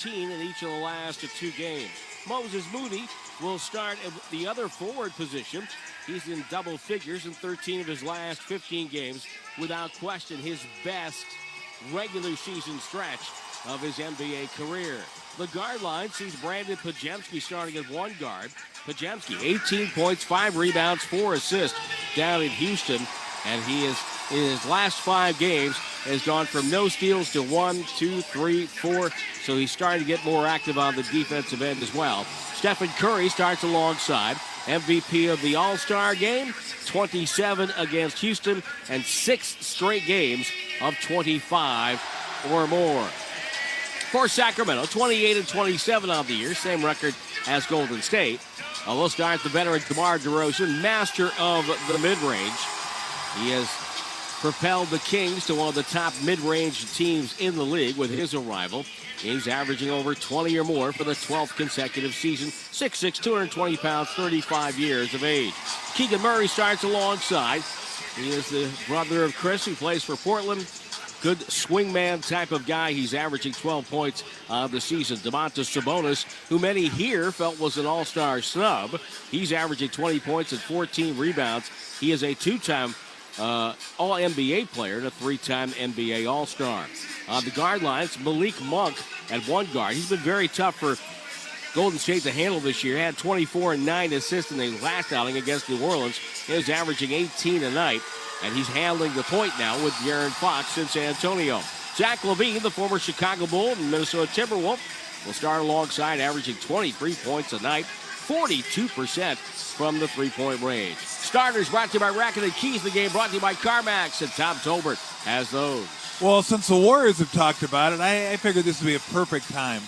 in each of the last 2 games. Moses Moody will start at the other forward position. He's in double figures in 13 of his last 15 games. Without question, his best regular season stretch of his NBA career. The guard line sees Brandon Pajemski starting at one guard. Pajemski, 18 points, 5 rebounds, 4 assists down in Houston. And he is, in his last 5 games, has gone from no steals to 1, 2, 3, 4. So he's starting to get more active on the defensive end as well. Stephen Curry starts alongside. MVP of the All-Star game, 27 against Houston, and 6 straight games of 25 or more. For Sacramento, 28-27 on the year, same record as Golden State. We'll start the veteran DeMar DeRozan, master of the mid-range. He has propelled the Kings to one of the top mid-range teams in the league with his arrival. He's averaging over 20 or more for the 12th consecutive season. 6'6", 220 pounds, 35 years of age. Keegan Murray starts alongside. He is the brother of Chris, who plays for Portland. Good swingman type of guy. He's averaging 12 points the season. Domantas Sabonis, who many here felt was an all-star snub. He's averaging 20 points and 14 rebounds. He is a 2-time All-NBA player and a 3-time NBA All-Star. On the guard lines, Malik Monk at one guard. He's been very tough for Golden State to handle this year. Had 24 and 9 assists in the last outing against New Orleans. He's averaging 18 a night, and he's handling the point now with De'Aaron Fox in San Antonio. Zach LaVine, the former Chicago Bull and Minnesota Timberwolf, will start alongside, averaging 23 points a night, 42% from the three-point range. Starters brought to you by Racket and Keys. The game brought to you by CarMax, and Tom Tolbert has those. Well, since the Warriors have talked about it, I figured this would be a perfect time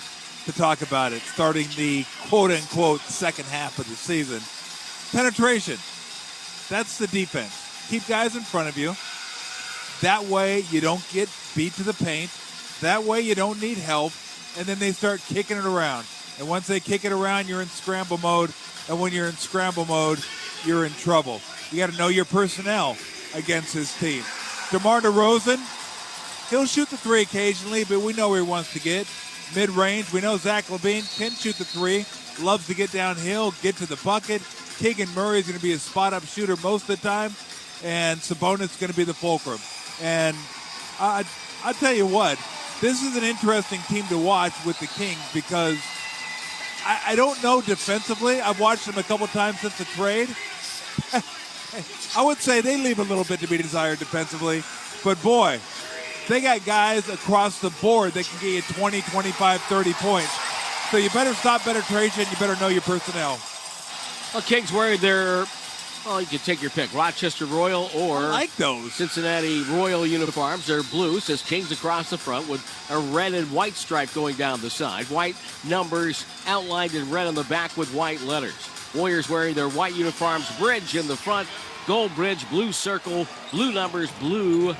to talk about it, starting the quote-unquote second half of the season. Penetration. That's the defense. Keep guys in front of you. That way you don't get beat to the paint. That way you don't need help. And then they start kicking it around. And once they kick it around, you're in scramble mode. And when you're in scramble mode, you're in trouble. You got to know your personnel against his team. DeMar DeRozan, he'll shoot the three occasionally, but we know where he wants to get. Mid-range, we know Zach LaVine can shoot the three, loves to get downhill, get to the bucket. Keegan Murray is going to be a spot-up shooter most of the time, and Sabonis is going to be the fulcrum. And I'll tell you what, this is an interesting team to watch with the Kings because I don't know defensively. I've watched them a couple times since the trade. I would say they leave a little bit to be desired defensively, but boy, they got guys across the board that can get you 20, 25, 30 points. So you better stop penetration. You better know your personnel. Well, Kings wearing their, well, you can take your pick, Rochester Royal or I like those Cincinnati Royal uniforms. They're blue, says Kings across the front with a red and white stripe going down the side. White numbers outlined in red on the back with white letters. Warriors wearing their white uniforms, bridge in the front, gold bridge, blue circle, blue numbers, blue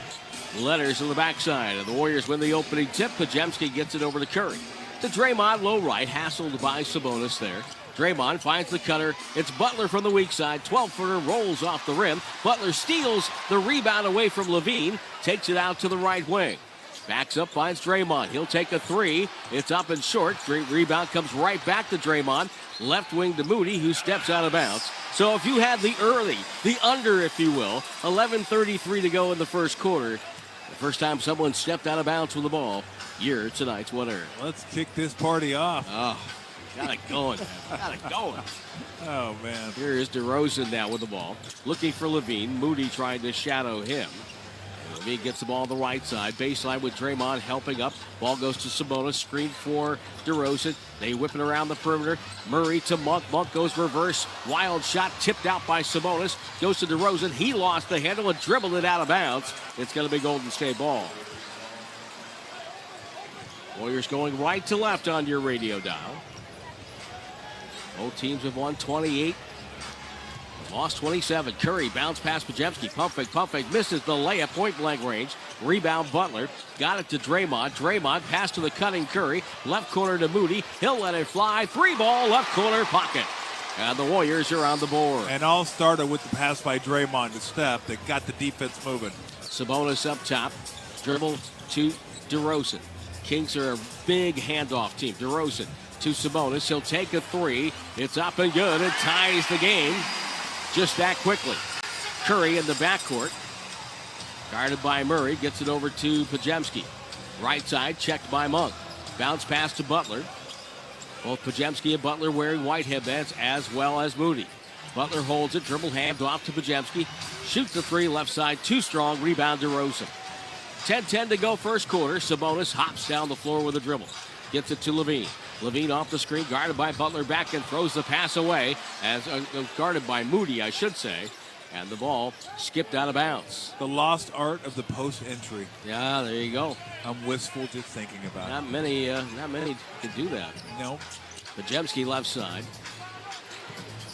letters on the backside. And the Warriors win the opening tip. Pajemski gets it over to Curry. To Draymond, low right, hassled by Sabonis there. Draymond finds the cutter. It's Butler from the weak side. 12-footer rolls off the rim. Butler steals the rebound away from LaVine. Takes it out to the right wing. Backs up, finds Draymond. He'll take a three. It's up and short. Great rebound comes right back to Draymond. Left wing to Moody, who steps out of bounds. So if you had the early, the under, if you will, 11:33 to go in the first quarter. The first time someone stepped out of bounds with the ball, you're tonight's winner. Let's kick this party off. Oh, got it going. Got it going. Oh, man. Here is DeRozan now with the ball. Looking for LaVine. Moody trying to shadow him. LaVine gets the ball on the right side. Baseline with Draymond helping up. Ball goes to Sabonis. Screen for DeRozan. They whip it around the perimeter. Murray to Monk. Monk goes reverse. Wild shot tipped out by Sabonis. Goes to DeRozan. He lost the handle and dribbled it out of bounds. It's going to be Golden State ball. Warriors going right to left on your radio dial. Both teams have won 28. Lost 27. Curry bounce past Pajemski. Pump fake, misses the layup, point blank range. Rebound Butler. Got it to Draymond. Draymond pass to the cutting Curry. Left corner to Moody. He'll let it fly. 3-ball, left corner pocket. And the Warriors are on the board. And all started with the pass by Draymond to Steph that got the defense moving. Sabonis up top. Dribble to DeRozan. Kings are a big handoff team. DeRozan to Sabonis. He'll take a three. It's up and good. It ties the game just that quickly. Curry in the backcourt. Guarded by Murray. Gets it over to Podziemski. Right side checked by Monk. Bounce pass to Butler. Both Podziemski and Butler wearing white headbands as well as Moody. Butler holds it. Dribble hand off to Podziemski. Shoots the three left side. Too strong. Rebound DeRozan. 10-10 to go first quarter. Sabonis hops down the floor with a dribble. Gets it to Levine. Levine off the screen. Guarded by Butler back and throws the pass away. As guarded by Moody, I should say. And the ball skipped out of bounds. The lost art of the post entry. Yeah, there you go. I'm wistful just thinking about Not many can do that. Nope. Podziemski left side.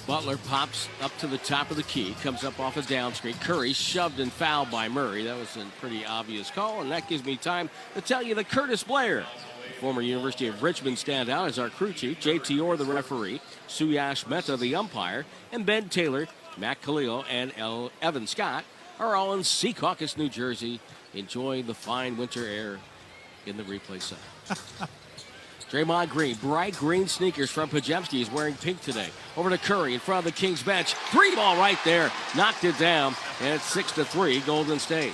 Butler pops up to the top of the key. Comes up off a down screen. Curry shoved and fouled by Murray. That was a pretty obvious call. And that gives me time to tell you that Curtis Blair, the former University of Richmond standout, is our crew chief. JT Orr, the referee. Suyash Mehta, the umpire. And Ben Taylor, Matt Khalil, and Evan Scott are all in Secaucus, New Jersey, enjoying the fine winter air in the replay center. Draymond Green, bright green sneakers from Podziemski. He's wearing pink today. Over to Curry in front of the Kings bench. Three ball right there. Knocked it down, and it's 6-3, Golden State.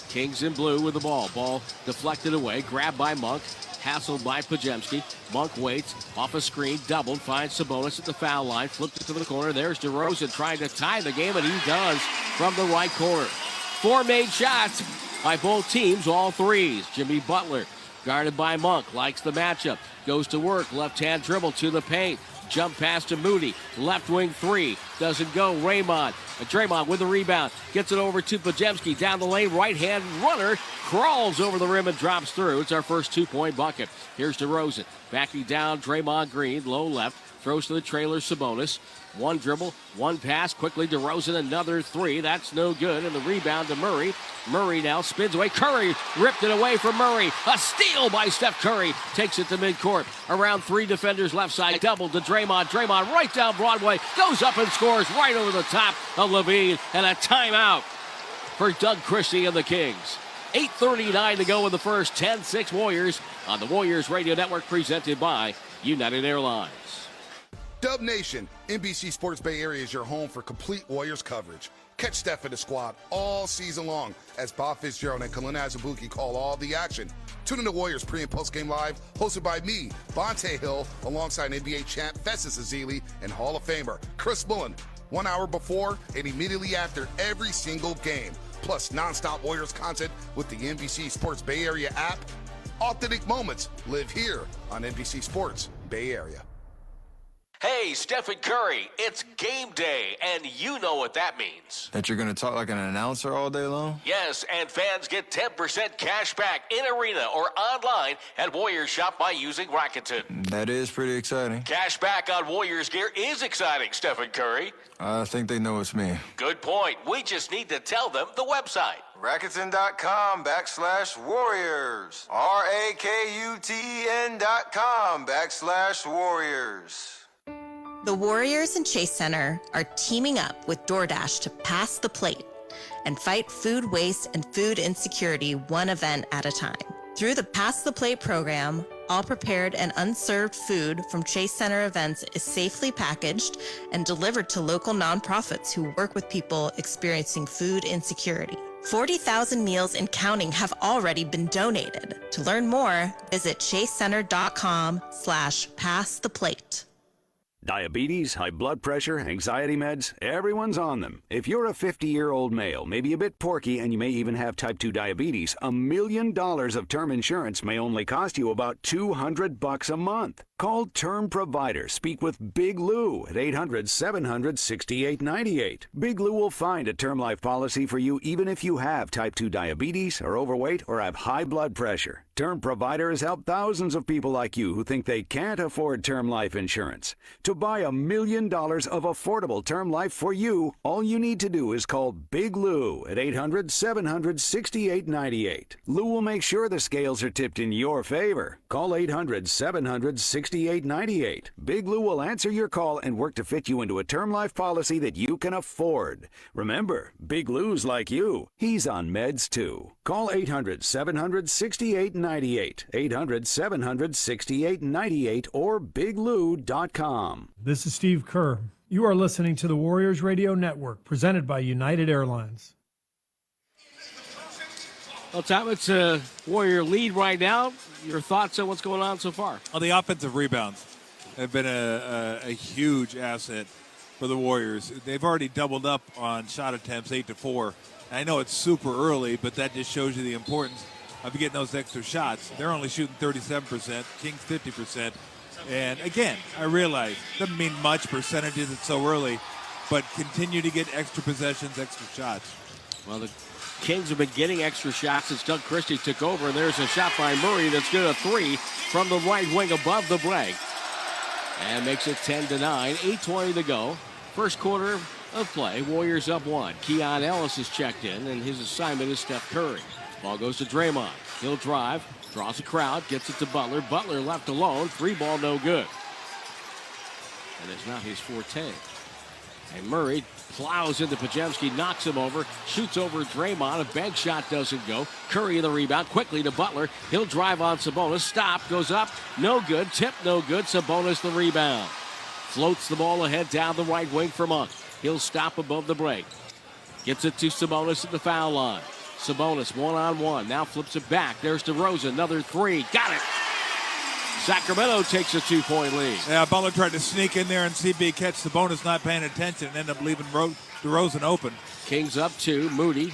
Kings in blue with the ball. Ball deflected away, grabbed by Monk. Hassled by Podziemski. Monk waits, off a screen, doubled, finds Sabonis at the foul line, flipped it to the corner. There's DeRozan trying to tie the game, and he does from the right corner. 4 made shots by both teams, all threes. Jimmy Butler, guarded by Monk, likes the matchup, goes to work, left-hand dribble to the paint. Jump pass to Moody, left wing three, doesn't go. Draymond with the rebound, gets it over to Podziemski, down the lane, right-hand runner, crawls over the rim and drops through. It's our first 2-point bucket. Here's DeRozan, backing down Draymond Green, low left, throws to the trailer Sabonis. One dribble, one pass, quickly DeRozan, another three. That's no good, and the rebound to Murray. Murray now spins away. Curry ripped it away from Murray. A steal by Steph Curry. Takes it to midcourt. Around 3 defenders left side. Double to Draymond. Draymond right down Broadway. Goes up and scores right over the top of Levine. And a timeout for Doug Christie and the Kings. 8:39 to go in the first. 10-6 Warriors on the Warriors Radio Network, presented by United Airlines. Dub Nation, NBC Sports Bay Area is your home for complete Warriors coverage. Catch Steph and the squad all season long as Bob Fitzgerald and Kalina Azubuike call all the action. Tune in to Warriors pre- and post-game live, hosted by me, Bonte Hill, alongside NBA champ Festus Ezeli and Hall of Famer Chris Mullen. 1 hour before and immediately after every single game. Plus nonstop Warriors content with the NBC Sports Bay Area app. Authentic moments live here on NBC Sports Bay Area. Hey, Stephen Curry, it's game day, and you know what that means. That you're going to talk like an announcer all day long? Yes, and fans get 10% cash back in arena or online at Warriors Shop by using Rakuten. That is pretty exciting. Cash back on Warriors gear is exciting, Stephen Curry. I think they know it's me. Good point. We just need to tell them the website. Rakuten.com/Warriors. RAKUTEN.com/Warriors. The Warriors and Chase Center are teaming up with DoorDash to pass the plate and fight food waste and food insecurity one event at a time. Through the Pass the Plate program, all prepared and unserved food from Chase Center events is safely packaged and delivered to local nonprofits who work with people experiencing food insecurity. 40,000 meals and counting have already been donated. To learn more, visit chasecenter.com/passtheplate. Diabetes, high blood pressure, anxiety meds, everyone's on them. If you're a 50-year-old male, maybe a bit porky, and you may even have type 2 diabetes, $1 million of term insurance may only cost you about $200 a month. Call Term Provider. Speak with Big Lou at 800-700-6898. Big Lou will find a term life policy for you even if you have type 2 diabetes, are overweight, or have high blood pressure. Term Provider has helped thousands of people like you who think they can't afford term life insurance. To buy $1 million of affordable term life for you, all you need to do is call Big Lou at 800-700-6898. Lou will make sure the scales are tipped in your favor. Call 800-700-6898. 800-700-6898. Big Lou will answer your call and work to fit you into a term life policy that you can afford. Remember, Big Lou's like you. He's on meds too. Call 800-700-6898. 800-700-6898 or biglou.com. This is Steve Kerr. You are listening to the Warriors Radio Network, presented by United Airlines. Well, Tom, it's a Warrior lead right now. Your thoughts on what's going on so far? Well, the offensive rebounds have been a huge asset for the Warriors. They've already doubled up on shot attempts, 8-4. I know it's super early, but that just shows you the importance of getting those extra shots. They're only shooting 37%, Kings 50%. And again, I realize it doesn't mean much percentages, it's so early, but continue to get extra possessions, extra shots. Well, the Kings have been getting extra shots since Doug Christie took over, and there's a shot by Murray that's good, a three from the right wing above the break. And makes it 10-9, 8:20 to go. First quarter of play, Warriors up one. Keon Ellis is checked in, and his assignment is Steph Curry. Ball goes to Draymond. He'll drive, draws a crowd, gets it to Butler. Butler left alone, three ball no good. And it's not his forte. And Murray plows into Podziemski, knocks him over, shoots over Draymond. A bank shot doesn't go. Curry the rebound, quickly to Butler. He'll drive on Sabonis. Stop, goes up, no good. Tip, no good. Sabonis the rebound. Floats the ball ahead down the right wing for Monk. He'll stop above the break. Gets it to Sabonis at the foul line. Sabonis one-on-one. Now flips it back. There's DeRozan. Another three. Got it. Sacramento takes a 2-point lead. Yeah, Butler tried to sneak in there and CB catch Sabonis not paying attention and ended up leaving DeRozan open. Kings up two. Moody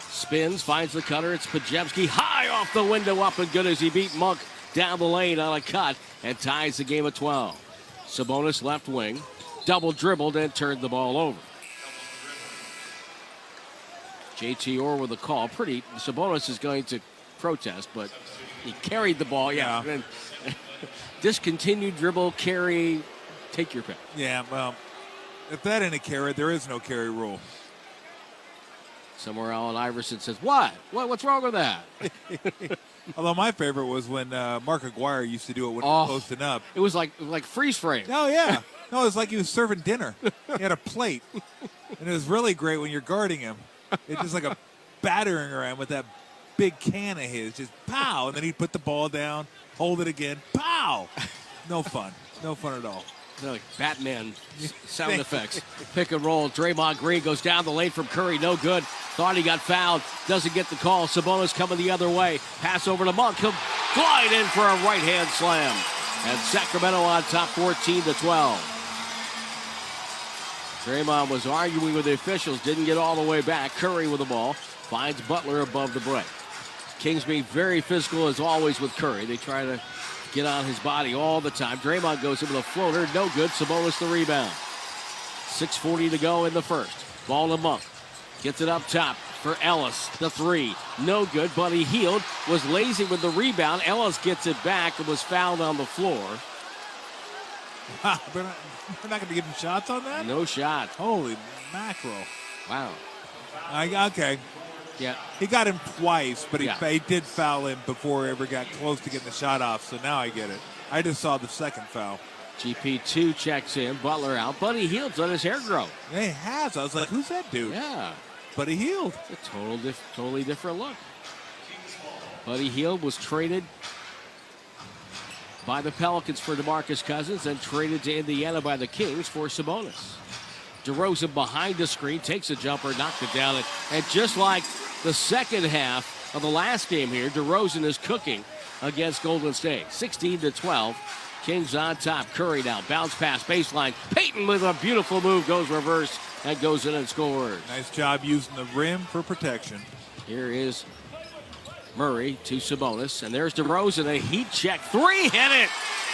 spins, finds the cutter. It's Podziemski high off the window, up and good as he beat Monk down the lane on a cut and ties the game at 12. Sabonis left wing, double dribbled and turned the ball over. JT Orr with a call. Sabonis is going to protest, but he carried the ball. Yeah. And discontinued dribble, carry, take your pick. Yeah, well, if that ain't a carry, there is no carry rule. Somewhere Allen Iverson says, What's wrong with that? Although my favorite was when Mark Aguirre used to do it when he was posting up. It was like freeze frame. Oh, yeah. No, it was like he was serving dinner. He had a plate. And it was really great when you're guarding him. It's just like a battering ram with that big can of his. Just pow. And then he'd put the ball down, hold it again, pow. No fun. No fun at all. They're like Batman sound effects. Pick and roll. Draymond Green goes down the lane from Curry. No good. Thought he got fouled. Doesn't get the call. Sabonis coming the other way. Pass over to Monk. He'll glide in for a right-hand slam. And Sacramento on top 14-12. Draymond was arguing with the officials. Didn't get all the way back. Curry with the ball. Finds Butler above the break. Kings being very physical as always with Curry. They try to get on his body all the time. Draymond goes in with a floater. No good. Sabonis the rebound. 6:40 to go in the first. Ball to Monk. Gets it up top for Ellis. The three. No good. Buddy Hield was lazy with the rebound. Ellis gets it back and was fouled on the floor. Wow, we're not going to give him shots on that? No shot. Holy mackerel. Wow. Okay. Yeah. He got him twice, but he did foul him before he ever got close to getting the shot off, so now I get it. I just saw the second foul. GP2 checks in. Butler out. Buddy Hield's let his hair grow. Yeah, he has. I was like, who's that dude? Yeah. Buddy Hield. It's a totally different look. Buddy Hield was traded by the Pelicans for DeMarcus Cousins and traded to Indiana by the Kings for Sabonis. DeRozan behind the screen, takes a jumper, knocked it down. And just like the second half of the last game here, DeRozan is cooking against Golden State. 16-12. Kings on top. Curry now. Bounce pass, baseline. Payton with a beautiful move, goes reverse and goes in and scores. Nice job using the rim for protection. Here is Murray to Sabonis. And there's DeRozan. A heat check. Three, hit it.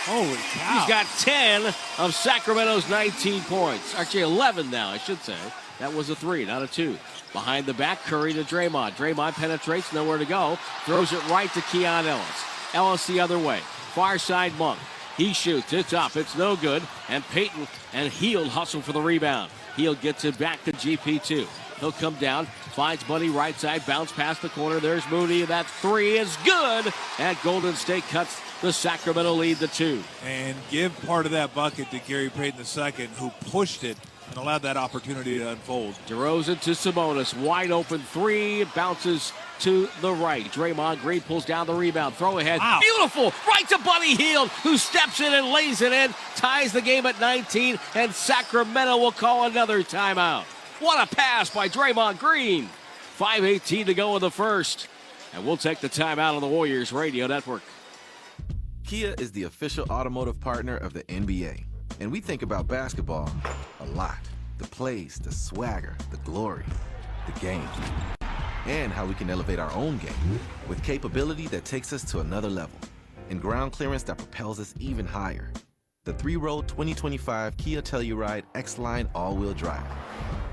Holy cow. He's got 10 of Sacramento's 19 points. Actually, 11 now, I should say. That was a three, not a two. Behind the back, Curry to Draymond. Draymond penetrates, nowhere to go. Throws it right to Keon Ellis. Ellis the other way. Far side Monk. He shoots. It's up. It's no good. And Payton and Hield hustle for the rebound. Hield gets it back to GP2. He'll come down, finds Buddy right side, bounce past the corner. There's Moody, and that three is good. And Golden State cuts the Sacramento lead to 2. And give part of that bucket to Gary Payton II, who pushed it and allowed that opportunity to unfold. DeRozan to Sabonis, wide open three, it bounces to the right. Draymond Green pulls down the rebound, throw ahead, wow. Beautiful, right to Buddy Hield, who steps in and lays it in, ties the game at 19, and Sacramento will call another timeout. What a pass by Draymond Green. 5:18 to go in the first, and we'll take the timeout on the Warriors Radio Network. Kia is the official automotive partner of the NBA. And we think about basketball a lot. The plays, the swagger, the glory, the game. And how we can elevate our own game with capability that takes us to another level. And ground clearance that propels us even higher. The 3-row 2025 Kia Telluride X-Line all-wheel drive.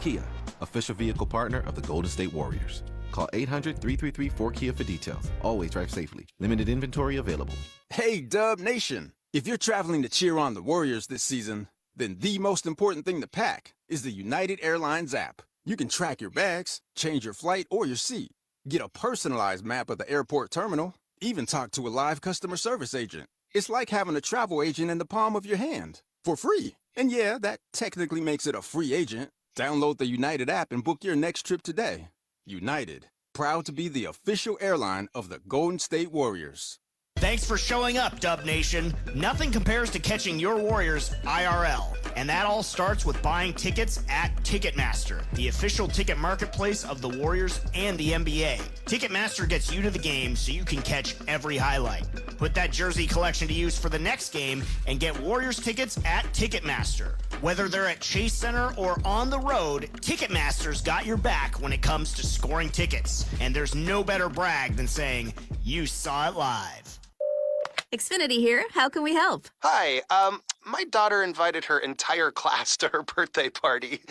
Kia, official vehicle partner of the Golden State Warriors. Call 800-333-4KIA for details. Always drive safely. Limited inventory available. Hey, Dub Nation. If you're traveling to cheer on the Warriors this season, then the most important thing to pack is the United Airlines app. You can track your bags, change your flight or your seat, get a personalized map of the airport terminal, even talk to a live customer service agent. It's like having a travel agent in the palm of your hand for free. And yeah, that technically makes it a free agent. Download the United app and book your next trip today. United, proud to be the official airline of the Golden State Warriors. Thanks for showing up, Dub Nation. Nothing compares to catching your Warriors IRL. And that all starts with buying tickets at Ticketmaster, the official ticket marketplace of the Warriors and the NBA. Ticketmaster gets you to the game so you can catch every highlight. Put that jersey collection to use for the next game and get Warriors tickets at Ticketmaster. Whether they're at Chase Center or on the road, Ticketmaster's got your back when it comes to scoring tickets. And there's no better brag than saying, you saw it live. Xfinity here. How can we help? Hi. My daughter invited her entire class to her birthday party.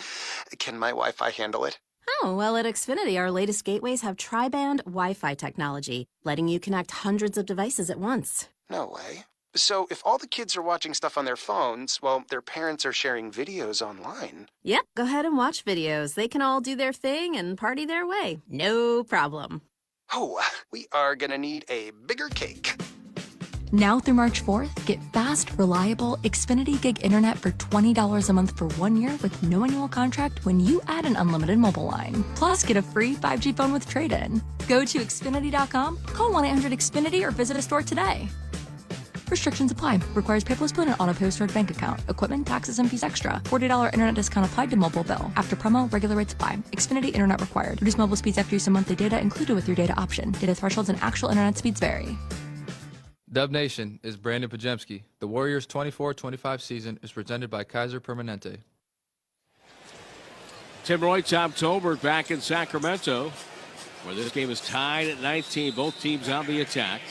Can my Wi-Fi handle it? Oh, well, at Xfinity, our latest gateways have tri-band Wi-Fi technology, letting you connect hundreds of devices at once. No way. So if all the kids are watching stuff on their phones, well, their parents are sharing videos online. Yep, go ahead and watch videos. They can all do their thing and party their way. No problem. Oh, we are gonna need a bigger cake. Now through March 4th, get fast, reliable Xfinity Gig Internet for $20 a month for 1 year with no annual contract when you add an unlimited mobile line. Plus, get a free 5G phone with trade-in. Go to Xfinity.com, call 1-800-XFINITY, or visit a store today. Restrictions apply. Requires paperless bill and auto-pay stored bank account. Equipment, taxes, and fees extra. $40 internet discount applied to mobile bill. After promo, regular rates apply. Xfinity internet required. Reduce mobile speeds after use of monthly data included with your data option. Data thresholds and actual internet speeds vary. Dub Nation is Brandon Pajemski. The Warriors 24-25 season is presented by Kaiser Permanente. Tim Roy, Tom Tolbert back in Sacramento, where this game is tied at 19. Both teams on the attack.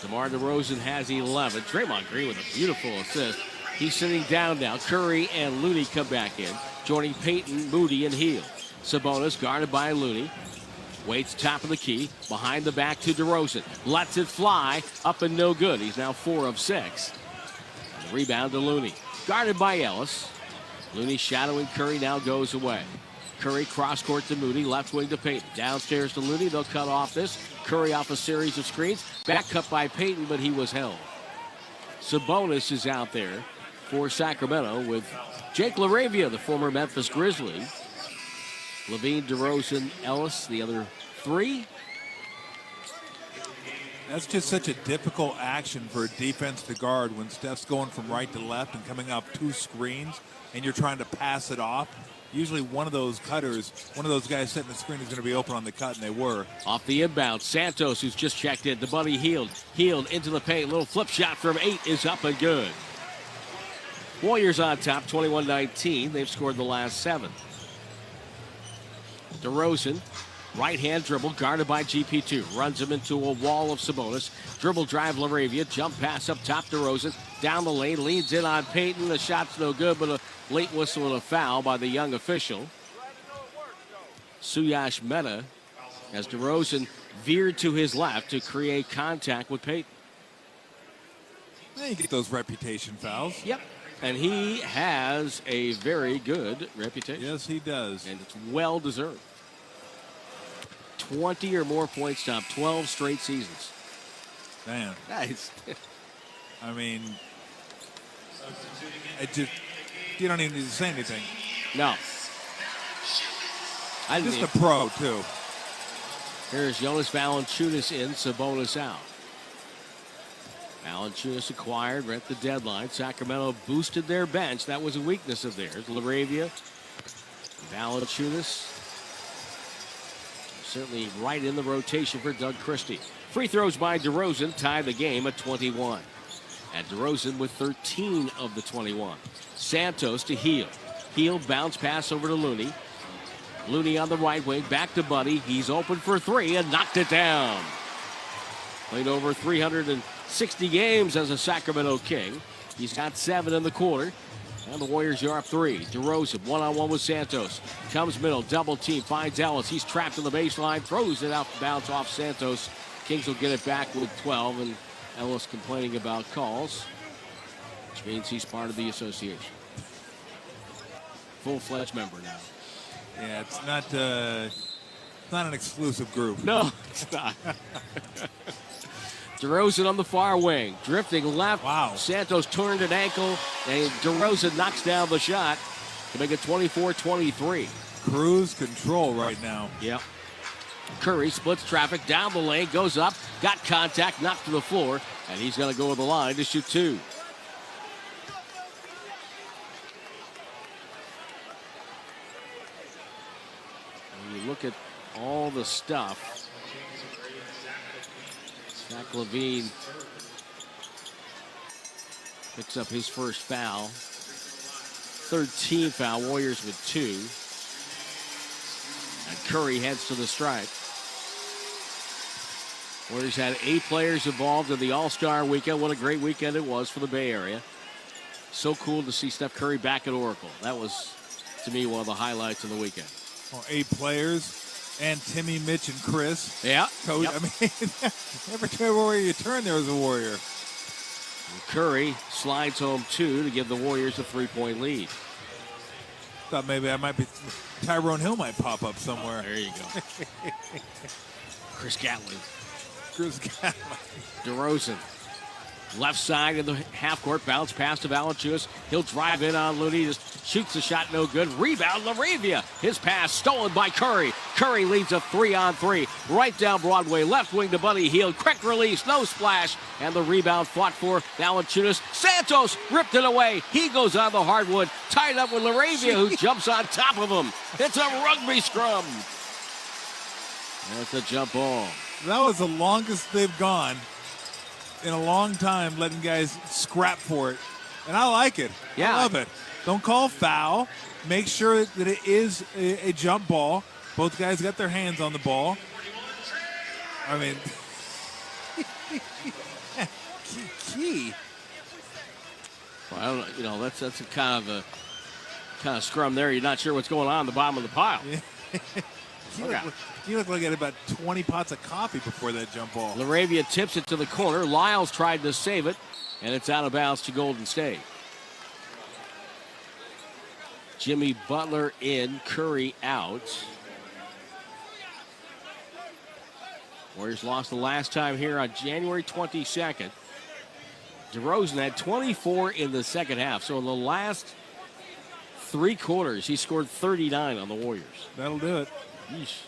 DeMar DeRozan has 11. Draymond Green with a beautiful assist. He's sitting down now. Curry and Looney come back in, joining Payton, Moody, and Hield. Sabonis guarded by Looney. Waits top of the key, behind the back to DeRozan. Lets it fly, up and no good. He's now 4 of 6. And the rebound to Looney. Guarded by Ellis. Looney shadowing Curry, now goes away. Curry cross court to Moody, left wing to Payton. Downstairs to Looney, they'll cut off this. Curry off a series of screens. Back cut by Payton, but he was held. Sabonis is out there for Sacramento with Jake LaRavia, the former Memphis Grizzly. Levine, DeRozan, Ellis, the other 3. That's just such a difficult action for a defense to guard when Steph's going from right to left and coming off 2 screens, and you're trying to pass it off. Usually one of those cutters, one of those guys setting the screen is going to be open on the cut, and they were. Off the inbound, Santos, who's just checked in, to Buddy Hield. Hield into the paint, little flip shot from 8 is up and good. Warriors on top, 21-19. They've scored the last 7. DeRozan, right-hand dribble, guarded by GP2. Runs him into a wall of Sabonis. Dribble drive, LaRavia. Jump pass up top, DeRozan. Down the lane, leans in on Payton. The shot's no good, but a late whistle and a foul by the young official. Suyash Mehta, as DeRozan veered to his left to create contact with Payton. You get those reputation fouls. Yep. And he has a very good reputation. Yes, he does. And it's well deserved. 20 or more points top 12 straight seasons. Man. Nice. I mean, you don't even need to say anything. No. Just a pro, too. Here's Jonas Valanciunas in, Sabonis out. Valanciunas acquired right at the deadline. Sacramento boosted their bench. That was a weakness of theirs. LaRavia, Valanciunas, certainly right in the rotation for Doug Christie. Free throws by DeRozan tie the game at 21. And DeRozan with 13 of the 21. Santos to Hield. Hield bounce pass over to Looney. Looney on the right wing, back to Buddy. He's open for three and knocked it down. Played over 360 games as a Sacramento King. He's got 7 in the quarter. And the Warriors are up 3. DeRozan one-on-one with Santos. Comes middle, double team, finds Ellis. He's trapped in the baseline, throws it out to bounce off Santos. Kings will get it back with 12, and Ellis complaining about calls, which means he's part of the association. Full-fledged member now. Yeah, it's not an exclusive group. No, it's not. DeRozan on the far wing, drifting left. Wow. Santos turned an ankle, and DeRozan knocks down the shot to make it 24-23. Cruise control right now. Yep. Curry splits traffic down the lane, goes up, got contact, knocked to the floor, and he's going to go to the line to shoot 2. When you look at all the stuff, Zach LaVine picks up his first foul. 13th foul, Warriors with 2. And Curry heads to the stripe. Warriors had 8 players involved in the All-Star weekend. What a great weekend it was for the Bay Area. So cool to see Steph Curry back at Oracle. That was, to me, one of the highlights of the weekend. Well, 8 players, and Timmy, Mitch, and Chris. Yeah. Coach, Yep. I mean, everywhere you turn, there was a Warrior. And Curry slides home 2 to give the Warriors a 3-point lead. Thought maybe Tyrone Hill might pop up somewhere. There you go. Chris Gatlin. DeRozan. Left side of the half court, bounce pass to Valanciunas. He'll drive in on Looney, just shoots the shot, no good. Rebound, LaRavia. His pass stolen by Curry. Curry leads a 3-on-3. Right down Broadway, left wing to Buddy Hield. Quick release, no splash. And the rebound fought for Valanciunas. Santos ripped it away. He goes on the hardwood, tied up with LaRavia, who jumps on top of him. It's a rugby scrum. That's a jump ball. That was the longest they've gone in a long time, letting guys scrap for it. And I like it. Yeah. I love it. Don't call foul. Make sure that it is a jump ball. Both guys got their hands on the ball. I mean, key. Well, I don't know, that's a kind of scrum there. You're not sure what's going on the bottom of the pile. Yeah. You look like you had about 20 pots of coffee before that jump ball. LaRavia tips it to the corner. Lyles tried to save it, and it's out of bounds to Golden State. Jimmy Butler in, Curry out. Warriors lost the last time here on January 22nd. DeRozan had 24 in the second half. So in the last 3 quarters, he scored 39 on the Warriors. That'll do it. Yeesh.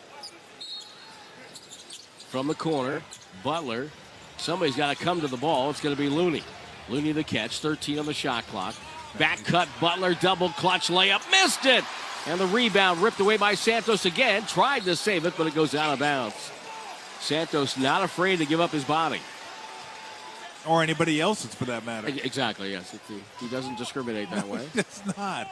From the corner, Butler. Somebody's got to come to the ball. It's going to be Looney. Looney the catch, 13 on the shot clock. Back cut, Butler, double clutch layup, missed it! And the rebound ripped away by Santos again. Tried to save it, but it goes out of bounds. Santos not afraid to give up his body. Or anybody else's, for that matter. Exactly, yes. He doesn't discriminate that way. He does not.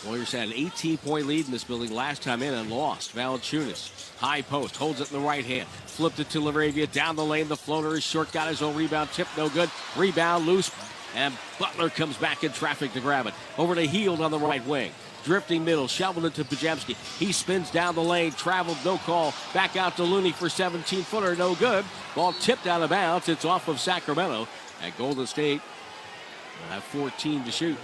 Warriors had an 18-point lead in this building last time in and lost. Valanciunas, high post, holds it in the right hand. Flipped it to LaRavia, down the lane. The floater is short, got his own rebound, tip, no good. Rebound loose, and Butler comes back in traffic to grab it. Over to Hield on the right wing. Drifting middle, shoveled it to Pajemski. He spins down the lane, traveled, no call. Back out to Looney for 17-footer, no good. Ball tipped out of bounds. It's off of Sacramento. At Golden State, will have 14 to shoot.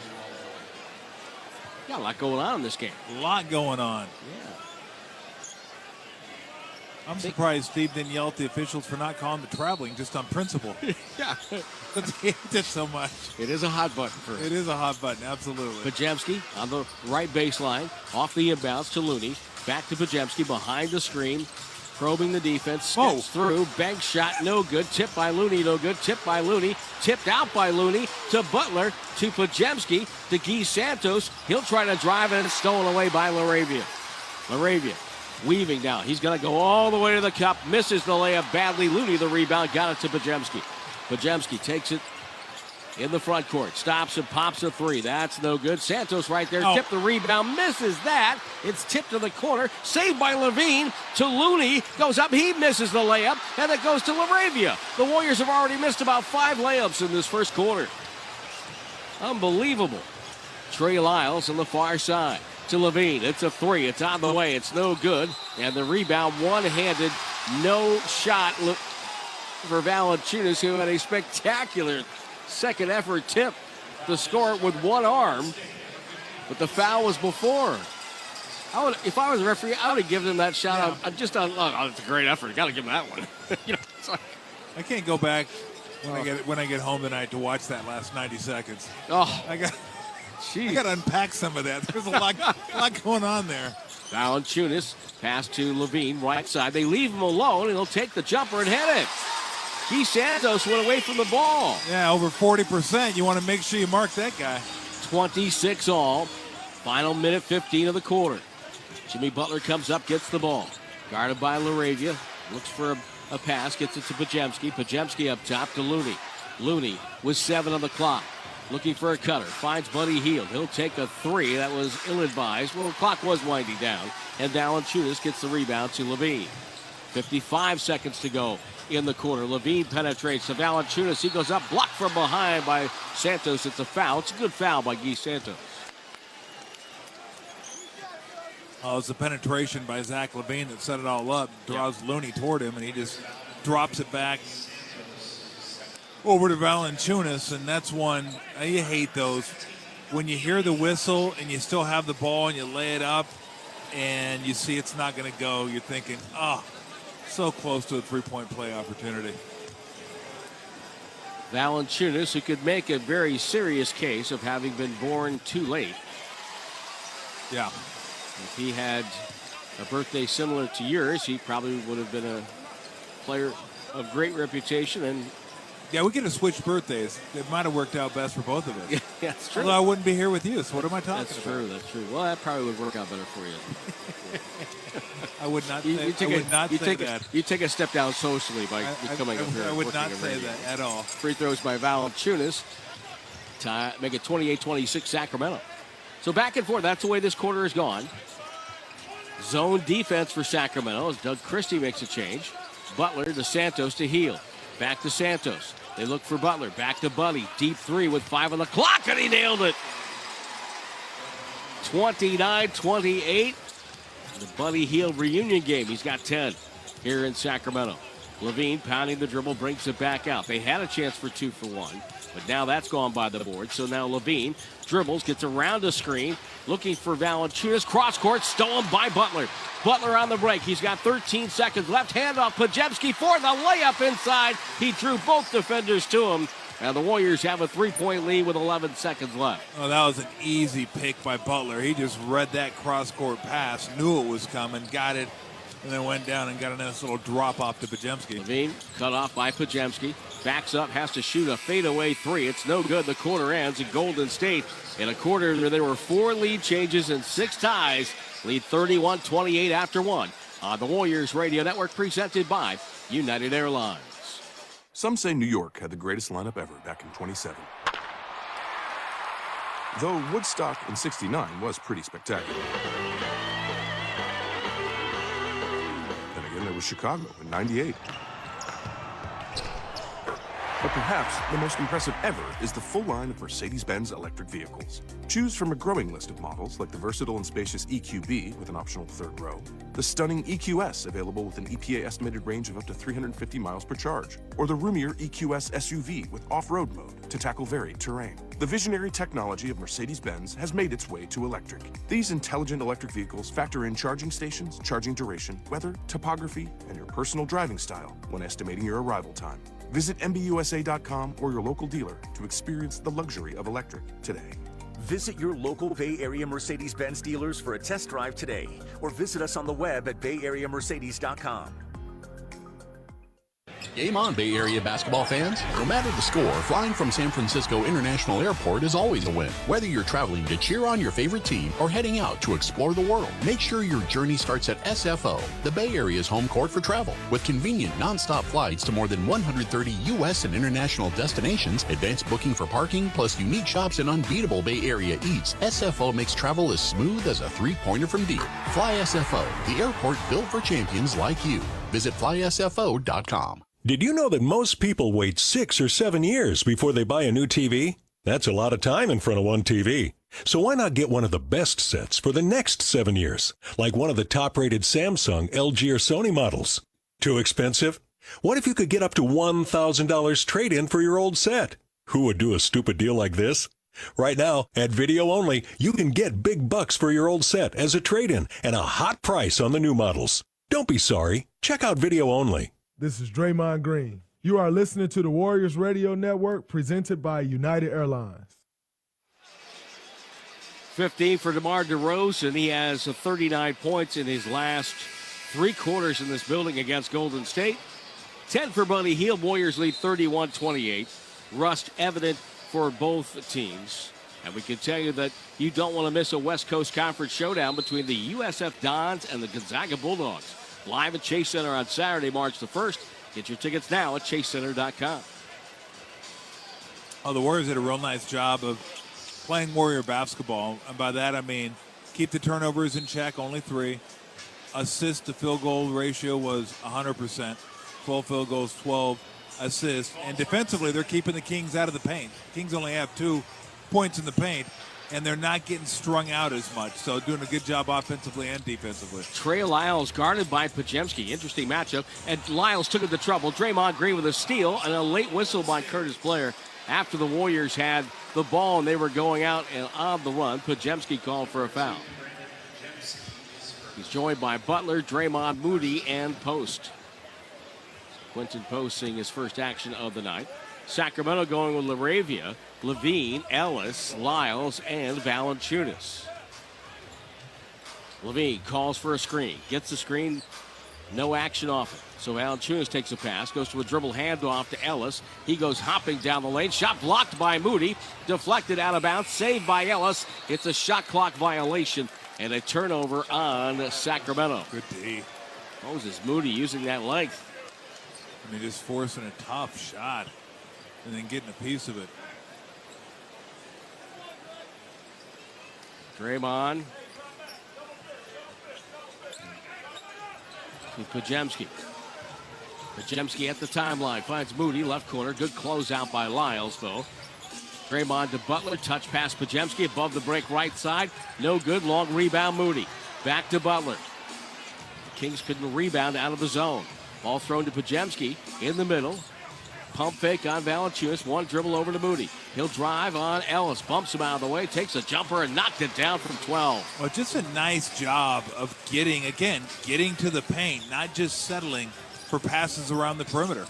Got a lot going on in this game. A lot going on. Yeah. I'm surprised Steve didn't yell at the officials for not calling the traveling just on principle. Yeah. Because he hates it so much. It is a hot button for him. It is a hot button, absolutely. Pajemski on the right baseline, off the inbounds to Looney. Back to Pajemski behind the screen, probing the defense. Steps through, bank shot, no good. Tipped by Looney, no good. Tipped by Looney. Tipped out by Looney to Butler, to Pajemski, to Guy Santos. He'll try to drive and it's stolen away by LaRavia. LaRavia weaving now. He's going to go all the way to the cup. Misses the layup badly. Looney the rebound. Got it to Pajemski. Pajemski takes it in the front court. Stops and pops a three. That's no good. Santos right there. Tipped the rebound. Misses that. It's tipped to the corner. Saved by Levine to Looney. Goes up. He misses the layup. And it goes to LaRavia. The Warriors have already missed about 5 layups in this first quarter. Unbelievable. Trey Lyles on the far side. To Levine. It's a three. It's on the way. It's no good. And the rebound one-handed. No shot for Valanciunas, who had a spectacular second effort tip to score it with one arm. But the foul was before. If I was a referee, I would have given him that shot. Yeah. It's a great effort. Got to give him that one. It's like, I can't go back when I get home tonight to watch that last 90 seconds. I got to unpack some of that. There's a lot going on there. Valanciunas pass to Levine, right side. They leave him alone, and he'll take the jumper and hit it. Guy Santos went away from the ball. Yeah, over 40%. You want to make sure you mark that guy. 26 all. Final minute 15 of the quarter. Jimmy Butler comes up, gets the ball. Guarded by LaRavia. Looks for a pass, gets it to Pajemski. Pajemski up top to Looney. Looney with 7 on the clock. Looking for a cutter. Finds Buddy Hield. He'll take a three. That was ill-advised. Well, the clock was winding down. And Valanciunas gets the rebound to Levine. 55 seconds to go in the quarter. Levine penetrates to Valanciunas. He goes up, blocked from behind by Santos. It's a foul. It's a good foul by Guy Santos. It's a penetration by Zach LaVine that set it all up. Draws Looney toward him, and he just drops it back over to Valanciunas, and that's one. You hate those. When you hear the whistle and you still have the ball and you lay it up and you see it's not going to go, you're thinking, so close to a three-point play opportunity. Valanciunas, who could make a very serious case of having been born too late. Yeah. If he had a birthday similar to yours, he probably would have been a player of great reputation. And yeah, we could have switched birthdays. It might have worked out best for both of us. Yeah, that's true. Although I wouldn't be here with you, so what am I talking about? That's true, that's true. Well, that probably would work out better for you. I would not say that. You take a step down socially by coming up here. I would not say that at all. Free throws by Valanciunas. Make it 28-26 Sacramento. So back and forth. That's the way this quarter has gone. Zone defense for Sacramento as Doug Christie makes a change. Butler to Santos to Hield. Back to Santos. They look for Butler. Back to Buddy. Deep three with 5 on the clock, and he nailed it. 29-28. The Buddy Hield reunion game. He's got 10 here in Sacramento. Levine pounding the dribble, brings it back out. They had a chance for 2 for 1, but now that's gone by the board. So now Levine dribbles, gets around the screen, looking for Valanciunas. Cross court, stolen by Butler. Butler on the break. He's got 13 seconds left. Handoff, Pajemski for the layup inside. He drew both defenders to him. And the Warriors have a 3-point lead with 11 seconds left. Oh, that was an easy pick by Butler. He just read that cross-court pass, knew it was coming, got it, and then went down and got a nice little drop off to Pajemski. Levine cut off by Pajemski. Backs up, has to shoot a fadeaway three. It's no good. The quarter ends in Golden State in a quarter where there were 4 lead changes and 6 ties. Lead 31-28 after 1 on the Warriors Radio Network, presented by United Airlines. Some say New York had the greatest lineup ever back in 27. Though Woodstock in 69 was pretty spectacular. Then again, there was Chicago in 98. But perhaps the most impressive ever is the full line of Mercedes-Benz electric vehicles. Choose from a growing list of models like the versatile and spacious EQB with an optional third row, the stunning EQS available with an EPA estimated range of up to 350 miles per charge, or the roomier EQS SUV with off-road mode to tackle varied terrain. The visionary technology of Mercedes-Benz has made its way to electric. These intelligent electric vehicles factor in charging stations, charging duration, weather, topography, and your personal driving style when estimating your arrival time. Visit MBUSA.com or your local dealer to experience the luxury of electric today. Visit your local Bay Area Mercedes-Benz dealers for a test drive today, or visit us on the web at bayareamercedes.com. Game on, Bay Area basketball fans. No matter the score, flying from San Francisco International Airport is always a win. Whether you're traveling to cheer on your favorite team or heading out to explore the world, make sure your journey starts at SFO, the Bay Area's home court for travel. With convenient non-stop flights to more than 130 U.S. and international destinations, advanced booking for parking, plus unique shops and unbeatable Bay Area eats, SFO makes travel as smooth as a three-pointer from deep. Fly SFO, the airport built for champions like you. Visit flysfo.com. Did you know that most people wait 6 or 7 years before they buy a new TV? That's a lot of time in front of one TV. So why not get one of the best sets for the next 7 years, like one of the top-rated Samsung, LG, or Sony models? Too expensive? What if you could get up to $1,000 trade-in for your old set? Who would do a stupid deal like this? Right now, at Video Only, you can get big bucks for your old set as a trade-in and a hot price on the new models. Don't be sorry. Check out Video Only. This is Draymond Green. You are listening to the Warriors Radio Network presented by United Airlines. 15 for DeMar DeRozan. He has 39 points in his last 3 quarters in this building against Golden State. 10 for Buddy Hield. Warriors lead 31-28. Rust evident for both teams. And we can tell you that you don't want to miss a West Coast Conference showdown between the USF Dons and the Gonzaga Bulldogs. Live at Chase Center on Saturday, March the 1st. Get your tickets now at chasecenter.com. Oh, the Warriors did a real nice job of playing Warrior basketball. And by that, I mean keep the turnovers in check, only 3. Assist to field goal ratio was 100%. 12 field goals, 12 assists. And defensively, they're keeping the Kings out of the paint. Kings only have 2 points in the paint, and they're not getting strung out as much. So doing a good job offensively and defensively. Trey Lyles guarded by Pajemski. Interesting matchup. And Lyles took it to trouble. Draymond Green with a steal and a late whistle by Curtis Blair after the Warriors had the ball and they were going out and on the run. Pajemski called for a foul. He's joined by Butler, Draymond, Moody, and Post. Quentin Post seeing his first action of the night. Sacramento going with LaRavia, Levine, Ellis, Lyles, and Valanciunas. Levine calls for a screen. Gets the screen. No action off it. So Valanciunas takes a pass. Goes to a dribble handoff to Ellis. He goes hopping down the lane. Shot blocked by Moody. Deflected out of bounds. Saved by Ellis. It's a shot clock violation and a turnover on Sacramento. Good D. Moses Moody using that length. I mean, just forcing a tough shot and then getting a piece of it. Draymond. To Pajemski. Pajemski at the timeline. Finds Moody, left corner. Good closeout by Lyles, though. Draymond to Butler. Touch pass Pajemski above the break right side. No good. Long rebound Moody. Back to Butler. The Kings couldn't rebound out of the zone. Ball thrown to Pajemski in the middle. Pump fake on Valanciunas. One dribble over to Moody. He'll drive on Ellis. Bumps him out of the way. Takes a jumper and knocked it down from 12. Well, just a nice job of getting to the paint, not just settling for passes around the perimeter.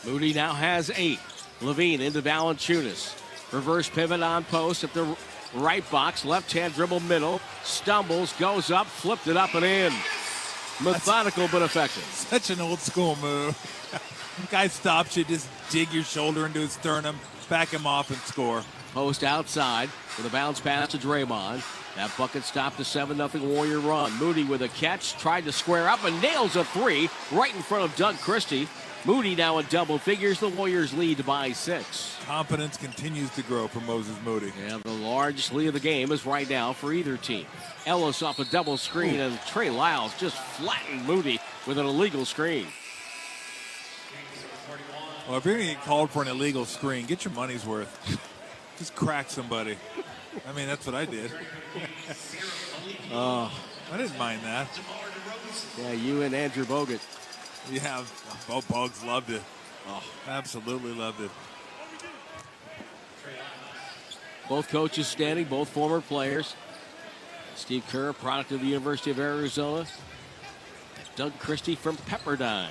Moody now has 8. Levine into Valanciunas. Reverse pivot on Post at the right box. Left-hand dribble middle. Stumbles, goes up, flipped it up and in. Methodical but effective. Such an old school move. Guy stops you, just dig your shoulder into his sternum, back him off and score. Post outside with a bounce pass to Draymond. That bucket stopped a 7-0 Warrior run. Moody with a catch, tried to square up and nails a 3 right in front of Doug Christie. Moody now in double figures. The Warriors lead by 6. Confidence continues to grow for Moses Moody. Yeah, the largest lead of the game is right now for either team. Ellis off a double screen, and Trey Lyles just flattened Moody with an illegal screen. Well, if you're going to get called for an illegal screen, get your money's worth. Just crack somebody. I mean, that's what I did. I didn't mind that. Yeah, you and Andrew Bogut. Yeah, Bogs loved it. Oh, absolutely loved it. Both coaches standing, both former players. Steve Kerr, product of the University of Arizona. Doug Christie from Pepperdine.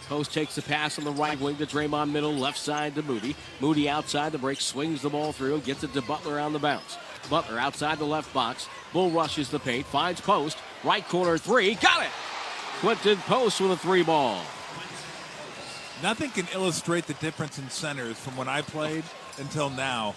Post takes the pass on the right wing to Draymond, middle, left side to Moody. Moody outside the break, swings the ball through, gets it to Butler on the bounce. Butler outside the left box. Bull rushes the paint, finds Post. Right corner three, got it! Quentin Post with a 3 ball. Nothing can illustrate the difference in centers from when I played until now.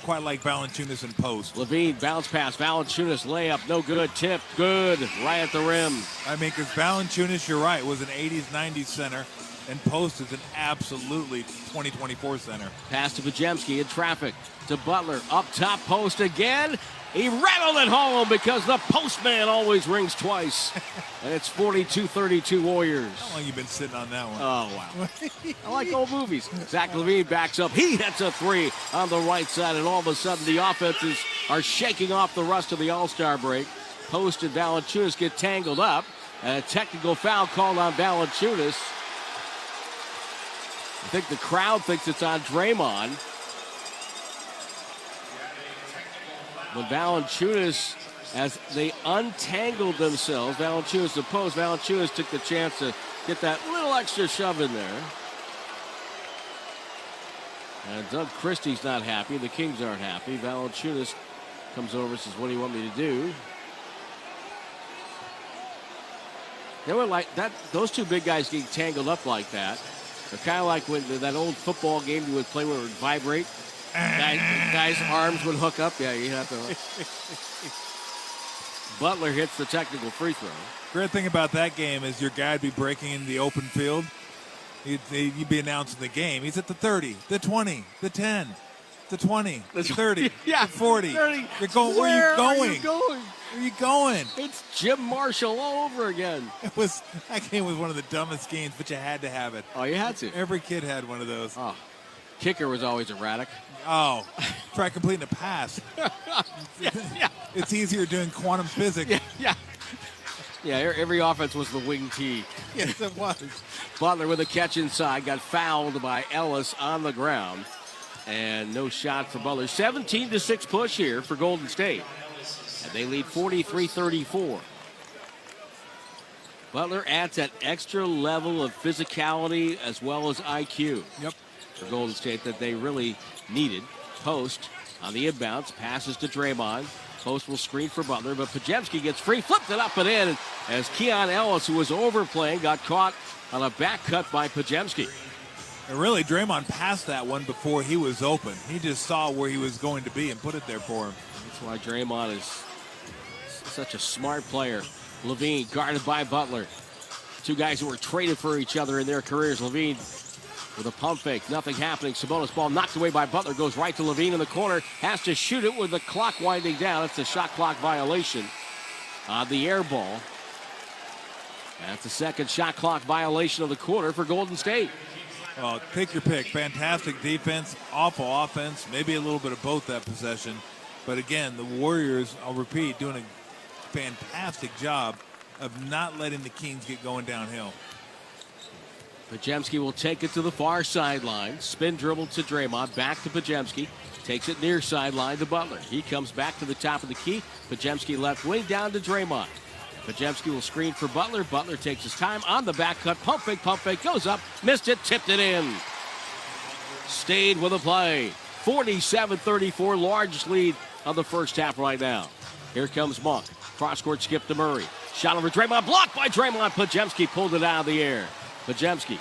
Quite like Valanciunas and Post. Levine, bounce pass. Valanciunas, layup, no good. Tip, good. Right at the rim. I mean, because Valanciunas, you're right, was an 80s, 90s center, and Post is an absolutely 2024 center. Pass to Podziemski in traffic. To Butler, up top, Post again. He rattled it home because the postman always rings twice. And it's 42-32 Warriors. How long you been sitting on that one? Oh, wow. I like old movies. Zach LaVine backs up. He hits a 3 on the right side, and all of a sudden the offenses are shaking off the rust of the All-Star break. Post and Valanciunas get tangled up. A technical foul called on Valanciunas. I think the crowd thinks it's on Draymond. But Valanciunas, as they untangled themselves, Valanciunas to Post, Valanciunas took the chance to get that little extra shove in there. And Doug Christie's not happy. The Kings aren't happy. Valanciunas comes over and says, what do you want me to do? They were like that. Those two big guys getting tangled up like that. They're kind of like when that old football game you would play where it would vibrate. Guys' arms would hook up. Yeah, you have to. Butler hits the technical free throw. Great thing about that game is your guy would be breaking into the open field. You'd be announcing the game. He's at the 30, the 20, the 10, the 20, the 30, yeah, the 40. 30. You're going. Where are you going? Where are you going? It's Jim Marshall all over again. That game was one of the dumbest games, but you had to have it. Oh, you had to. Every kid had one of those. Oh, kicker was always erratic. Oh, try completing a pass. Yeah. It's easier doing quantum physics. Yeah, every offense was the wing tee. Yes, it was. Butler with a catch inside, got fouled by Ellis on the ground. And no shot for Butler. 17-6 push here for Golden State. And they lead 43-34. Butler adds that extra level of physicality as well as IQ. Yep. For Golden State that they really needed. Post on the inbounds, passes to Draymond. Post will screen for Butler, but Podziemski gets free, flipped it up and in as Keon Ellis, who was overplaying, got caught on a back cut by Podziemski. And really, Draymond passed that one before he was open. He just saw where he was going to be and put it there for him. That's why Draymond is such a smart player. Levine guarded by Butler. Two guys who were traded for each other in their careers. Levine with a pump fake, nothing happening. Sabonis ball knocked away by Butler, goes right to Levine in the corner, has to shoot it with the clock winding down. It's a shot clock violation on the air ball. That's the second shot clock violation of the quarter for Golden State. Well, take your pick. Fantastic defense, awful offense, maybe a little bit of both that possession. But again, the Warriors, I'll repeat, doing a fantastic job of not letting the Kings get going downhill. Podziemski will take it to the far sideline. Spin dribble to Draymond. Back to Podziemski. Takes it near sideline to Butler. He comes back to the top of the key. Podziemski left wing down to Draymond. Podziemski will screen for Butler. Butler takes his time on the back cut. Pump fake, goes up. Missed it, tipped it in. Stayed with the play. 47-34, largest lead of the first half right now. Here comes Monk. Cross-court skip to Murray. Shot over Draymond. Blocked by Draymond. Podziemski pulled it out of the air. Podziemski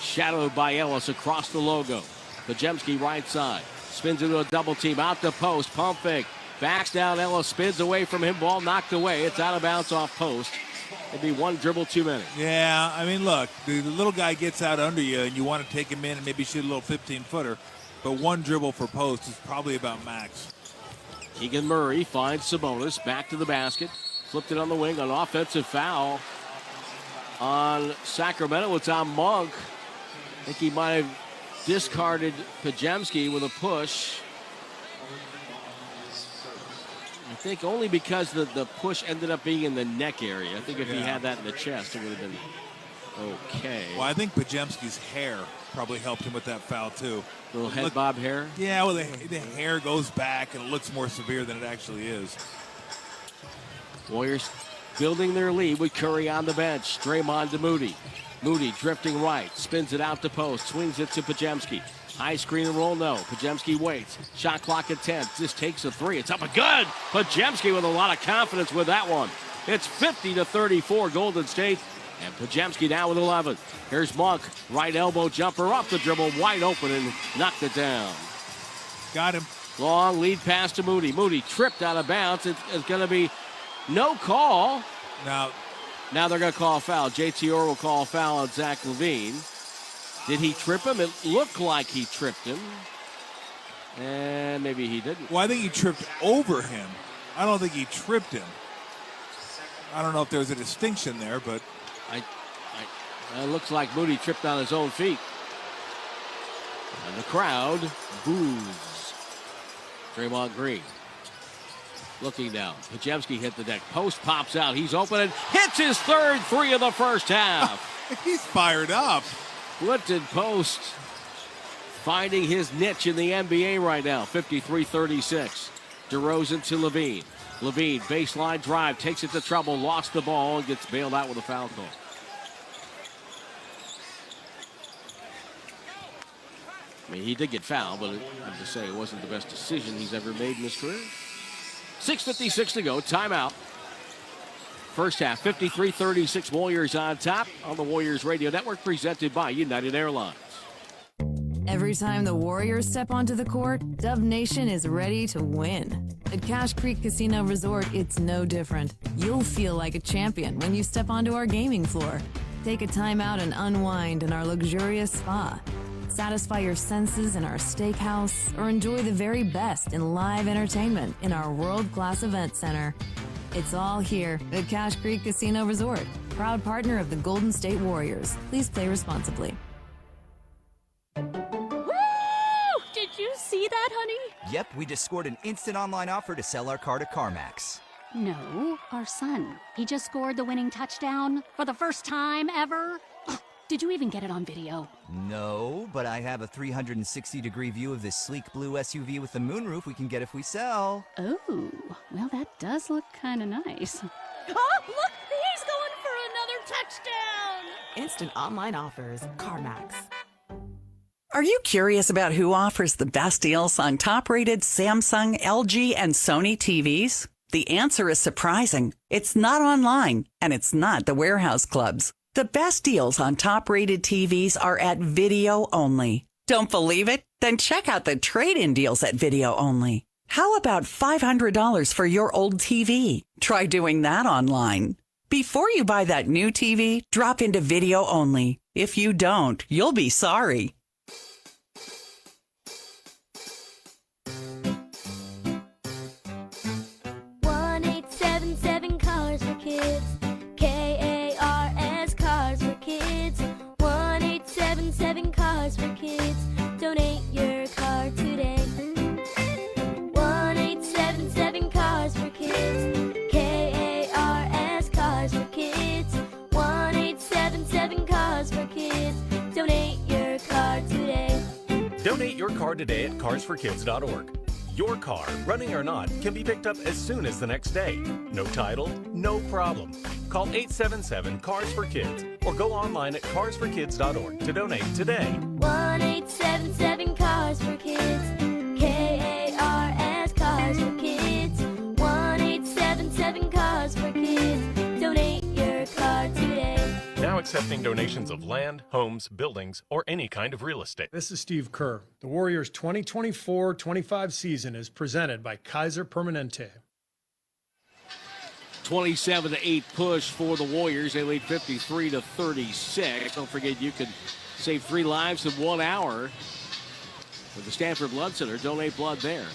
shadowed by Ellis across the logo. Podziemski right side. Spins into a double team. Out the post. Pump fake. Backs down. Ellis spins away from him. Ball knocked away. It's out of bounds off post. It'd be one dribble too many. Yeah, I mean, look, the little guy gets out under you and you want to take him in and maybe shoot a little 15-footer. But one dribble for post is probably about max. Keegan Murray finds Sabonis. Back to the basket. Flipped it on the wing. An offensive foul on Sacramento. It's on Monk. I think he might have discarded Pajemski with a push. I think only because the push ended up being in the neck area. I think if he had that in the chest, it would have been okay. Well, I think Pajemski's hair probably helped him with that foul, too. Little head bob hair? Yeah, well, the hair goes back, and it looks more severe than it actually is. Warriors building their lead with Curry on the bench. Draymond to Moody. Moody drifting right, spins it out to post, swings it to Pajemski. High screen and roll, no. Pajemski waits. Shot clock at 10. Just takes a three. It's up and good. Pajemski with a lot of confidence with that one. It's 50-34 Golden State. And Pajemski now with 11. Here's Monk. Right elbow jumper off the dribble. Wide open and knocked it down. Got him. Long lead pass to Moody. Moody tripped out of bounds. It's going to be no call. Now they're going to call a foul. JT Orr will call a foul on Zach LaVine. Did he trip him? It looked like he tripped him. And maybe he didn't. Well, I think he tripped over him. I don't think he tripped him. I don't know if there's a distinction there, but... It looks like Moody tripped on his own feet. And the crowd boos. Draymond Green looking down. Pajemski hit the deck. Post pops out. He's open and hits his third three of the first half. He's fired up. Lifted post finding his niche in the NBA right now. 53-36. DeRozan to LaVine. LaVine, baseline drive, takes it to trouble, lost the ball, and gets bailed out with a foul call. I mean, he did get fouled, but I'm just saying it wasn't the best decision he's ever made in his career. 6:56 to go, timeout. First half, 53-36, Warriors on top on the Warriors Radio Network, presented by United Airlines. Every time the Warriors step onto the court, Dub Nation is ready to win. At Cache Creek Casino Resort, it's no different. You'll feel like a champion when you step onto our gaming floor. Take a time out and unwind in our luxurious spa. Satisfy your senses in our steakhouse, or enjoy the very best in live entertainment in our world-class event center. It's all here at Cache Creek Casino Resort, proud partner of the Golden State Warriors. Please play responsibly. Did you see that, honey? Yep, we just scored an instant online offer to sell our car to CarMax. No, our son. He just scored the winning touchdown for the first time ever. Did you even get it on video? No, but I have a 360-degree view of this sleek blue SUV with the moonroof we can get if we sell. Oh, well, that does look kind of nice. Oh, look, he's going for another touchdown! Instant online offers, CarMax. Are you curious about who offers the best deals on top-rated Samsung, LG, and Sony TVs? The answer is surprising. It's not online, and it's not the warehouse clubs. The best deals on top-rated TVs are at Video Only. Don't believe it? Then check out the trade-in deals at Video Only. How about $500 for your old TV? Try doing that online. Before you buy that new TV, drop into Video Only. If you don't, you'll be sorry. Cars for Kids. KARS Cars for Kids. 1-877 Cars for Kids. Donate your car today. 1-877 Cars for Kids. KARS Cars for Kids. 1-877 Cars for Kids. Donate your car today. Donate your car today at carsforkids.org. Your car, running or not, can be picked up as soon as the next day. No title, no problem. Call 877-CARS-FOR-KIDS or go online at carsforkids.org to donate today. 1-877 Cars for Kids. KARS Cars for Kids. 1-877 Cars for Kids. Donate your car today. Now accepting donations of land, homes, buildings, or any kind of real estate. This is Steve Kerr. The Warriors 2024-25 season is presented by Kaiser Permanente. 27-8 push for the Warriors. They lead 53-36. Don't forget you can save 3 lives in 1 hour with the Stanford Blood Center. Donate blood there.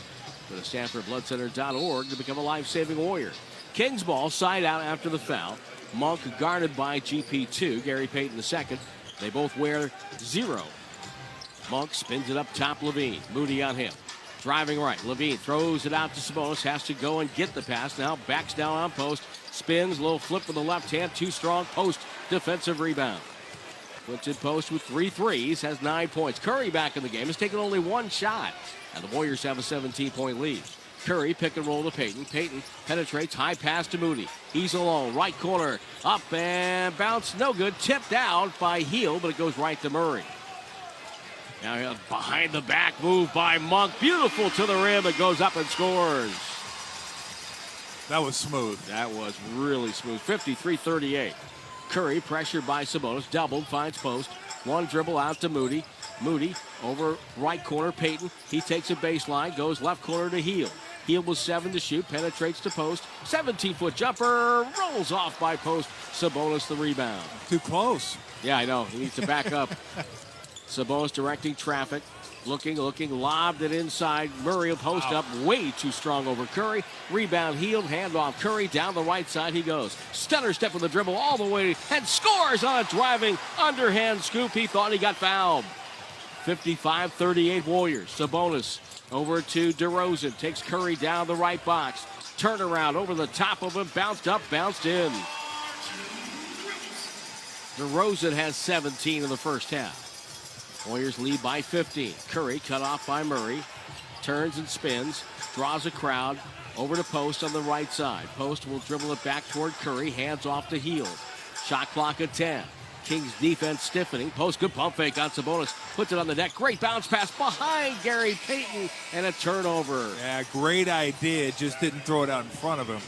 Go to StanfordBloodCenter.org to become a life-saving Warrior. Kings ball, side out after the foul. Monk guarded by GP2. Gary Payton II. They both wear 0. Monk spins it up top. Levine. Moody on him. Driving right. Levine throws it out to Sabonis. Has to go and get the pass. Now backs down on post. Spins. Little flip with the left hand. Too strong. Post. Defensive rebound. Clinton Post with 3 threes. Has 9 points. Curry back in the game. Has taken only 1 shot. And the Warriors have a 17-point lead. Curry pick and roll to Payton. Payton penetrates. High pass to Moody. He's alone. Right corner. Up and bounce. No good. Tipped out by Hield, but it goes right to Murray. Now behind the back move by Monk. Beautiful to the rim. It goes up and scores. That was smooth. That was really smooth. 53-38. Curry pressured by Sabonis. Doubled. Finds post. One dribble out to Moody. Moody over right corner. Payton. He takes a baseline. Goes left corner to Hield. Hield with 7 to shoot. Penetrates to post. 17-foot jumper. Rolls off by post. Sabonis the rebound. Too close. Yeah, I know. He needs to back up. Sabonis directing traffic. Looking, lobbed it inside. Murray will post up. Way too strong over Curry. Rebound Hield. Handoff Curry. Down the right side he goes. Stunner step with the dribble all the way. And scores on a driving underhand scoop. He thought he got fouled. 55-38 Warriors. Sabonis over to DeRozan. Takes Curry down the right box. Turnaround over the top of him. Bounced up, bounced in. DeRozan has 17 in the first half. Warriors lead by 15. Curry cut off by Murray. Turns and spins. Draws a crowd. Over to Post on the right side. Post will dribble it back toward Curry. Hands off to Hield. Shot clock at 10. Kings defense stiffening. Post good pump fake on Sabonis. Puts it on the deck. Great bounce pass behind Gary Payton. And a turnover. Yeah, great idea. Just didn't throw it out in front of him.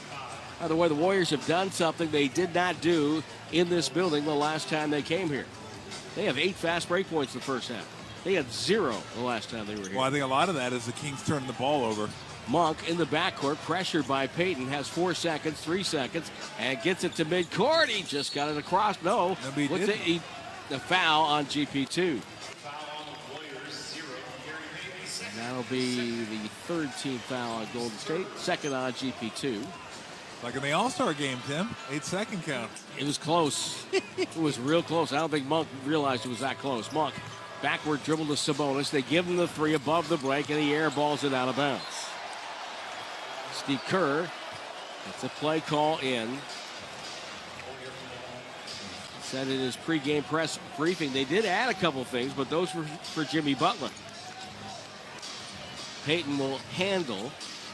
By the way, the Warriors have done something they did not do in this building the last time they came here. They have 8 fast break points in the first half. They had 0 the last time they were here. Well, I think a lot of that is the Kings turning the ball over. Monk in the backcourt, pressured by Payton, has 4 seconds, 3 seconds, and gets it to midcourt. He just got it across. No, the foul on GP2. That'll be the 3rd team foul on Golden State, 2nd on GP2. Like in the All-Star game, Tim. 8-second count. It was close. It was real close. I don't think Monk realized it was that close. Monk, backward dribble to Sabonis. They give him the 3 above the break, and he airballs it out of bounds. Steve Kerr, that's a play call in. Said in his pregame press briefing, they did add a couple things, but those were for Jimmy Butler. Payton will handle.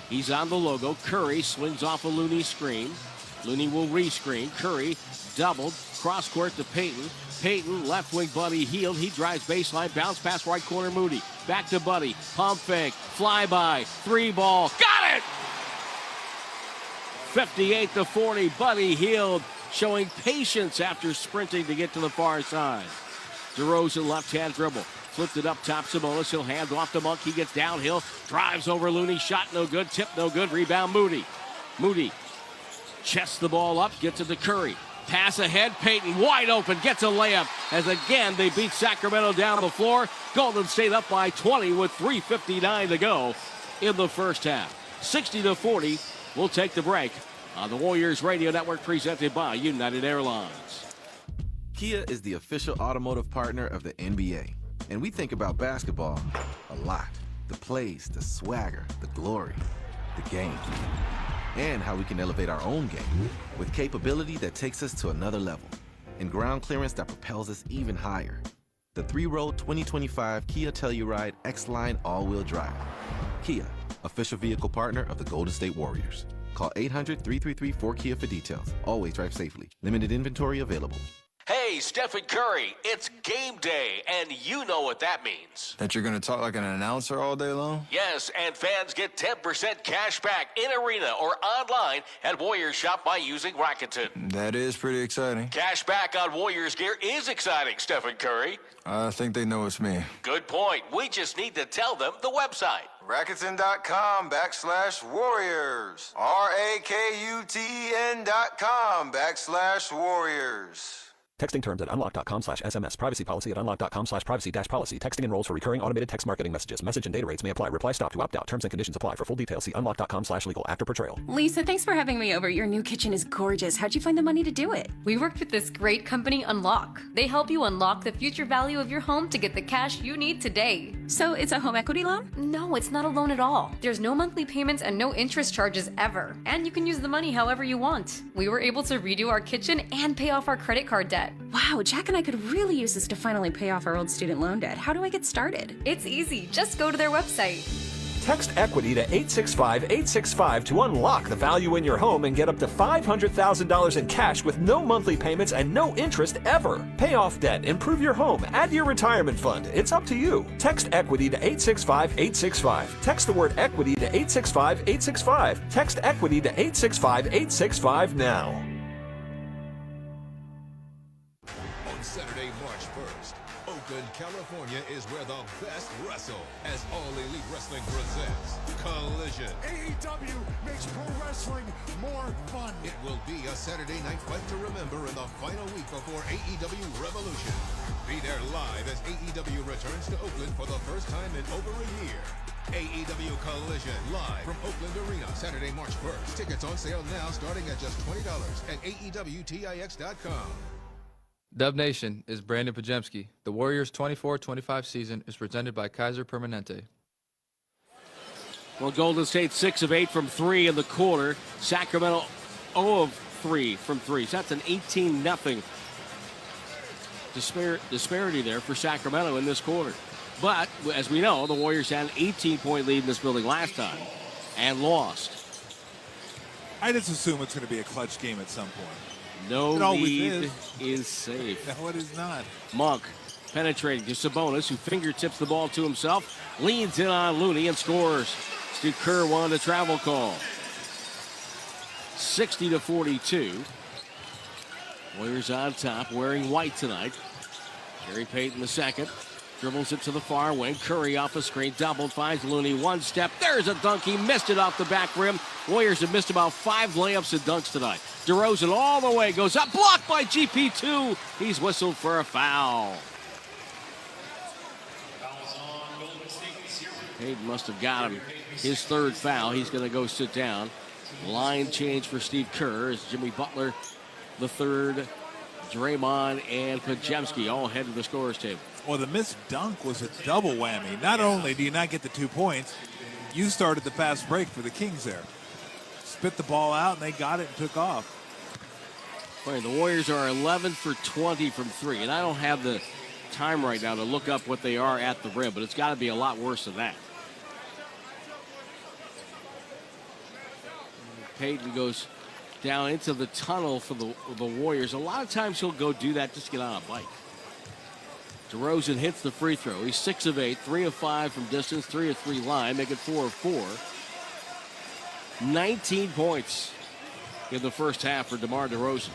He's on the logo. Curry swings off a Looney screen. Looney will re-screen. Curry doubled. Cross court to Payton. Payton, left wing Buddy Hield. He drives baseline. Bounce pass right corner Moody. Back to Buddy. Pump fake. Flyby. 3 ball. Got it! 58-40. Buddy Hield showing patience after sprinting to get to the far side. DeRozan left-hand dribble. Flipped it up top. Sabonis. He'll hand off to Monk. He gets downhill. Drives over Looney. Shot no good. Tip no good. Rebound Moody. Moody chests the ball up. Gets it to Curry. Pass ahead. Payton wide open. Gets a layup. As again they beat Sacramento down the floor. Golden State up by 20 with 3:59 to go in the first half. 60-40. We'll take the break on the Warriors Radio Network presented by United Airlines. Kia is the official automotive partner of the NBA. And we think about basketball a lot. The plays, the swagger, the glory, the game. And how we can elevate our own game with capability that takes us to another level and ground clearance that propels us even higher. The 3-row 2025 Kia Telluride X-Line all-wheel drive. Kia, official vehicle partner of the Golden State Warriors. Call 800-333-4KIA for details. Always drive safely. Limited inventory available. Hey, Stephen Curry, it's game day, and you know what that means. That you're going to talk like an announcer all day long? Yes, and fans get 10% cash back in arena or online at Warriors Shop by using Rakuten. That is pretty exciting. Cash back on Warriors gear is exciting, Stephen Curry. I think they know it's me. Good point. We just need to tell them the website. Rakuten.com/Warriors. RAKUTEN.com/Warriors. Texting terms at unlock.com/SMS. Privacy policy at unlock.com/privacy-policy. Texting enrolls for recurring automated text marketing messages. Message and data rates may apply. Reply stop to opt out. Terms and conditions apply. For full details, see unlock.com/legal after portrayal. Lisa, thanks for having me over. Your new kitchen is gorgeous. How'd you find the money to do it? We worked with this great company, Unlock. They help you unlock the future value of your home to get the cash you need today. So it's a home equity loan? No, it's not a loan at all. There's no monthly payments and no interest charges ever. And you can use the money however you want. We were able to redo our kitchen and pay off our credit card debt. Wow, Jack and I could really use this to finally pay off our old student loan debt. How do I get started? It's easy. Just go to their website. Text EQUITY to 865-865 to unlock the value in your home and get up to $500,000 in cash with no monthly payments and no interest ever. Pay off debt, improve your home, add to your retirement fund. It's up to you. Text EQUITY to 865-865. Text the word EQUITY to 865-865. Text EQUITY to 865-865 now. Saturday, March 1st, Oakland, California is where the best wrestle as All Elite Wrestling presents Collision. AEW makes pro wrestling more fun. It will be a Saturday night fight to remember in the final week before AEW Revolution. Be there live as AEW returns to Oakland for the first time in over a year. AEW Collision live from Oakland Arena, Saturday, March 1st. Tickets on sale now starting at just $20 at AEWTIX.com. Dub Nation is Brandon Pajemski. The Warriors' 24-25 season is presented by Kaiser Permanente. Well, Golden State 6 of 8 from 3 in the quarter. Sacramento 0 of 3 from 3. So that's an 18-0 disparity there for Sacramento in this quarter. But, as we know, the Warriors had an 18-point lead in this building last time and lost. I just assume it's going to be a clutch game at some point. No lead is safe. No, it is not. Monk penetrating to Sabonis, who fingertips the ball to himself, leans in on Looney and scores. Steve Kerr won the travel call. 60-42. Warriors on top, wearing white tonight. Gary Payton the second. Dribbles it to the far wing. Curry off a screen. Double finds Looney. One step. There's a dunk. He missed it off the back rim. Warriors have missed about 5 layups and dunks tonight. DeRozan all the way. Goes up. Blocked by GP2. He's whistled for a foul. Payton must have got him his third foul. He's going to go sit down. Line change for Steve Kerr as Jimmy Butler the third. Draymond and Pajemski all head to the scorer's table. Well, the missed dunk was a double whammy. Not only do you not get the 2 points, you started the fast break for the Kings there. Spit the ball out, and they got it and took off. The Warriors are 11 for 20 from 3, and I don't have the time right now to look up what they are at the rim, but it's got to be a lot worse than that. Payton goes down into the tunnel for the Warriors. A lot of times he'll go do that just to get on a bike. DeRozan hits the free throw. He's 6 of 8, 3 of 5 from distance, 3 of 3 line, making 4 of 4. 19 points in the first half for DeMar DeRozan.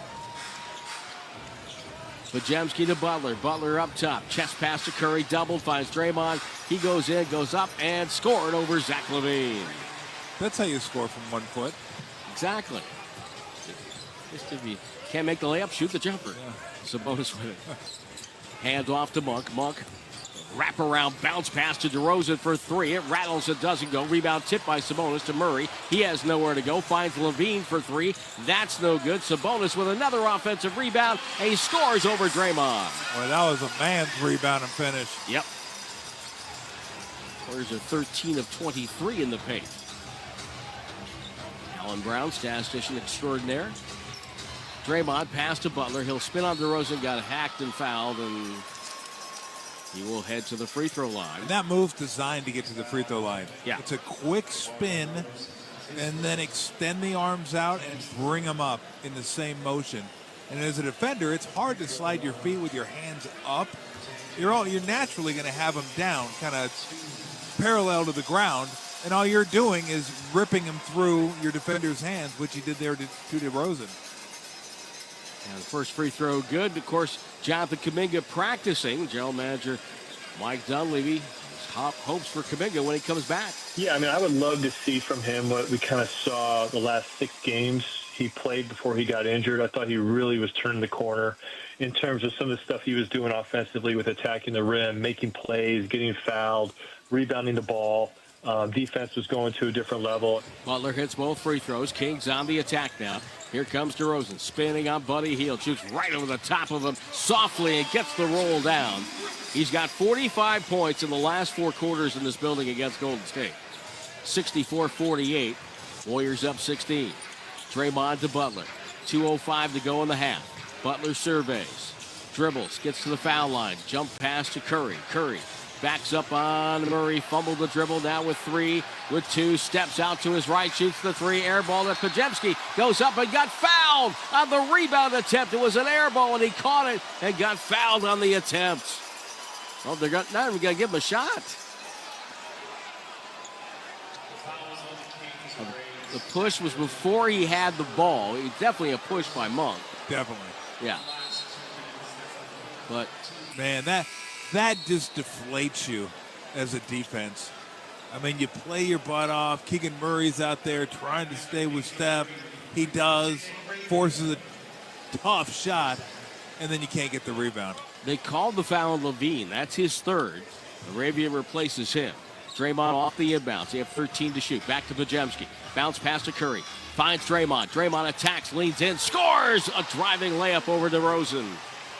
Pajemski to Butler. Butler up top. Chest pass to Curry. Double finds Draymond. He goes in, goes up, and scored over Zach LaVine. That's how you score from 1 foot. Exactly. Just if you can't make the layup, shoot the jumper. Yeah. Sabonis with it. Hand off to Monk. Monk, wrap around, bounce pass to DeRozan for 3. It rattles, it doesn't go. Rebound tipped by Sabonis to Murray. He has nowhere to go. Finds LaVine for 3. That's no good. Sabonis with another offensive rebound, and he scores over Draymond. Well, that was a man's rebound and finish. Yep. Warriors are 13 of 23 in the paint. Alan Brown, statistician extraordinaire. Draymond pass to Butler. He'll spin on DeRozan, got hacked and fouled, and he will head to the free throw line. And that move's designed to get to the free throw line. Yeah. It's a quick spin and then extend the arms out and bring them up in the same motion. And as a defender, it's hard to slide your feet with your hands up. You're naturally going to have them down, kind of parallel to the ground, and all you're doing is ripping them through your defender's hands, which he did there to DeRozan. And the first free throw good. Of course, Jonathan Kuminga practicing. General manager Mike Dunleavy hopes for Kuminga when he comes back. Yeah, I mean, I would love to see from him what we kind of saw the last 6 games he played before he got injured. I thought he really was turning the corner. in terms of some of the stuff he was doing offensively with attacking the rim, making plays, getting fouled, rebounding the ball. Defense was going to a different level. Butler hits both free throws. Kings on the attack now. Here comes DeRozan, spinning on Buddy Hield. Shoots right over the top of him softly and gets the roll down. He's got 45 points in the last 4 quarters in this building against Golden State. 64-48. Warriors up 16. Draymond to Butler. 2:05 to go in the half. Butler surveys. Dribbles. Gets to the foul line. Jump pass to Curry. Curry backs up on Murray. Fumbled the dribble. Now with 3. With 2. Steps out to his right. Shoots the 3. Air ball to Podziemski. Goes up and got fouled on the rebound attempt. It was an air ball and he caught it and got fouled on the attempt. Well, they're not even going to give him a shot. The push was before he had the ball. It's definitely a push by Monk. Definitely. Yeah. But man, that just deflates you as a defense. I mean, you play your butt off. Keegan Murray's out there trying to stay with Steph. He does, forces a tough shot, and then you can't get the rebound. They called the foul on Levine. That's his 3rd. Arabia replaces him. Draymond off the inbounds. They have 13 to shoot. Back to Podziemski. Bounce pass to Curry. Finds Draymond. Draymond attacks, leans in, scores! A driving layup over DeRozan.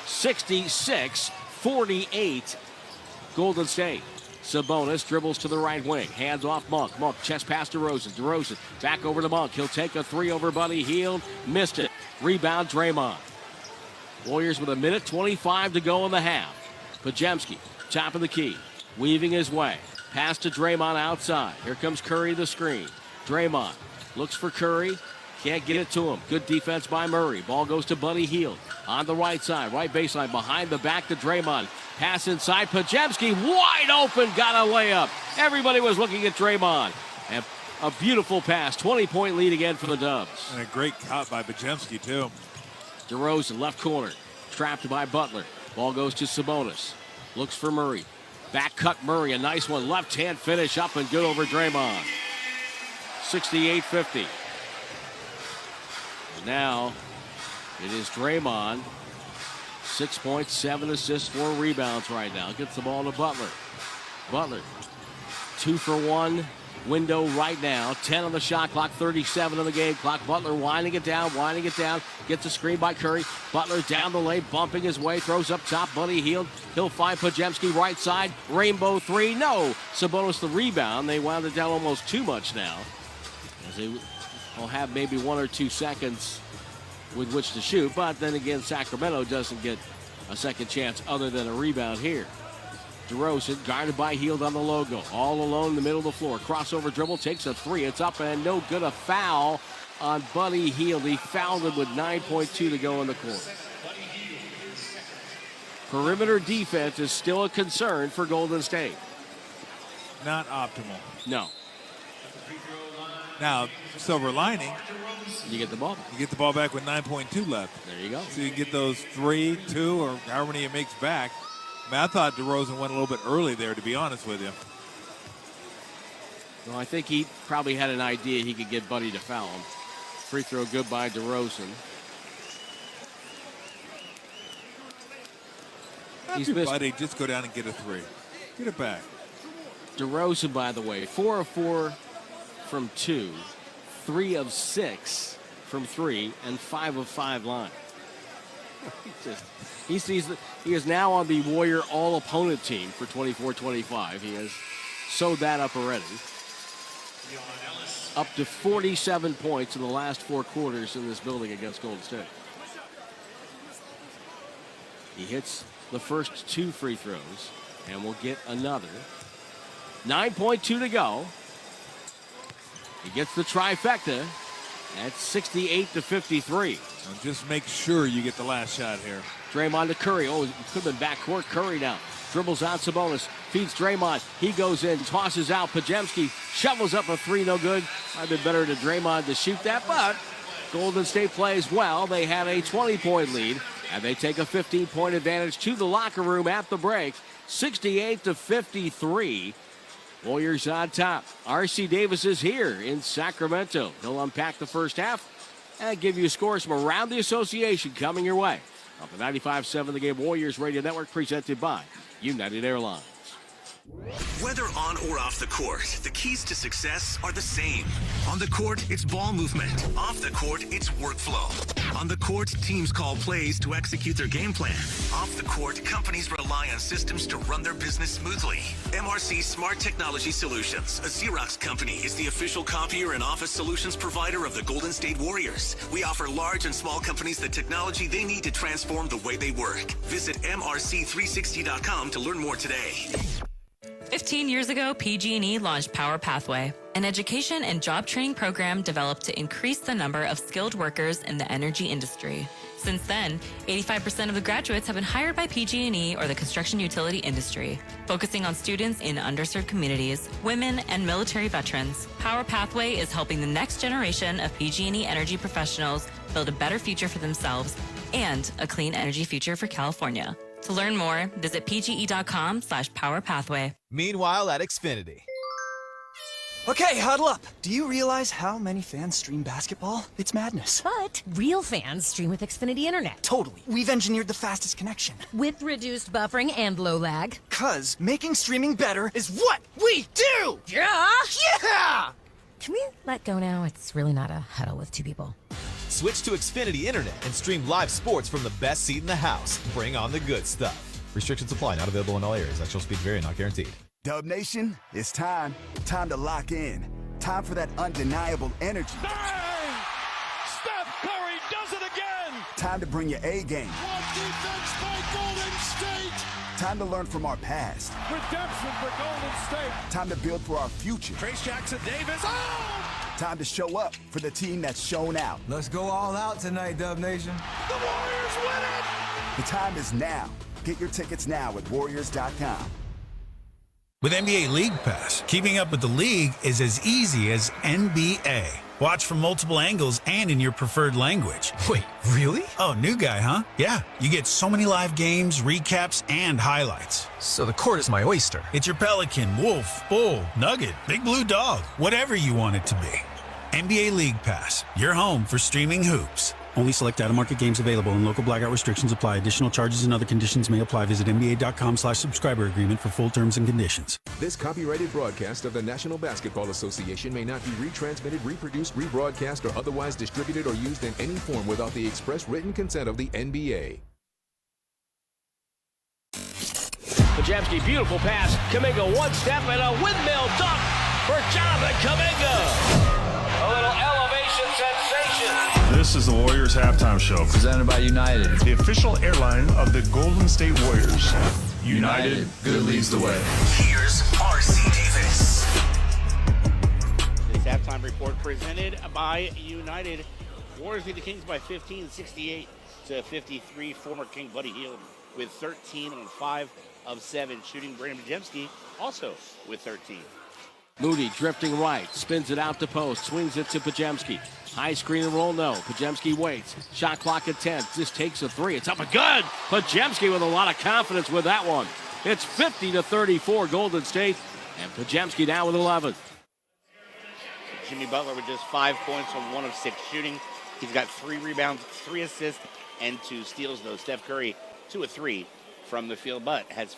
66-48. Golden State. Sabonis dribbles to the right wing. Hands off Monk. Monk chest pass to DeRozan. DeRozan back over to Monk. He'll take a 3 over Buddy Hield. Missed it. Rebound Draymond. Warriors with 1:25 to go in the half. Podziemski, top of the key. Weaving his way. Pass to Draymond outside. Here comes Curry the screen. Draymond looks for Curry. Can't get it to him. Good defense by Murray. Ball goes to Buddy Hield. On the right side. Right baseline. Behind the back to Draymond. Pass inside. Podziemski wide open. Got a layup. Everybody was looking at Draymond. And a beautiful pass. 20-point lead again for the Dubs. And a great cut by Podziemski, too. DeRozan, left corner. Trapped by Butler. Ball goes to Sabonis. Looks for Murray. Back cut Murray. A nice one. Left hand finish up and good over Draymond. 68-50. Now it is Draymond. 6 points, 7 assists, 4 rebounds right now. Gets the ball to Butler. Butler, 2 for 1. Window right now. 10 on the shot clock, 37 on the game clock. Butler winding it down. Gets a screen by Curry. Butler down the lane, bumping his way. Throws up top. Buddy Hield. He'll find Podziemski right side. Rainbow 3. No. Sabonis the rebound. They wound it down almost too much now. As they will have maybe 1 or 2 seconds with which to shoot. But then again, Sacramento doesn't get a second chance other than a rebound here. DeRozan guarded by Hield on the logo. All alone in the middle of the floor. Crossover dribble, takes a 3. It's up and no good. A foul on Buddy Hield. He fouled him with 9.2 to go in the quarter. Perimeter defense is still a concern for Golden State. Not optimal. No. Now, silver lining. You get the ball back. You get the ball back with 9.2 left. There you go. So you can get those 3, 2, or however many he makes back. I mean, I thought DeRozan went a little bit early there, to be honest with you. Well, I think he probably had an idea he could get Buddy to foul him. Free throw good by DeRozan. He's missed. Buddy, just go down and get a 3. Get it back. DeRozan, by the way, 4 of 4 from 2, 3 of 6 from 3, and 5 of 5 line. He is now on the Warrior all-opponent team for 24-25. He has sewed that up already. Up to 47 points in the last 4 quarters in this building against Golden State. He hits the first 2 free throws and will get another. 9.2 to go. He gets the trifecta at 68-53. And just make sure you get the last shot here. Draymond to Curry. Oh, it could have been backcourt. Curry now. Dribbles out Sabonis. Feeds Draymond. He goes in. Tosses out. Podziemski shovels up a 3. No good. Might have been better to Draymond to shoot that, but Golden State plays well. They had a 20-point lead, and they take a 15-point advantage to the locker room at the break. 68-53. Warriors on top. R.C. Davis is here in Sacramento. He'll unpack the first half and give you scores from around the association coming your way On the 95.7 The Game Warriors Radio Network, presented by United Airlines. Whether on or off the court, the keys to success are the same. On the court, it's ball movement. Off the court, it's workflow. On the court, teams call plays to execute their game plan. Off the court, companies rely on systems to run their business smoothly. MRC Smart Technology Solutions, a Xerox company, is the official copier and office solutions provider of the Golden State Warriors. We offer large and small companies the technology they need to transform the way they work. Visit MRC360.com to learn more today. 15 years ago, PG&E launched Power Pathway, an education and job training program developed to increase the number of skilled workers in the energy industry. Since then, 85% of the graduates have been hired by PG&E or the construction utility industry, focusing on students in underserved communities, women, and military veterans. Power Pathway is helping the next generation of PG&E energy professionals build a better future for themselves and a clean energy future for California. To learn more, visit pge.com/powerpathway. Meanwhile at Xfinity. Okay, huddle up. Do you realize how many fans stream basketball? It's madness. But real fans stream with Xfinity Internet. Totally. We've engineered the fastest connection. With reduced buffering and low lag. 'Cause making streaming better is what we do! Yeah! Yeah! Can we let go now? It's really not a huddle with two people. Switch to Xfinity Internet and stream live sports from the best seat in the house. Bring on the good stuff. Restrictions apply. Not available in all areas. Actual speed vary. Not guaranteed. Dub Nation, it's time. Time to lock in. Time for that undeniable energy. Bang! Steph Curry does it again! Time to bring your A game. What defense by Golden State! Time to learn from our past. Redemption for Golden State. Time to build for our future. Trace Jackson Davis. Oh! Time to show up for the team that's shown out. Let's go all out tonight, Dub Nation. The Warriors win it! The time is now. Get your tickets now at Warriors.com. With NBA League Pass, keeping up with the league is as easy as NBA. Watch from multiple angles and in your preferred language. Wait, really? Oh, new guy, huh? Yeah, you get so many live games, recaps, and highlights. So the court is my oyster. It's your Pelican, Wolf, Bull, Nugget, Big Blue Dog, whatever you want it to be. NBA League Pass, your home for streaming hoops. Only select out-of-market games available and local blackout restrictions apply. Additional charges and other conditions may apply. Visit NBA.com/subscriber agreement for full terms and conditions. This copyrighted broadcast of the National Basketball Association may not be retransmitted, reproduced, rebroadcast, or otherwise distributed or used in any form without the express written consent of the NBA. Pajemski, beautiful pass. Kuminga, one step and a windmill dunk for Jonathan Kuminga. A little elevation sensation. This is the Warriors Halftime Show. Presented by United. The official airline of the Golden State Warriors. United, good leads the way. Here's R.C. Davis. This halftime report presented by United. Warriors lead the Kings by 15, 68-53. Former King Buddy Hield with 13 on 5 of 7 shooting. Brandon Pajemski also with 13. Moody drifting right, spins it out to post, swings it to Pajemski. High screen and roll, no. Pajemski waits. Shot clock at 10. Just takes a three. It's up and good. Pajemski with a lot of confidence with that one. It's 50-34 Golden State, and Pajemski now with 11. Jimmy Butler with just 5 points on 1 of 6 shooting. He's got 3 rebounds, 3 assists, and 2 steals, though. Steph Curry, 2 of 3 from the field, but has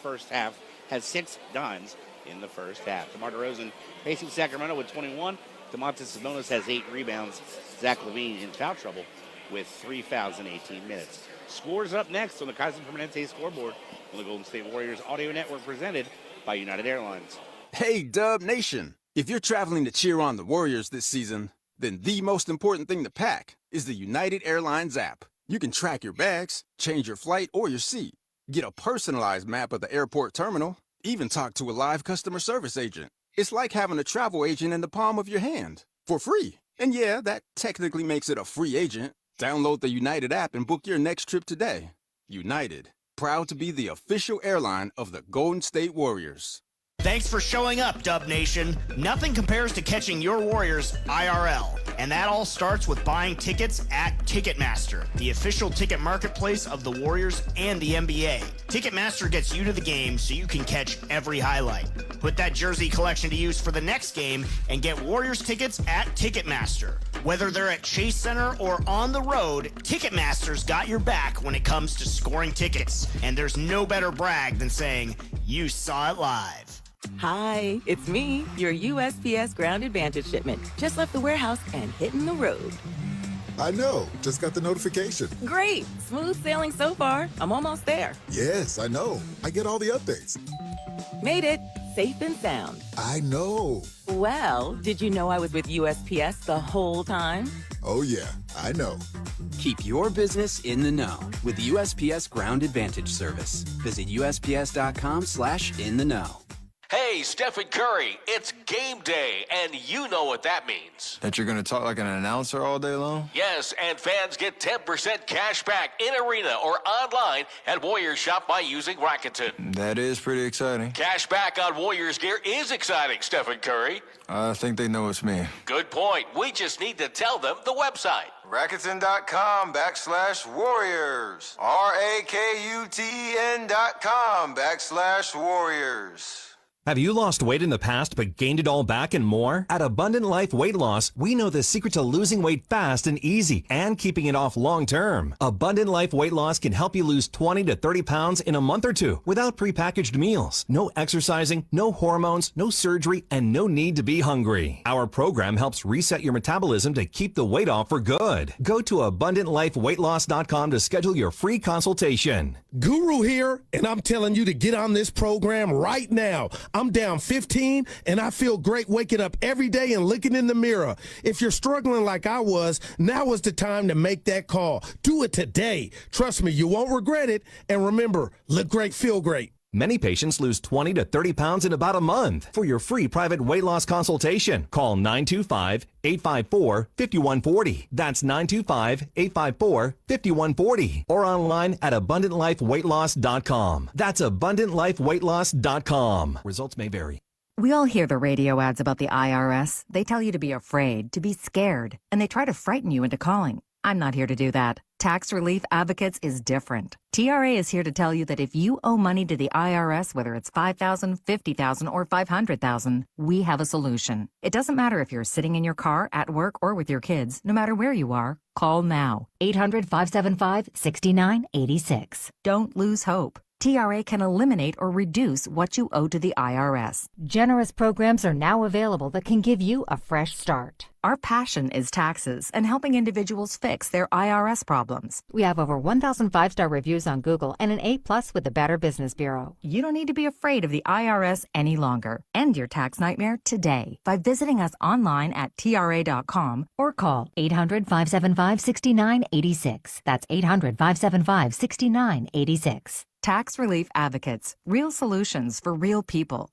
6 dimes in the first half. DeMar DeRozan facing Sacramento with 21. Domantas Sabonis has 8 rebounds. Zach LaVine in foul trouble with 3 fouls in 18 minutes. Scores up next on the Kaiser Permanente scoreboard on the Golden State Warriors Audio Network, presented by United Airlines. Hey, Dub Nation. If you're traveling to cheer on the Warriors this season, then the most important thing to pack is the United Airlines app. You can track your bags, change your flight or your seat, get a personalized map of the airport terminal, even talk to a live customer service agent. It's like having a travel agent in the palm of your hand for free. And yeah, that technically makes it a free agent. Download the United app and book your next trip today. United, proud to be the official airline of the Golden State Warriors. Thanks for showing up, Dub Nation. Nothing compares to catching your Warriors IRL. And that all starts with buying tickets at Ticketmaster, the official ticket marketplace of the Warriors and the NBA. Ticketmaster gets you to the game so you can catch every highlight. Put that jersey collection to use for the next game and get Warriors tickets at Ticketmaster. Whether they're at Chase Center or on the road, Ticketmaster's got your back when it comes to scoring tickets. And there's no better brag than saying, you saw it live. Hi, it's me, your USPS Ground Advantage shipment. Just left the warehouse and hitting the road. I know. Just got the notification. Great. Smooth sailing so far. I'm almost there. Yes, I know. I get all the updates. Made it. Safe and sound. I know. Well, did you know I was with USPS the whole time? Oh, yeah. I know. Keep your business in the know with the USPS Ground Advantage service. Visit USPS.com/in-the-know. Hey, Stephen Curry, it's game day, and you know what that means. That you're going to talk like an announcer all day long? Yes, and fans get 10% cash back in arena or online at Warriors Shop by using Rakuten. That is pretty exciting. Cash back on Warriors gear is exciting, Stephen Curry. I think they know it's me. Good point. We just need to tell them the website. Rakuten.com/Warriors. RAKUTEN.com/Warriors. Have you lost weight in the past but gained it all back and more? At Abundant Life Weight Loss, we know the secret to losing weight fast and easy and keeping it off long term. Abundant Life Weight Loss can help you lose 20 to 30 pounds in a month or two without prepackaged meals. No exercising, no hormones, no surgery, and no need to be hungry. Our program helps reset your metabolism to keep the weight off for good. Go to AbundantLifeWeightLoss.com to schedule your free consultation. Guru here, and I'm telling you to get on this program right now. I'm down 15, and I feel great waking up every day and looking in the mirror. If you're struggling like I was, now is the time to make that call. Do it today. Trust me, you won't regret it. And remember, look great, feel great. Many patients lose 20 to 30 pounds in about a month. For your free private weight loss consultation, call 925-854-5140. That's 925-854-5140. Or online at AbundantLifeWeightLoss.com. That's AbundantLifeWeightLoss.com. Results may vary. We all hear the radio ads about the IRS. They tell you to be afraid, to be scared, and they try to frighten you into calling. I'm not here to do that. Tax Relief Advocates is different. TRA is here to tell you that if you owe money to the IRS, whether it's $5,000, $50,000, or $500,000, we have a solution. It doesn't matter if you're sitting in your car, at work, or with your kids. No matter where you are, call now. 800-575-6986. Don't lose hope. TRA can eliminate or reduce what you owe to the IRS. Generous programs are now available that can give you a fresh start. Our passion is taxes and helping individuals fix their IRS problems. We have over 1,000 5-star reviews on Google and an A+ with the Better Business Bureau. You don't need to be afraid of the IRS any longer. End your tax nightmare today by visiting us online at TRA.com or call 800-575-6986. That's 800-575-6986. Tax Relief Advocates. Real solutions for real people.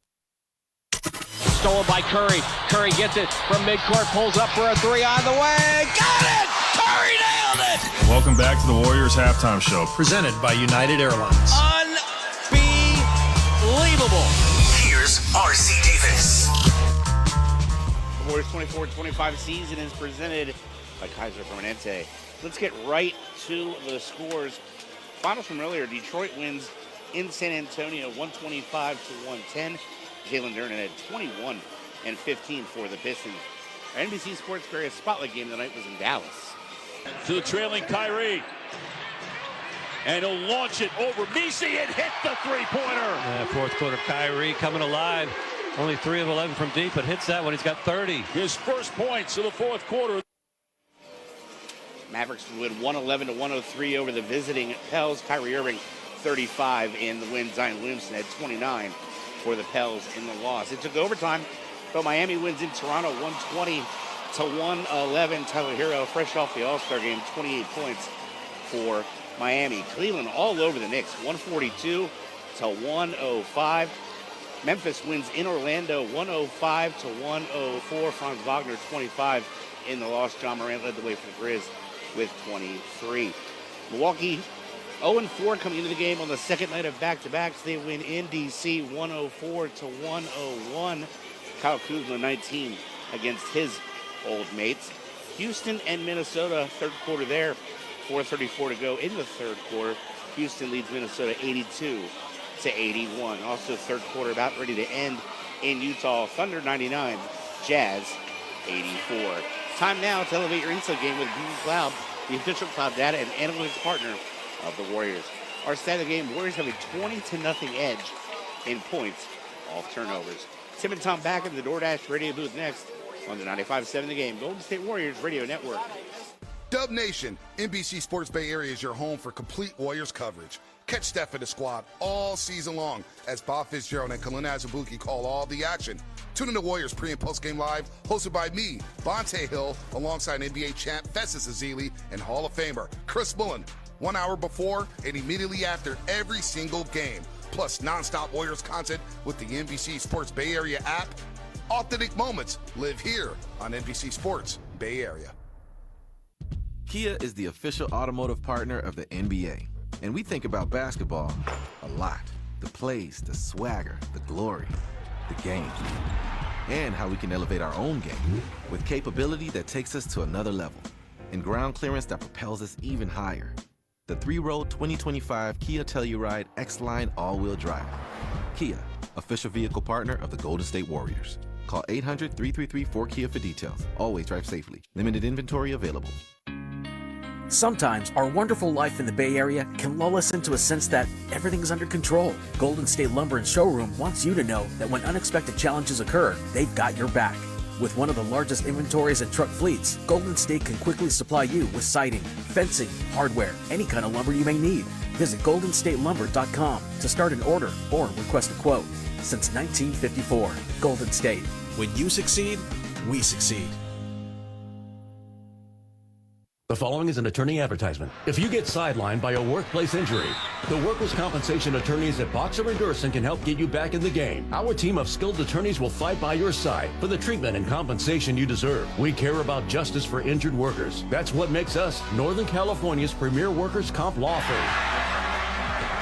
Stolen by Curry. Curry gets it from midcourt, pulls up for a three on the way. Got it! Curry nailed it! Welcome back to the Warriors Halftime Show. Presented by United Airlines. Unbelievable. Here's R.C. Davis. The Warriors 24-25 season is presented by Kaiser Permanente. Let's get right to the scores. Finals from earlier, Detroit wins in San Antonio 125-110. Jalen Durnan had 21 and 15 for the Pistons. Our NBC Sports Various Spotlight game tonight was in Dallas. To the trailing Kyrie. And he'll launch it over Messi and hit the three-pointer. Fourth quarter, Kyrie coming alive. Only 3 of 11 from deep, but hits that one. He's got 30. His first points of the fourth quarter. Mavericks win 111-103 over the visiting Pels. Kyrie Irving, 35 in the win. Zion Williamson had 29 for the Pels in the loss. It took overtime, but Miami wins in Toronto 120-111. Tyler Hero, fresh off the All-Star game, 28 points for Miami. Cleveland all over the Knicks, 142-105. Memphis wins in Orlando, 105-104. Franz Wagner, 25 in the loss. John Morant led the way for the Grizz with 23. Milwaukee 0-4 coming into the game on the second night of back-to-backs. They win in D.C. 104-101. Kyle Kuzma 19 against his old mates. Houston and Minnesota, third quarter there. 4:34 to go in the third quarter. Houston leads Minnesota 82-81. Also third quarter about ready to end in Utah. Thunder 99, Jazz 84. Time now to elevate your inside game with Google Cloud, the official cloud data and analytics partner of the Warriors. Our stat of the game, Warriors have a 20-0 edge in points off turnovers. Tim and Tom back in the DoorDash radio booth next on the 95.7 The Game, Golden State Warriors Radio Network. Dub Nation, NBC Sports Bay Area is your home for complete Warriors coverage. Catch Steph and the squad all season long as Bob Fitzgerald and Kalina Azubuike call all the action. Tune in to Warriors pre- and post-game live, hosted by me, Bonte Hill, alongside NBA champ Festus Ezeli and Hall of Famer Chris Mullen, 1 hour before and immediately after every single game. Plus nonstop Warriors content with the NBC Sports Bay Area app. Authentic moments live here on NBC Sports Bay Area. Kia is the official automotive partner of the NBA. And we think about basketball a lot. The plays, the swagger, the glory, the game. And how we can elevate our own game with capability that takes us to another level and ground clearance that propels us even higher. The 3-row 2025 Kia Telluride X-Line all-wheel drive. Kia, official vehicle partner of the Golden State Warriors. Call 800-333-4KIA for details. Always drive safely. Limited inventory available. Sometimes our wonderful life in the Bay Area can lull us into a sense that everything's under control. Golden State Lumber and Showroom wants you to know that when unexpected challenges occur, they've got your back. With one of the largest inventories and truck fleets, Golden State can quickly supply you with siding, fencing, hardware, any kind of lumber you may need. Visit GoldenStateLumber.com to start an order or request a quote. Since 1954, Golden State. When you succeed, we succeed. The following is an attorney advertisement. If you get sidelined by a workplace injury, the workers' compensation attorneys at Boxer & Gerson can help get you back in the game. Our team of skilled attorneys will fight by your side for the treatment and compensation you deserve. We care about justice for injured workers. That's what makes us Northern California's premier workers' comp law firm.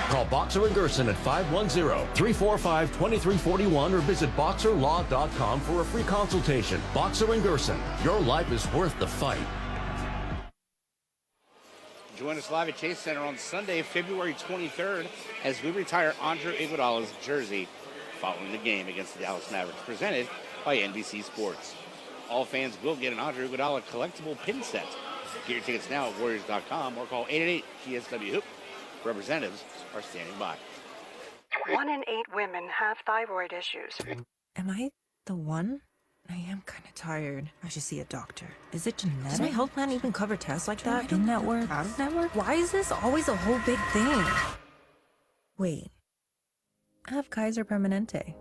Call Boxer & Gerson at 510-345-2341 or visit boxerlaw.com for a free consultation. Boxer & Gerson, your life is worth the fight. Join us live at Chase Center on Sunday, February 23rd, as we retire Andre Iguodala's jersey following the game against the Dallas Mavericks, presented by NBC Sports. All fans will get an Andre Iguodala collectible pin set. Get your tickets now at Warriors.com or call 888-TSW-HOOP. Representatives are standing by. 1 in 8 women have thyroid issues. Am I the one? I am kind of tired. I should see a doctor. Is it genetic? Does my health plan even cover tests like that? In-network, out-of-network? Why is this always a whole big thing? Wait. I have Kaiser Permanente.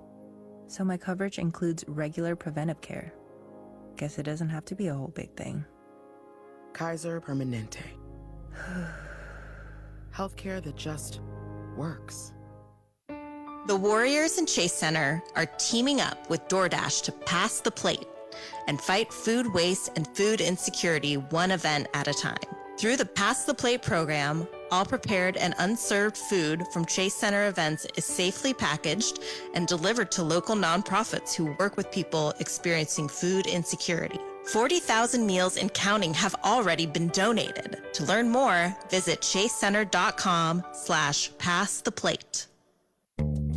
So my coverage includes regular preventive care. Guess it doesn't have to be a whole big thing. Kaiser Permanente. Healthcare that just works. The Warriors and Chase Center are teaming up with DoorDash to pass the plate and fight food waste and food insecurity one event at a time. Through the Pass the Plate program, all prepared and unserved food from Chase Center events is safely packaged and delivered to local nonprofits who work with people experiencing food insecurity. 40,000 meals and counting have already been donated. To learn more, visit chasecenter.com/passtheplate.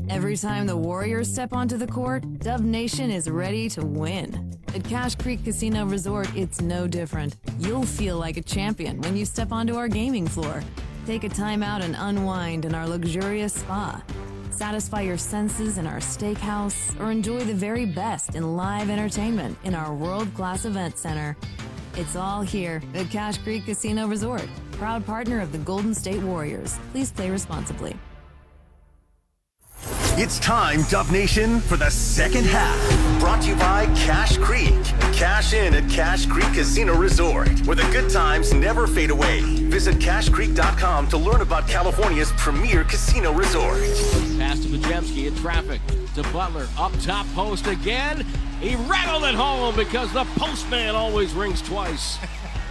Every time the Warriors step onto the court, Dub Nation is ready to win. At Cache Creek Casino Resort, it's no different. You'll feel like a champion when you step onto our gaming floor. Take a time out and unwind in our luxurious spa. Satisfy your senses in our steakhouse, or enjoy the very best in live entertainment in our world-class event center. It's all here at Cache Creek Casino Resort, proud partner of the Golden State Warriors. Please play responsibly. It's time, Dub Nation, for the second half. Brought to you by Cache Creek. Cash in at Cache Creek Casino Resort, where the good times never fade away. Visit CacheCreek.com to learn about California's premier casino resort. Pass to Pajemski in traffic. To Butler, up top post again. He rattled it home because the postman always rings twice.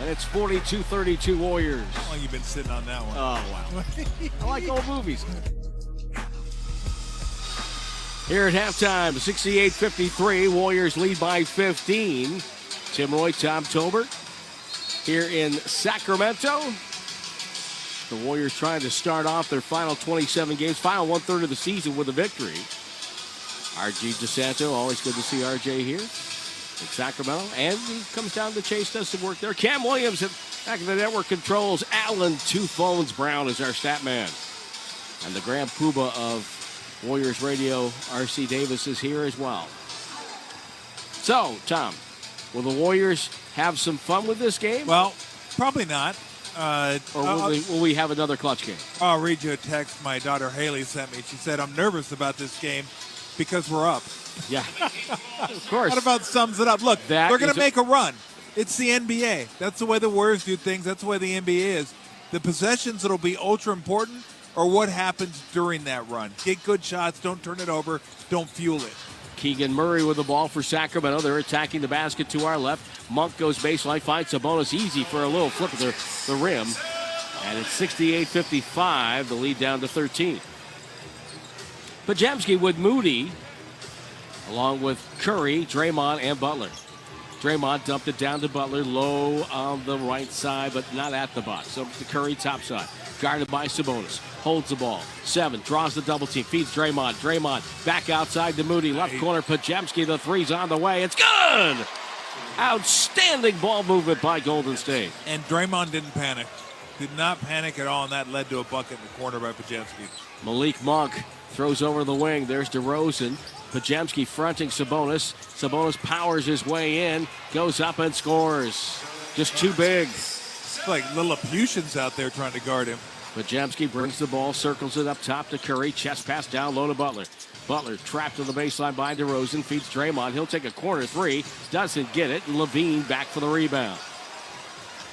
And it's 42-32 Warriors. How long you been sitting on that one? Oh, wow. I like old movies. Here at halftime, 68-53, Warriors lead by 15. Tim Roy, Tom Tolbert here in Sacramento. The Warriors trying to start off their final 27 games, final one-third of the season with a victory. RG DeSanto, always good to see RJ here. in Sacramento. And he comes down to Chase, does some work there. Cam Williams back in the network controls. Allen, 2 phones. Brown is our stat man. And the grand poobah of Warriors Radio, R.C. Davis, is here as well. So, Tom, will the Warriors have some fun with this game? Well, probably not. Or will we have another clutch game? I'll read you a text my daughter Haley sent me. She said, I'm nervous about this game because we're up. Yeah, of course. That about sums it up. Look, they're going to make a run. It's the NBA. That's the way the Warriors do things. That's the way the NBA is. The possessions that'll be ultra important are what happens during that run. Get good shots. Don't turn it over. Don't fuel it. Keegan Murray with the ball for Sacramento. They're attacking the basket to our left. Monk goes baseline, finds Sabonis easy for a little flip of the rim. And it's 68-55, the lead down to 13. Podziemski with Moody, along with Curry, Draymond, and Butler. Draymond dumped it down to Butler, low on the right side, but not at the box. So to Curry, top side. Guarded by Sabonis. Holds the ball. 7. Draws the double team. Feeds Draymond. Draymond back outside to Moody. Left corner. Podziemski. The three's on the way. It's good! Outstanding ball movement by Golden State. And Draymond didn't panic. Did not panic at all, and that led to a bucket in the corner by Podziemski. Malik Monk throws over the wing. There's DeRozan. Podziemski fronting Sabonis. Sabonis powers his way in. Goes up and scores. Just too big. Like Lilliputians out there trying to guard him. Podziemski brings the ball, circles it up top to Curry. Chest pass down low to Butler. Butler trapped to the baseline by DeRozan. Feeds Draymond. He'll take a corner 3. Doesn't get it. And Levine back for the rebound.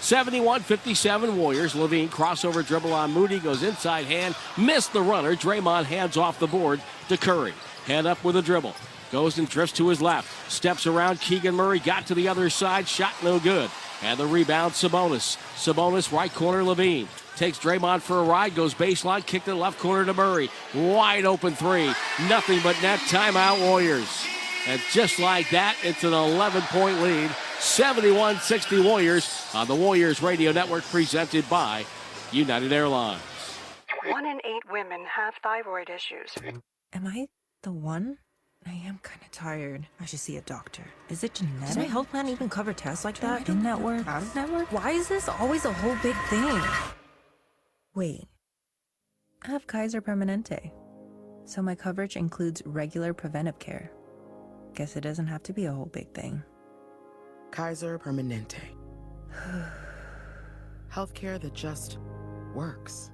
71-57 Warriors. Levine crossover dribble on Moody. Goes inside hand. Missed the runner. Draymond hands off the board to Curry. Head up with a dribble. Goes and drifts to his left. Steps around Keegan Murray. Got to the other side. Shot no good. And the rebound, Sabonis. Sabonis, right corner, Levine. Takes Draymond for a ride. Goes baseline. Kicked it left corner to Murray. Wide open 3. Nothing but net. Timeout, Warriors. And just like that, it's an 11-point lead. 71-60 Warriors on the Warriors Radio Network, presented by United Airlines. 1 in 8 women have thyroid issues. Am I the one? I am kind of tired. I should see a doctor. Is it genetic? Does my health plan even cover tests like that? In-network? Out-of-network? Why is this always a whole big thing? Wait. I have Kaiser Permanente. So my coverage includes regular preventive care. Guess it doesn't have to be a whole big thing. Kaiser Permanente. Healthcare that just works.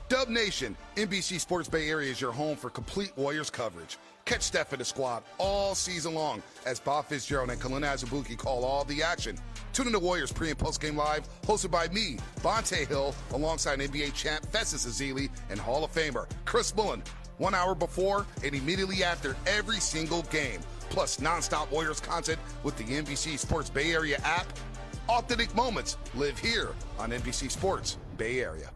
Dub Nation, NBC Sports Bay Area is your home for complete Warriors coverage. Catch Steph and the squad all season long as Bob Fitzgerald and Kalina Azubuike call all the action. Tune in to Warriors pre- and post-game live, hosted by me, Bonte Hill, alongside NBA champ Festus Ezeli and Hall of Famer Chris Mullen. 1 hour before and immediately after every single game. Plus nonstop Warriors content with the NBC Sports Bay Area app. Authentic moments live here on NBC Sports Bay Area.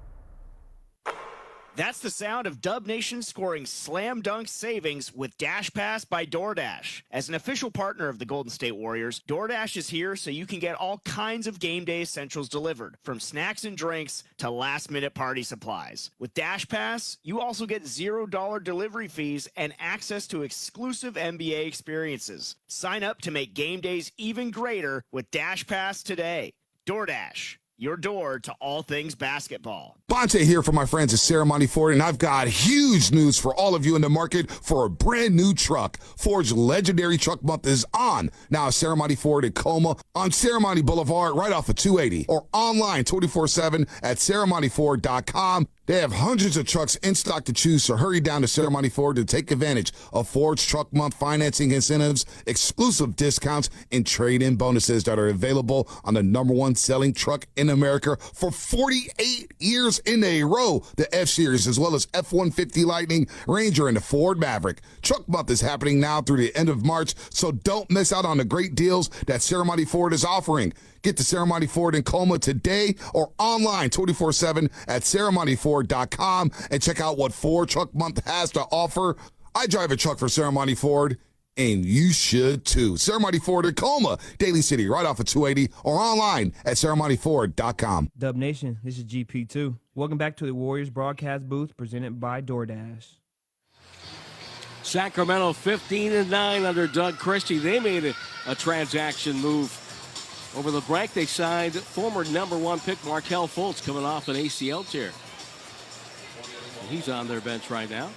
That's the sound of Dub Nation scoring slam dunk savings with Dash Pass by DoorDash. As an official partner of the Golden State Warriors, DoorDash is here so you can get all kinds of game day essentials delivered, from snacks and drinks to last-minute party supplies. With Dash Pass, you also get $0 delivery fees and access to exclusive NBA experiences. Sign up to make game days even greater with Dash Pass today. DoorDash, your door to all things basketball. Bonte here from my friends at Ceremony Ford, and I've got huge news for all of you in the market for a brand new truck. Ford's legendary truck month is on. Now, Ceremony Ford in Coma on Ceremony Boulevard right off of 280 or online 24/7 at ceremonyford.com. They have hundreds of trucks in stock to choose, so hurry down to Ceremony Ford to take advantage of Ford's Truck Month financing incentives, exclusive discounts, and trade-in bonuses that are available on the #1 selling truck in America for 48 years in a row, the F-Series, as well as F-150 Lightning, Ranger, and the Ford Maverick. Truck Month is happening now through the end of March, so don't miss out on the great deals that Ceremony Ford is offering. Get to Ceremony Ford in Coma today or online 24/7 at ceremonyford.com and check out what Ford Truck Month has to offer. I drive a truck for Ceremony Ford, and you should too. Ceremony Ford in Coma, Daly City, right off of 280 or online at ceremonyford.com. Dub Nation, this is GP2. Welcome back to the Warriors broadcast booth presented by DoorDash. Sacramento 15-9 under Doug Christie. They made a transaction move. Over the break, they signed former #1 pick Markelle Fultz coming off an ACL tear. And he's on their bench right now.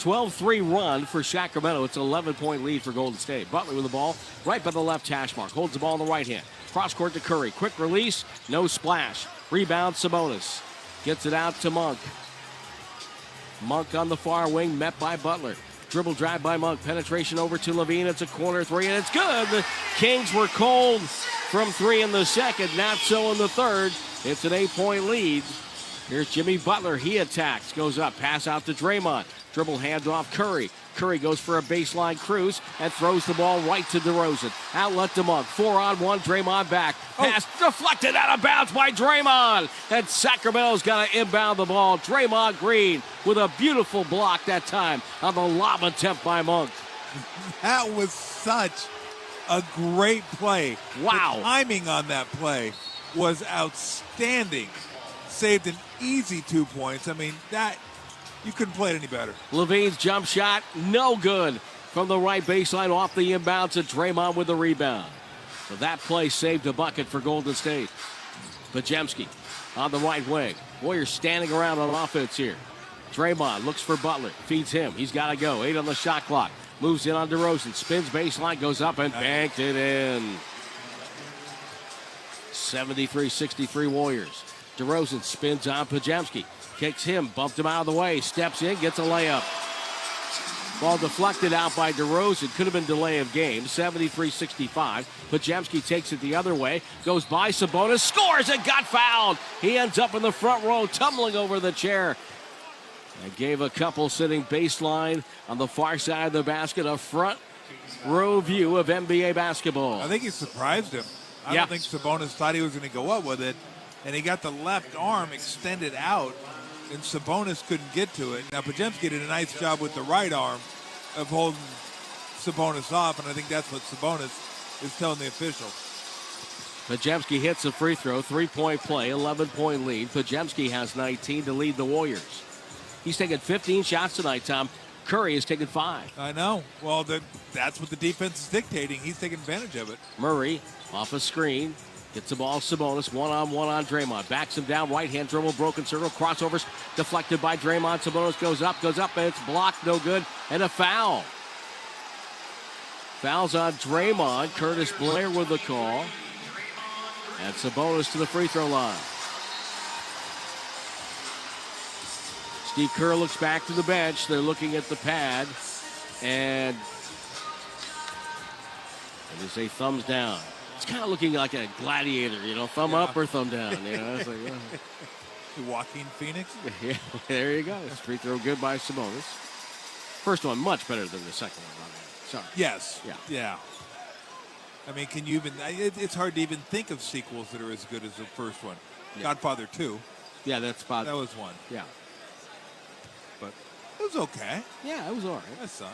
12-3 run for Sacramento. It's an 11-point lead for Golden State. Butler with the ball right by the left hash mark. Holds the ball in the right hand. Cross court to Curry. Quick release. No splash. Rebound Sabonis. Gets it out to Monk. Monk on the far wing, met by Butler. Dribble drive by Monk. Penetration over to Levine. It's a corner three, and it's good. The Kings were cold from three in the second. Not so in the third. It's an 8-point lead. Here's Jimmy Butler. He attacks. Goes up. Pass out to Draymond. Dribble handoff Curry. Curry goes for a baseline cruise and throws the ball right to DeRozan. Outlet to Monk. 4-on-1. Draymond back. Pass deflected out of bounds by Draymond. And Sacramento's got to inbound the ball. Draymond Green with a beautiful block that time on the lob attempt by Monk. That was such a great play. Wow. The timing on that play was outstanding. Saved an easy 2 points. I mean, that you couldn't play it any better. Levine's jump shot, no good. From the right baseline, off the inbound to Draymond with the rebound. So that play saved a bucket for Golden State. Podziemski on the right wing. Warriors standing around on offense here. Draymond looks for Butler, feeds him. He's got to go. 8 on the shot clock. Moves in on DeRozan, spins baseline, goes up and banked it in. 73-63 Warriors. DeRozan spins on Podziemski. Kicks him, bumped him out of the way, steps in, gets a layup. Ball deflected out by DeRozan. Could have been delay of game. 73-65. Podziemski takes it the other way. Goes by Sabonis. Scores and got fouled. He ends up in the front row, tumbling over the chair. And gave a couple sitting baseline on the far side of the basket a front row view of NBA basketball. I think he surprised him. I don't think Sabonis thought he was going to go up with it. And he got the left arm extended out, and Sabonis couldn't get to it. Now, Podziemski did a nice job with the right arm of holding Sabonis off, and I think that's what Sabonis is telling the officials. Podziemski hits a free throw, 3-point play, 11-point lead. Podziemski has 19 to lead the Warriors. He's taken 15 shots tonight, Tom. Curry has taken 5. I know. Well, that's what the defense is dictating. He's taking advantage of it. Murray off a screen. Gets the ball, Sabonis, one-on-one on Draymond. Backs him down, right-hand dribble, broken circle, crossovers, deflected by Draymond. Sabonis goes up, and it's blocked, no good, and a foul. Foul's on Draymond. Curtis Blair with the call. And Sabonis to the free throw line. Steve Kerr looks back to the bench. They're looking at the pad, and they say thumbs down. It's kind of looking like a gladiator, thumb up or thumb down. It's like, Joaquin Phoenix? Yeah, there you go. Free throw good by Sabonis. First one much better than the second one. Sorry. Yes. Yeah. I mean, can you even? It's hard to even think of sequels that are as good as the first one. Yeah. Godfather 2. Yeah, that was one. Yeah. But it was okay. Yeah, it was all right. I saw it.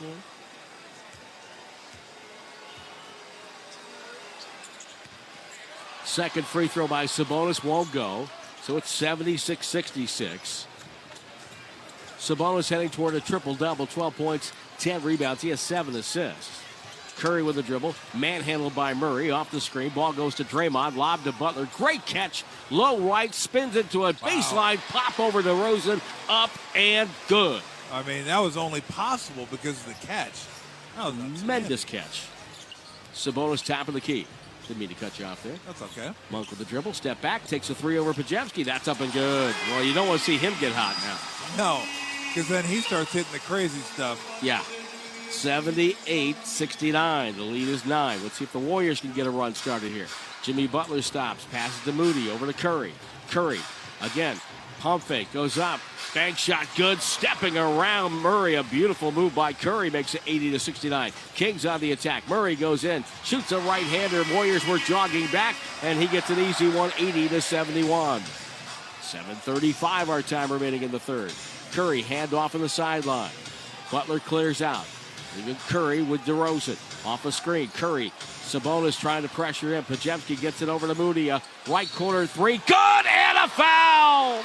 Yeah. Second free throw by Sabonis won't go. So it's 76-66. Sabonis heading toward a triple-double, 12 points, 10 rebounds. He has 7 assists. Curry with the dribble, manhandled by Murray. Off the screen, ball goes to Draymond, lob to Butler. Great catch, low right, spins into a baseline, pop over to DeRozan, up and good. I mean, that was only possible because of the catch. That was a tremendous catch. Sabonis top of the key. Didn't mean to cut you off there. That's okay. Monk with the dribble, step back, takes a 3 over Podziemski. That's up and good. Well, you don't want to see him get hot now. No, because then he starts hitting the crazy stuff. Yeah. 78-69. The lead is 9. Let's see if the Warriors can get a run started here. Jimmy Butler stops, passes to Moody, over to Curry. Curry, again, pump fake, goes up. Bank shot good, stepping around Murray. A beautiful move by Curry makes it 80-69. Kings on the attack. Murray goes in, shoots a right-hander. Warriors were jogging back, and he gets an easy one, 80-71. 7:35 our time remaining in the third. Curry handoff on the sideline. Butler clears out. Even Curry with DeRozan. Off a screen. Curry. Sabonis trying to pressure him. Podziemski gets it over to Moody. A right corner 3. Good, and a foul!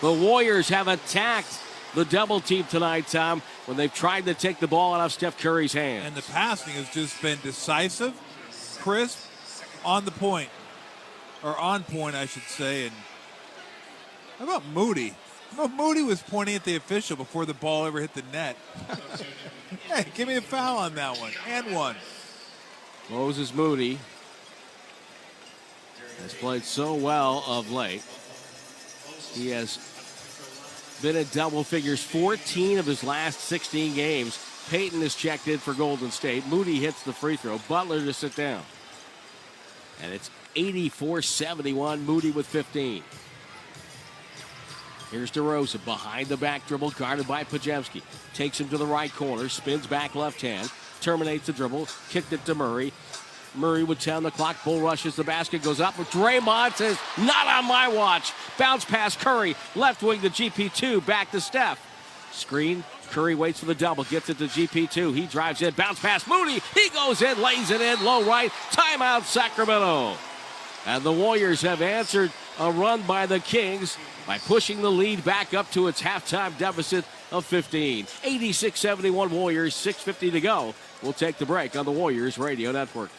The Warriors have attacked the double team tonight, Tom, when they've tried to take the ball out of Steph Curry's hands. And the passing has just been decisive, crisp, on the point. Or on point, I should say. And how about Moody? Moody was pointing at the official before the ball ever hit the net. Hey, give me a foul on that one. And one. Moses Moody has played so well of late. He has been in double figures 14 of his last 16 games. Payton is checked in for Golden State. Moody hits the free throw. Butler to sit down. And it's 84-71. Moody with 15. Here's DeRozan behind the back dribble, guarded by Pajewski. Takes him to the right corner, spins back left hand, terminates the dribble, kicked it to Murray. Murray would 10 the clock, bull rushes the basket, goes up. Draymond says, not on my watch. Bounce pass Curry, left wing to GP2, back to Steph. Screen, Curry waits for the double, gets it to GP2. He drives in, bounce pass Moody. He goes in, lays it in, low right. Timeout Sacramento. And the Warriors have answered a run by the Kings by pushing the lead back up to its halftime deficit of 15. 86-71 Warriors, 6:50 to go. We'll take the break on the Warriors Radio Network.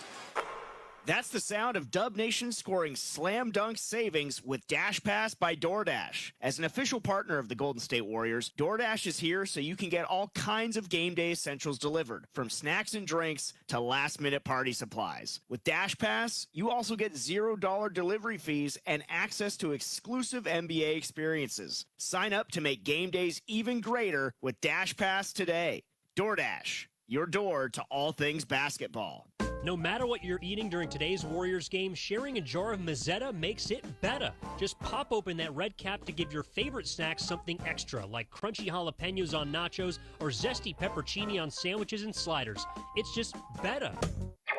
That's the sound of Dub Nation scoring slam dunk savings with Dash Pass by DoorDash. As an official partner of the Golden State Warriors, DoorDash is here so you can get all kinds of game day essentials delivered, from snacks and drinks to last-minute party supplies. With Dash Pass, you also get $0 delivery fees and access to exclusive NBA experiences. Sign up to make game days even greater with Dash Pass today. DoorDash, your door to all things basketball. No matter what you're eating during today's Warriors game, sharing a jar of Mazzetta makes it better. Just pop open that red cap to give your favorite snacks something extra, like crunchy jalapenos on nachos or zesty peppercini on sandwiches and sliders. It's just better.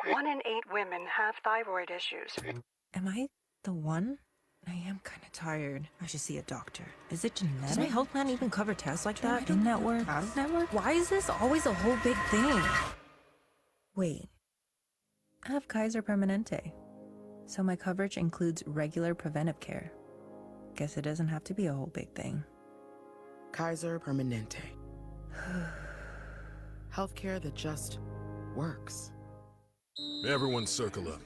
1 in 8 women have thyroid issues. Am I the one? I am kind of tired. I should see a doctor. Is it genetic? Does my health plan even cover tests like that? In-network? Out-of-network? Why is this always a whole big thing? Wait. I have Kaiser Permanente, so my coverage includes regular preventive care. Guess it doesn't have to be a whole big thing. Kaiser Permanente. Healthcare that just works. Everyone circle up.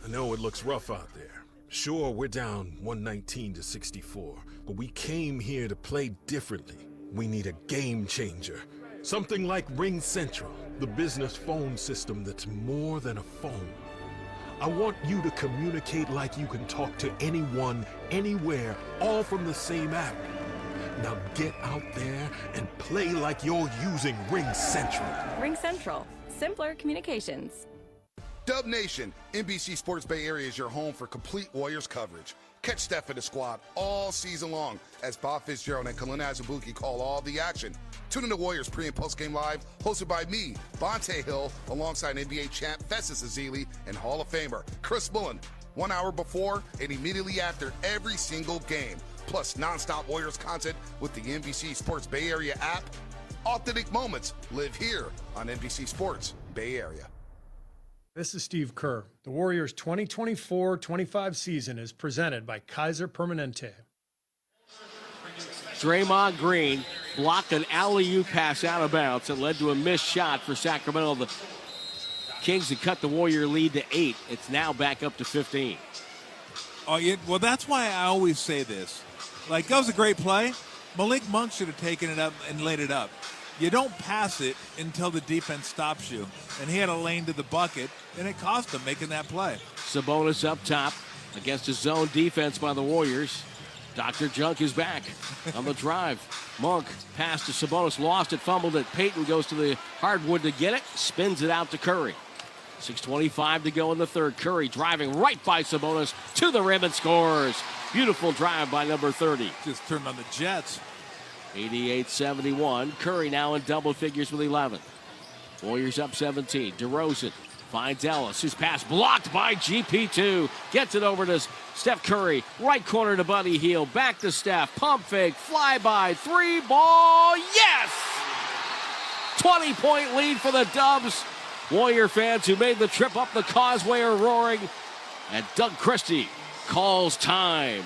I know it looks rough out there. Sure, we're down 119-64, but we came here to play differently. We need a game changer. Something like Ring Central, the business phone system that's more than a phone. I want you to communicate like you can talk to anyone, anywhere, all from the same app. Now get out there and play like you're using Ring Central. Ring Central. Simpler communications. Dub Nation, NBC Sports Bay Area is your home for complete Warriors coverage. Catch Steph and the squad all season long as Bob Fitzgerald and Kalina Azubuike call all the action. Tune in to Warriors pre- and post-game live, hosted by me, Bonte Hill, alongside NBA champ Festus Ezeli and Hall of Famer Chris Mullen, 1 hour before and immediately after every single game. Plus nonstop Warriors content with the NBC Sports Bay Area app. Authentic moments live here on NBC Sports Bay Area. This is Steve Kerr. The Warriors' 2024-25 season is presented by Kaiser Permanente. Draymond Green blocked an alley-oop pass out of bounds that led to a missed shot for Sacramento. The Kings had cut the Warrior lead to 8. It's now back up to 15. Oh, yeah. Well, that's why I always say this. Like, that was a great play. Malik Monk should have taken it up and laid it up. You don't pass it until the defense stops you. And he had a lane to the bucket, and it cost him making that play. Sabonis up top against a zone defense by the Warriors. Dr. Junk is back on the drive. Monk passed to Sabonis, lost it, fumbled it. Payton goes to the hardwood to get it, spins it out to Curry. 6:25 to go in the third. Curry driving right by Sabonis to the rim and scores. Beautiful drive by number 30. Just turned on the Jets. 88-71. Curry now in double figures with 11. Warriors up 17. DeRozan finds Ellis, whose pass blocked by GP2. Gets it over to Steph Curry. Right corner to Buddy Hield. Back to Steph. Pump fake. Flyby. 3-ball. Yes! 20-point lead for the Dubs. Warrior fans who made the trip up the causeway are roaring. And Doug Christie calls time.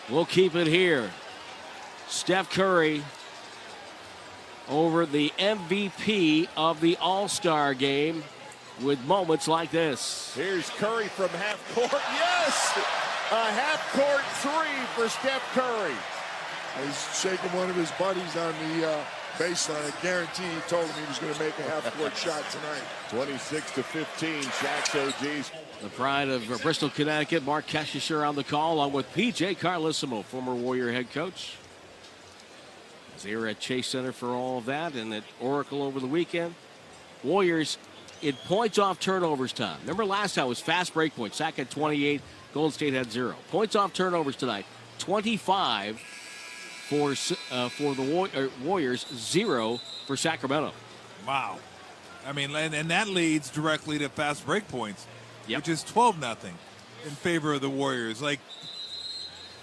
We'll keep it here. Steph Curry over the MVP of the All-Star game with moments like this. Here's Curry from half court. Yes! A half court three for Steph Curry. He's shaking one of his buddies on the baseline. I guarantee he told him he was going to make a half-court shot tonight. 26-15, Shaq's OGs. The pride of Bristol, Connecticut, Mark Keshisher on the call, along with P.J. Carlissimo, former Warrior head coach. They were at Chase Center for all of that, and at Oracle over the weekend. Warriors, it points off turnovers time. Remember last time it was fast break points. Sac had 28, Golden State had 0. Points off turnovers tonight, 25 for the Warriors, 0 for Sacramento. Wow. I mean, and that leads directly to fast break points, yep, which is 12-0 in favor of the Warriors. Like,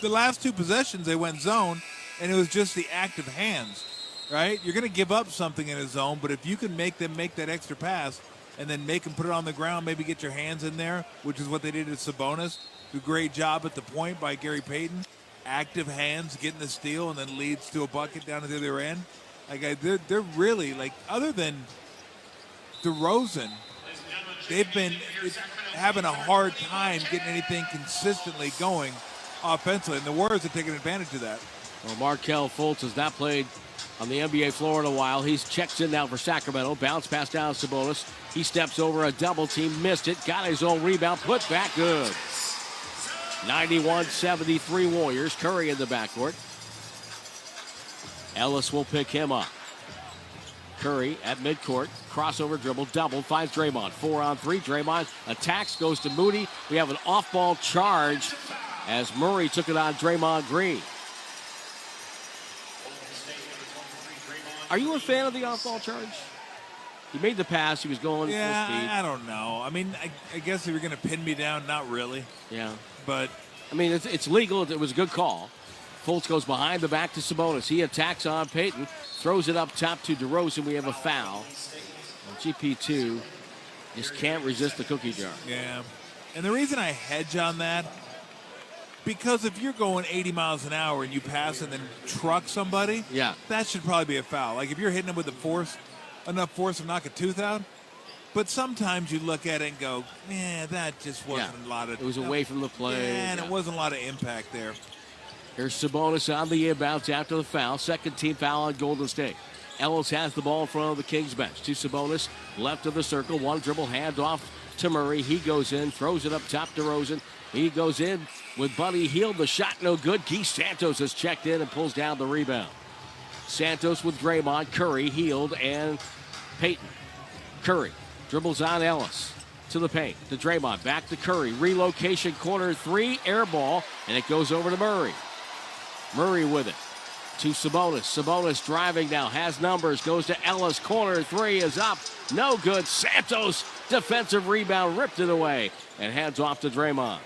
the last two possessions, they went zone, and it was just the active hands, right? You're going to give up something in a zone, but if you can make them make that extra pass and then make them put it on the ground, maybe get your hands in there, which is what they did to Sabonis. Do a great job at the point by Gary Payton. Active hands, getting the steal, and then leads to a bucket down at the other end. Like, they're really, like, other than DeRozan, they've been having a hard time getting anything consistently going offensively, and the Warriors are taking advantage of that. Well, Markelle Fultz has not played on the NBA floor in a while. He's checked in now for Sacramento. Bounce pass down Sabonis. He steps over a double team, missed it, got his own rebound, put back good. 91-73 Warriors. Curry in the backcourt. Ellis will pick him up. Curry at midcourt. Crossover dribble, double, finds Draymond. 4-on-3. Draymond attacks, goes to Moody. We have an off-ball charge as Murray took it on Draymond Green. Are you a fan of the off-ball charge? He made the pass. He was going full speed. I don't know. I mean, I guess if you're going to pin me down, not really. Yeah. But, I mean, it's legal. It was a good call. Fultz goes behind the back to Sabonis. He attacks on Payton. Throws it up top to DeRozan. We have a foul. And GP2 just can't resist the cookie jar. Yeah. And the reason I hedge on that, because if you're going 80 miles an hour and you pass and then truck somebody, yeah, that should probably be a foul. Like if you're hitting them with enough force to knock a tooth out. But sometimes you look at it and go, man, that just wasn't a lot of... It was away from the play. Yeah, and it wasn't a lot of impact there. Here's Sabonis on the inbounds after the foul. Second team foul on Golden State. Ellis has the ball in front of the Kings bench. To Sabonis, left of the circle. One dribble, hand off to Murray. He goes in, throws it up top to Rosen. He goes in with Buddy Hield. The shot no good. Keith Santos has checked in and pulls down the rebound. Santos with Draymond, Curry, Hield, and Payton. Curry dribbles on Ellis to the paint, to Draymond, back to Curry. Relocation, corner three, air ball, and it goes over to Murray. Murray with it to Sabonis. Sabonis driving now, has numbers, goes to Ellis. Corner three is up, no good. Santos, defensive rebound, ripped it away, and hands off to Draymond.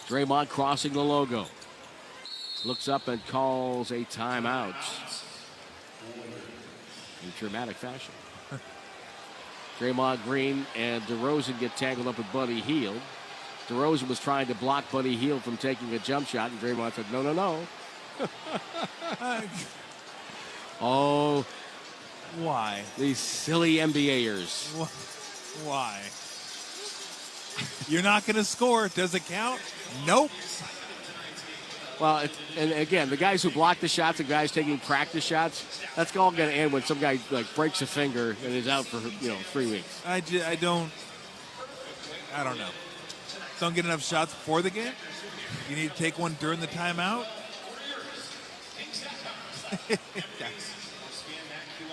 Draymond crossing the logo. Looks up and calls a timeout. In dramatic fashion. Draymond Green and DeRozan get tangled up with Buddy Hield. DeRozan was trying to block Buddy Hield from taking a jump shot, and Draymond said, no, no, no. Oh. Why? These silly NBAers. Why? You're not going to score. Does it count? Nope. Well, and again, the guys who block the shots and guys taking practice shots, that's all going to end when some guy like breaks a finger and is out for 3 weeks. I don't know. Don't get enough shots before the game? You need to take one during the timeout?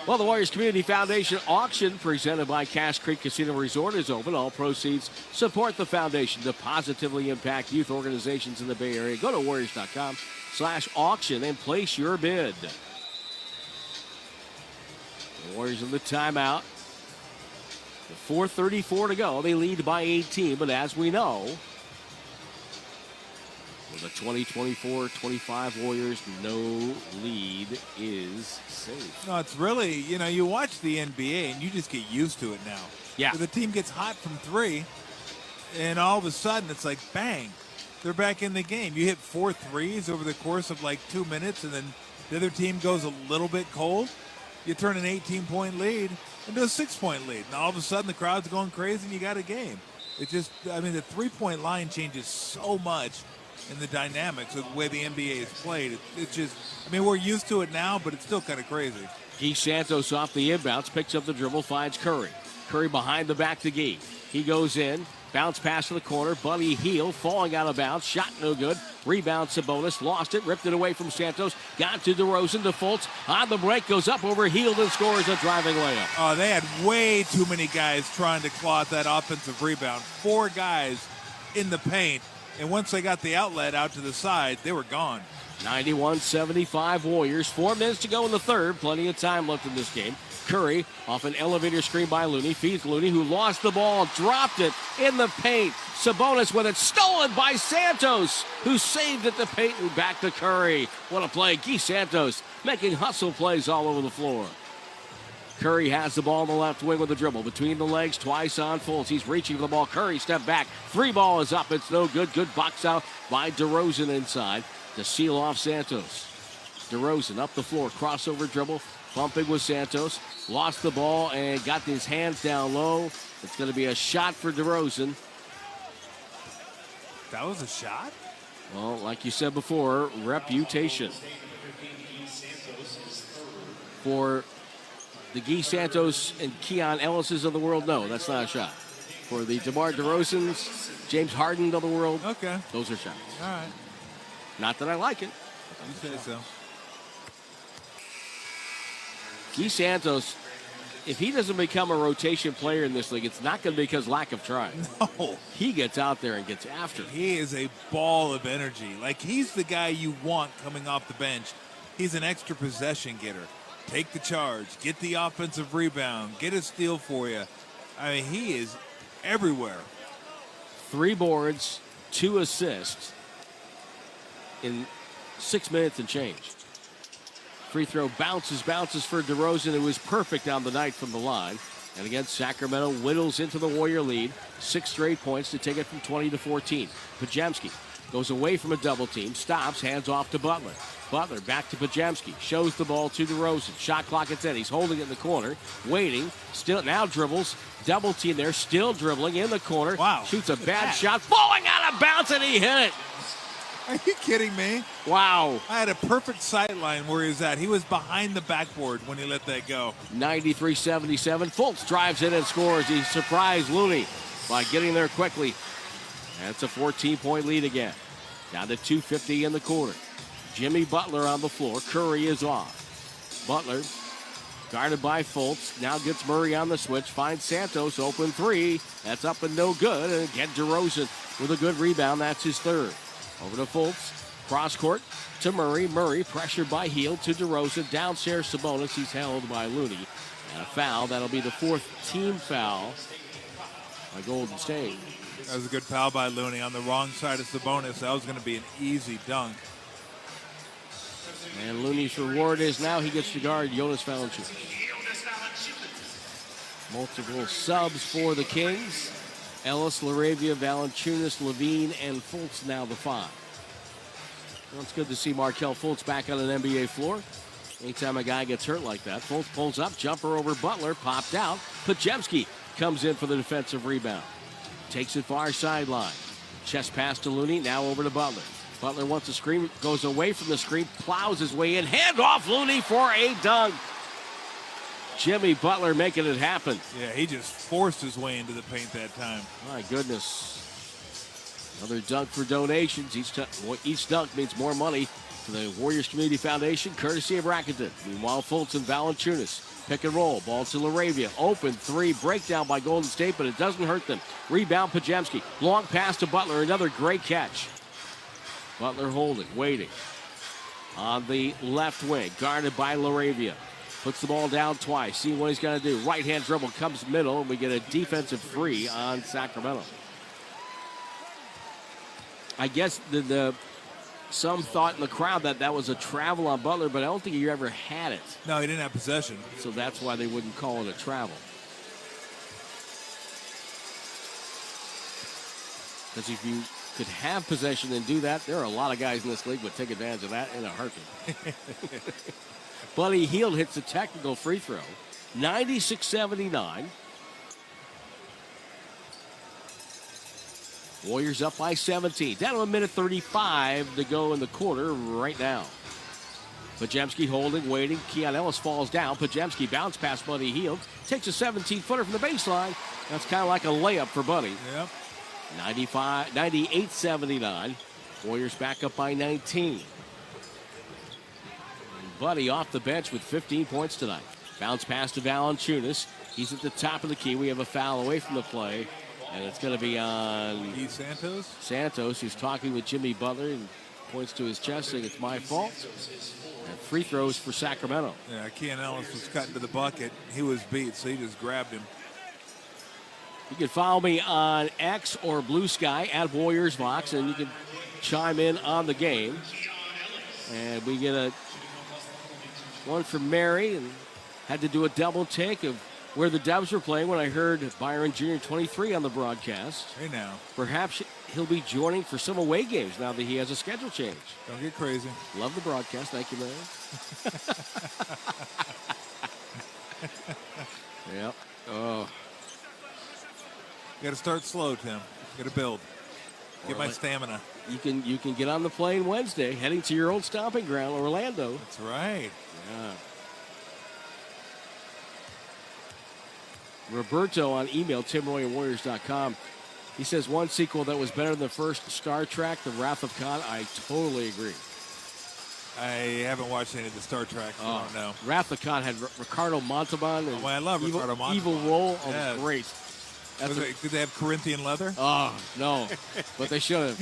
Well, the Warriors Community Foundation auction presented by Cache Creek Casino Resort is open. All proceeds support the foundation to positively impact youth organizations in the Bay Area. Go to Warriors.com/auction and place your bid. The Warriors in the timeout. With 4:34 to go. They lead by 18, but as we know, with the 2024-25 Warriors, no lead is safe. No, it's really, you watch the NBA and you just get used to it now. Yeah. The team gets hot from three, and all of a sudden it's like, bang. they're back in the game. You hit 4 threes over the course of like 2 minutes, and then the other team goes a little bit cold. You turn an 18-point lead into a 6-point lead, and all of a sudden the crowd's going crazy, and you got a game. It just, I mean, the three-point line changes so much in the dynamics of the way the NBA is played. It's just, I mean, we're used to it now, but it's still kind of crazy. Guy Santos off the inbounds, picks up the dribble, finds Curry. Curry behind the back to Guy. He goes in, bounce pass to the corner, Buddy Hield falling out of bounds, shot no good. Rebound Sabonis, lost it, ripped it away from Santos, got to DeRozan, to Fultz, on the break, goes up over Hield and scores a driving layup. Oh, they had way too many guys trying to claw at that offensive rebound. 4 guys in the paint, and once they got the outlet out to the side, they were gone. 91-75 Warriors, 4 minutes to go in the third, plenty of time left in this game. Curry off an elevator screen by Looney, feeds Looney, who lost the ball, dropped it in the paint. Sabonis with it, stolen by Santos, who saved at the paint and back to Curry. What a play. Guy Santos making hustle plays all over the floor. Curry has the ball on the left wing with a dribble. Between the legs, twice on Fultz. He's reaching for the ball. Curry step back. 3 ball is up. It's no good. Good box out by DeRozan inside to seal off Santos. DeRozan up the floor. Crossover dribble. Bumping with Santos. Lost the ball and got his hands down low. It's going to be a shot for DeRozan. That was a shot? Well, like you said before, reputation for the Guy Santos and Keon Ellis's of the world. No, that's not a shot. For the DeMar DeRozan's, James Harden of the world. Okay. Those are shots. All right. Not that I like it. You say so. Guy Santos, if he doesn't become a rotation player in this league, it's not going to be because lack of trying. No. He gets out there and gets after it. He is a ball of energy. Like, he's the guy you want coming off the bench. He's an extra possession getter. Take the charge, get the offensive rebound, get a steal for you. I mean, he is everywhere. 3 boards, 2 assists in 6 minutes and change. Free throw bounces for DeRozan, who was perfect on the night from the line. And again, Sacramento whittles into the Warrior lead. 6 straight points to take it from 20 to 14. Pajemski goes away from a double team, stops, hands off to Butler. Butler back to Pajemski, shows the ball to DeRozan. Shot clock at 10. He's holding it in the corner, waiting, still now dribbles, double team there, still dribbling in the corner. Wow. Shoots a bad shot, falling out of bounds, and he hit it. Are you kidding me? Wow. I had a perfect sight line where he was at. He was behind the backboard when he let that go. 93-77. Fultz drives in and scores. He surprised Looney by getting there quickly. That's a 14-point lead again. Down to 2:50 in the quarter. Jimmy Butler on the floor. Curry is off. Butler guarded by Fultz. Now gets Murray on the switch. Finds Santos. Open 3. That's up and no good. And again, DeRozan with a good rebound. That's his third. Over to Fultz. Cross court to Murray. Murray pressured by Hield to DeRozan. Downstairs Sabonis. He's held by Looney. And a foul. That'll be the 4th team foul by Golden State. That was a good foul by Looney on the wrong side of Sabonis. That was going to be an easy dunk. And Looney's reward is now he gets to guard Jonas Valanciunas. Multiple subs for the Kings. Ellis, LaRavia, Valanciunas, Levine, and Fultz now the 5. Well, it's good to see Markelle Fultz back on an NBA floor. Anytime a guy gets hurt like that, Fultz pulls up, jumper over Butler, popped out. Pajemski comes in for the defensive rebound. Takes it far sideline. Chest pass to Looney, now over to Butler. Butler wants a screen, goes away from the screen, plows his way in, hand off Looney for a dunk. Jimmy Butler making it happen. Yeah, he just forced his way into the paint that time. My goodness. Another dunk for donations. Each dunk means more money to the Warriors Community Foundation, courtesy of Rakuten. Meanwhile, Fultz and Valanciunas. Pick and roll. Ball to LaRavia. Open 3. Breakdown by Golden State, but it doesn't hurt them. Rebound Pajemski. Long pass to Butler. Another great catch. Butler holding, waiting. On the left wing, guarded by LaRavia. Puts the ball down twice. See what he's going to do. Right-hand dribble comes middle, and we get a defensive free on Sacramento. I guess some thought in the crowd that was a travel on Butler, but I don't think he ever had it. No, he didn't have possession. So that's why they wouldn't call it a travel. Because if you could have possession and do that, there are a lot of guys in this league would take advantage of that in a heartbeat. Buddy Hield hits a technical free throw. 96-79. Warriors up by 17. Down to a minute 35 to go in the quarter right now. Podziemski holding, waiting. Keon Ellis falls down. Podziemski bounce past Buddy Hield. Takes a 17-footer from the baseline. That's kind of like a layup for Buddy. Yep. 98-79. Warriors back up by 19. And Buddy off the bench with 15 points tonight. Bounce pass to Valanciunas. He's at the top of the key. We have a foul away from the play. And it's going to be on Santos. Santos, who's talking with Jimmy Butler and points to his chest saying it's my fault. And free throws for Sacramento. Yeah, Keon Ellis was cutting to the bucket. He was beat, so he just grabbed him. You can follow me on X or Blue Sky at Warriors Vox, and you can chime in on the game. And we get a one from Mary, and had to do a double take of where the Dubs were playing when I heard Byron Jr. 23 on the broadcast. Hey now. Perhaps he'll be joining for some away games now that he has a schedule change. Don't get crazy. Love the broadcast. Thank you, Mary. Yep. Oh. You got to start slow, Tim. Got to build. Get my stamina. You can get on the plane Wednesday, heading to your old stomping ground, Orlando. That's right. Yeah. Roberto on email, timroy@warriors.com. He says one sequel that was better than the first Star Trek, The Wrath of Khan. I totally agree. I haven't watched any of the Star Trek, so I don't know. Wrath of Khan had Ricardo Montalban. And I love Ricardo Montalban. Evil Roll. Oh, Yes. great. Did they have Corinthian leather? Oh, no. But they should have.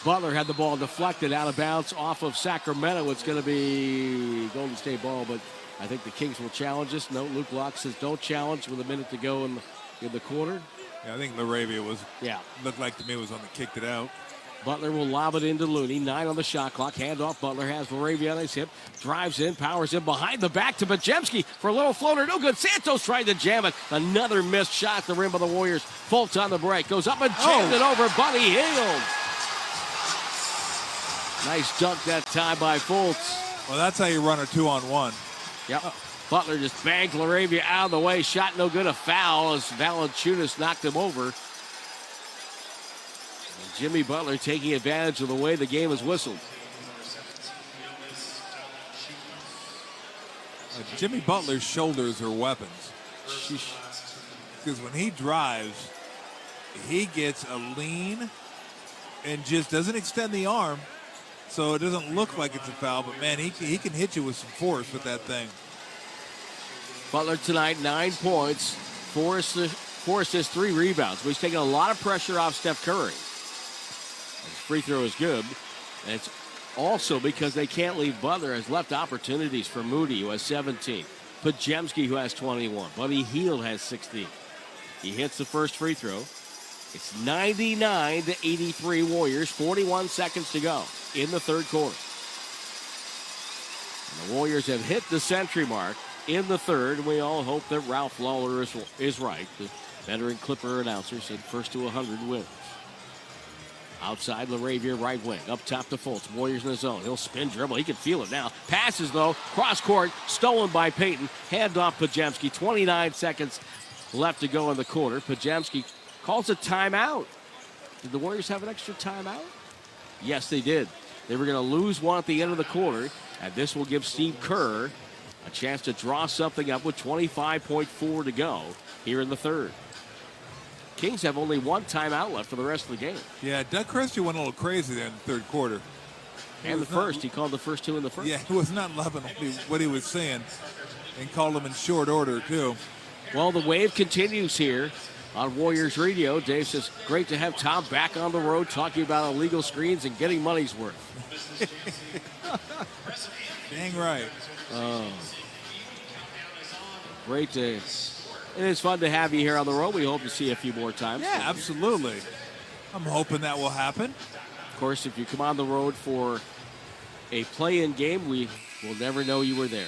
Butler had the ball deflected out of bounds off of Sacramento. It's going to be Golden State ball, but I think the Kings will challenge us. No, Luke Locke says don't challenge with a minute to go in the quarter. Yeah, I think Laravia looked like to me was on the kicked it out. Butler will lob it into Looney. 9 on the shot clock. Handoff. Butler has Laravia on his hip. Drives in. Powers in behind the back to Podziemski for a little floater. No good. Santos tried to jam it. Another missed shot at the rim of the Warriors. Fultz on the break. Goes up and jams it over Buddy Hield. Nice dunk that time by Fultz. Well, that's how you run a 2-on-1. Yep. Butler just banged Laravia out of the way. Shot no good. A foul as Valanciunas knocked him over. Jimmy Butler taking advantage of the way the game is whistled. Jimmy Butler's shoulders are weapons. Because when he drives, he gets a lean and just doesn't extend the arm, so it doesn't look like it's a foul. But, man, he can hit you with some force with that thing. Butler tonight, 9 points, 4 assists, 3 rebounds. But he's taking a lot of pressure off Steph Curry. His free throw is good. And it's also because they can't leave Butler, has left opportunities for Moody, who has 17. Podziemski, who has 21. Buddy Hield has 16. He hits the first free throw. It's 99-83 Warriors. 41 seconds to go in the third quarter. And the Warriors have hit the century mark in the third. We all hope that Ralph Lawler is right. The veteran Clipper announcer said first to 100 wins. Outside, Laravia, right wing. Up top to Fultz. Warriors in the zone. He'll spin dribble. He can feel it now. Passes, though. Cross court. Stolen by Payton. Hand off Podziemski. 29 seconds left to go in the quarter. Podziemski calls a timeout. Did the Warriors have an extra timeout? Yes, they did. They were going to lose one at the end of the quarter, and this will give Steve Kerr a chance to draw something up with 25.4 to go here in the third. Kings have only one timeout left for the rest of the game. Yeah, Doug Christie went a little crazy there in the third quarter. And the first. He called the first two in the first. Yeah, he was not loving what he was saying and called them in short order, too. Well, the wave continues here on Warriors Radio. Dave says, great to have Tom back on the road talking about illegal screens and getting money's worth. Dang right. Oh. Great to... It is fun to have you here on the road. We hope to see you a few more times. Yeah, absolutely. I'm hoping that will happen. Of course, if you come on the road for a play-in game, we will never know you were there.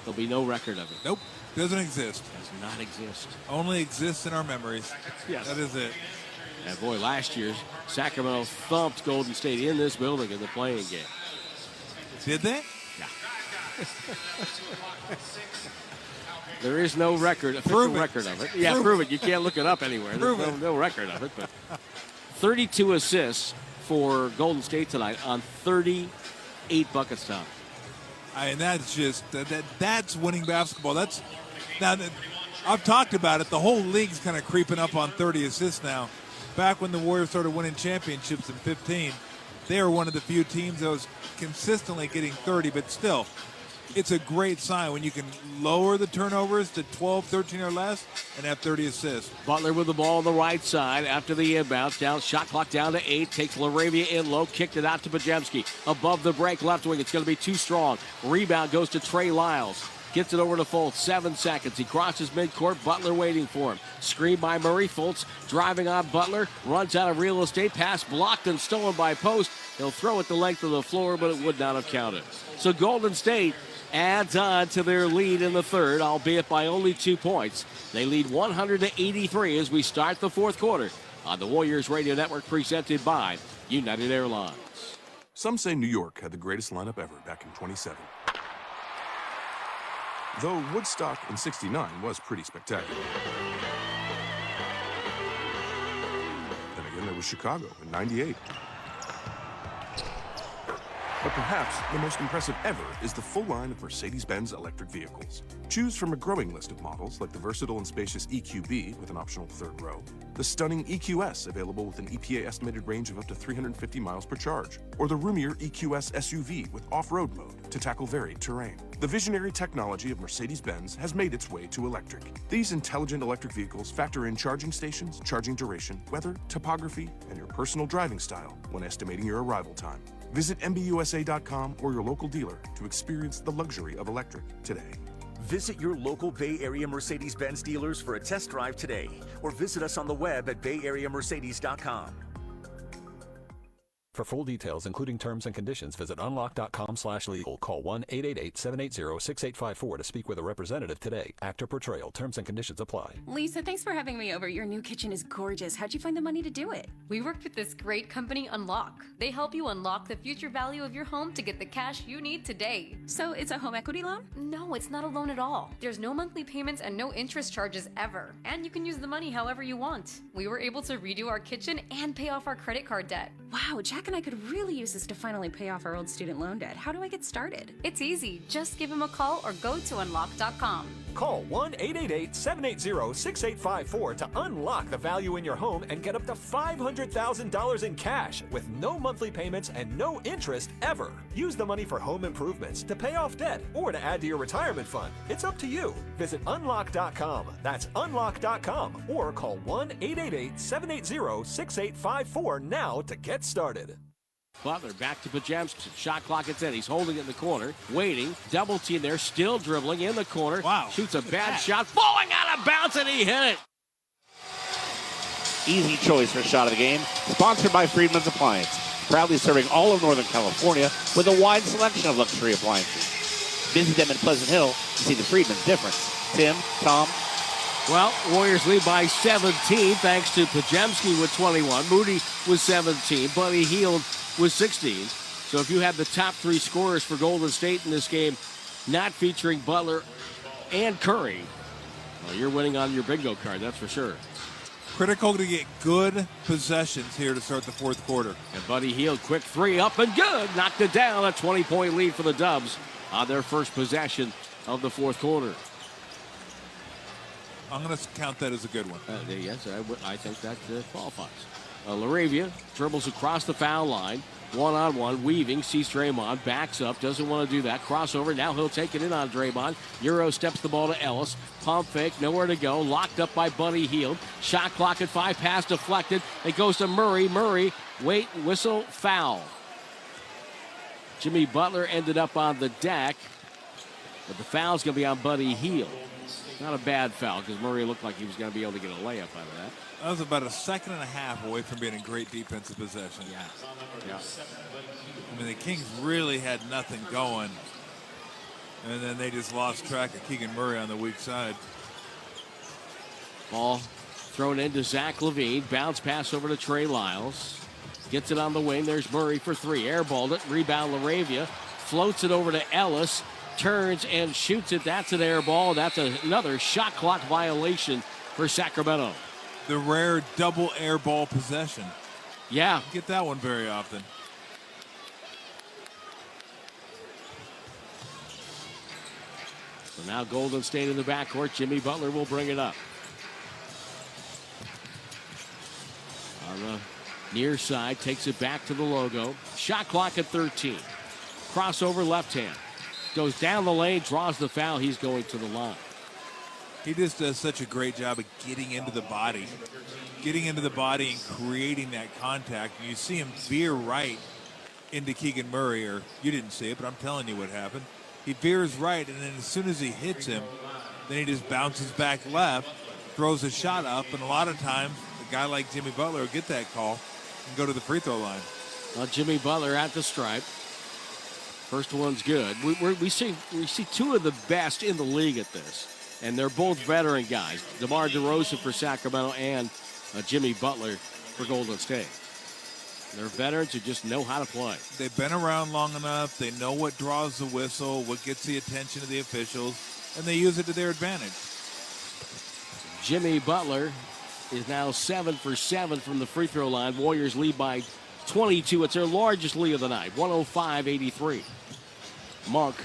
There'll be no record of it. Nope. Doesn't exist. Does not exist. Only exists in our memories. Yes. That is it. And boy, last year, Sacramento thumped Golden State in this building in the playing game. Did they? Yeah. There is no official record of it. Yeah, prove it. You can't look it up anywhere. There's no record of it. But 32 assists for Golden State tonight on 38 buckets, Tom. And that's just that's winning basketball. That's now that I've talked about it. The whole league's kind of creeping up on 30 assists now. Back when the Warriors started winning championships in 15, they were one of the few teams that was consistently getting 30. But still, it's a great sign when you can lower the turnovers to 12, 13 or less and have 30 assists. Butler with the ball on the right side after the inbound. Down, shot clock down to 8. Takes LaRavia in low. Kicked it out to Pajemski. Above the break, left wing. It's going to be too strong. Rebound goes to Trey Lyles. Gets it over to Fultz. 7 seconds. He crosses midcourt. Butler waiting for him. Screen by Murray. Fultz driving on Butler. Runs out of real estate. Pass blocked and stolen by Post. He'll throw it the length of the floor, but it would not have counted. So Golden State adds on to their lead in the third, albeit by only 2 points. They lead 100-83 as we start the fourth quarter on the Warriors Radio Network, presented by United Airlines. Some say New York had the greatest lineup ever back in 27. Though Woodstock in 69 was pretty spectacular. Then again, there was Chicago in 98. But perhaps the most impressive ever is the full line of Mercedes-Benz electric vehicles. Choose from a growing list of models like the versatile and spacious EQB with an optional third row, the stunning EQS available with an EPA estimated range of up to 350 miles per charge, or the roomier EQS SUV with off-road mode to tackle varied terrain. The visionary technology of Mercedes-Benz has made its way to electric. These intelligent electric vehicles factor in charging stations, charging duration, weather, topography, and your personal driving style when estimating your arrival time. Visit MBUSA.com or your local dealer to experience the luxury of electric today. Visit your local Bay Area Mercedes-Benz dealers for a test drive today, or visit us on the web at bayareamercedes.com. For full details, including terms and conditions, visit unlock.com/legal. Call 1-888-780-6854 to speak with a representative today. Actor portrayal. Terms and conditions apply. Lisa, thanks for having me over. Your new kitchen is gorgeous. How'd you find the money to do it? We worked with this great company, Unlock. They help you unlock the future value of your home to get the cash you need today. So it's a home equity loan? No, it's not a loan at all. There's no monthly payments and no interest charges ever. And you can use the money however you want. We were able to redo our kitchen and pay off our credit card debt. Wow, Jack and I could really use this to finally pay off our old student loan debt. How do I get started? It's easy. Just give him a call or go to unlock.com. Call 1-888-780-6854 to unlock the value in your home and get up to $500,000 in cash with no monthly payments and no interest ever. Use the money for home improvements, to pay off debt, or to add to your retirement fund. It's up to you. Visit unlock.com. That's unlock.com, or call 1-888-780-6854 now to get started. Butler back to Pajemski. Shot clock at 10. He's holding it in the corner, waiting. Double team there, still dribbling in the corner. Wow. Shoots a bad shot, falling out of bounds, and he hit it. Easy choice for shot of the game. Sponsored by Friedman's Appliance. Proudly serving all of Northern California with a wide selection of luxury appliances. Visit them in Pleasant Hill to see the Friedman's difference. Tim, Tom. Well, Warriors lead by 17 thanks to Pajemski with 21. Moody with 17. Buddy Hield with 16. So if you have the top 3 scorers for Golden State in this game, not featuring Butler and Curry, well, you're winning on your bingo card, that's for sure. Critical to get good possessions here to start the fourth quarter. And Buddy Hield, quick 3 up and good. Knocked it down. A 20-point lead for the Dubs on their first possession of the fourth quarter. I'm going to count that as a good one. Yes, I think that qualifies. LaRavia dribbles across the foul line. One-on-one, weaving, sees Draymond, backs up, doesn't want to do that. Crossover, now he'll take it in on Draymond. Euro steps the ball to Ellis. Pump fake, nowhere to go. Locked up by Buddy Hield. Shot clock at 5, pass deflected. It goes to Murray. Murray, wait, whistle, foul. Jimmy Butler ended up on the deck, but the foul's going to be on Buddy Hield. Not a bad foul because Murray looked like he was going to be able to get a layup out of that. That was about a second and a half away from being a great defensive possession. Yeah. I mean, the Kings really had nothing going. And then they just lost track of Keegan Murray on the weak side. Ball Thrown into Zach LaVine. Bounce pass over to Trey Lyles. Gets it on the wing. There's Murray for three. Airballed it. Rebound LaRavia. Floats it over to Ellis. Turns and shoots it. That's an air ball. That's another shot clock violation for Sacramento. The rare double air ball possession. Yeah. You get that one very often. So now Golden State in the backcourt. Jimmy Butler will bring it up. On the near side, takes it back to the logo. Shot clock at 13. Crossover left hand. Goes down the lane, draws the foul. He's going to the line. He just does such a great job of getting into the body. Getting into the body and creating that contact. And you see him veer right into Keegan Murray, or you didn't see it, but I'm telling you what happened. He veers right, and then as soon as he hits him, then he just bounces back left, throws a shot up, and a lot of times a guy like Jimmy Butler will get that call and go to the free throw line. Well, Jimmy Butler at the stripe. First one's good. We see two of the best in the league at this, and they're both veteran guys. DeMar DeRozan for Sacramento and Jimmy Butler for Golden State. They're veterans who just know how to play. They've been around long enough. They know what draws the whistle, what gets the attention of the officials, and they use it to their advantage. Jimmy Butler is now 7 for 7 from the free throw line. Warriors lead by 22. It's their largest lead of the night, 105-83. Monk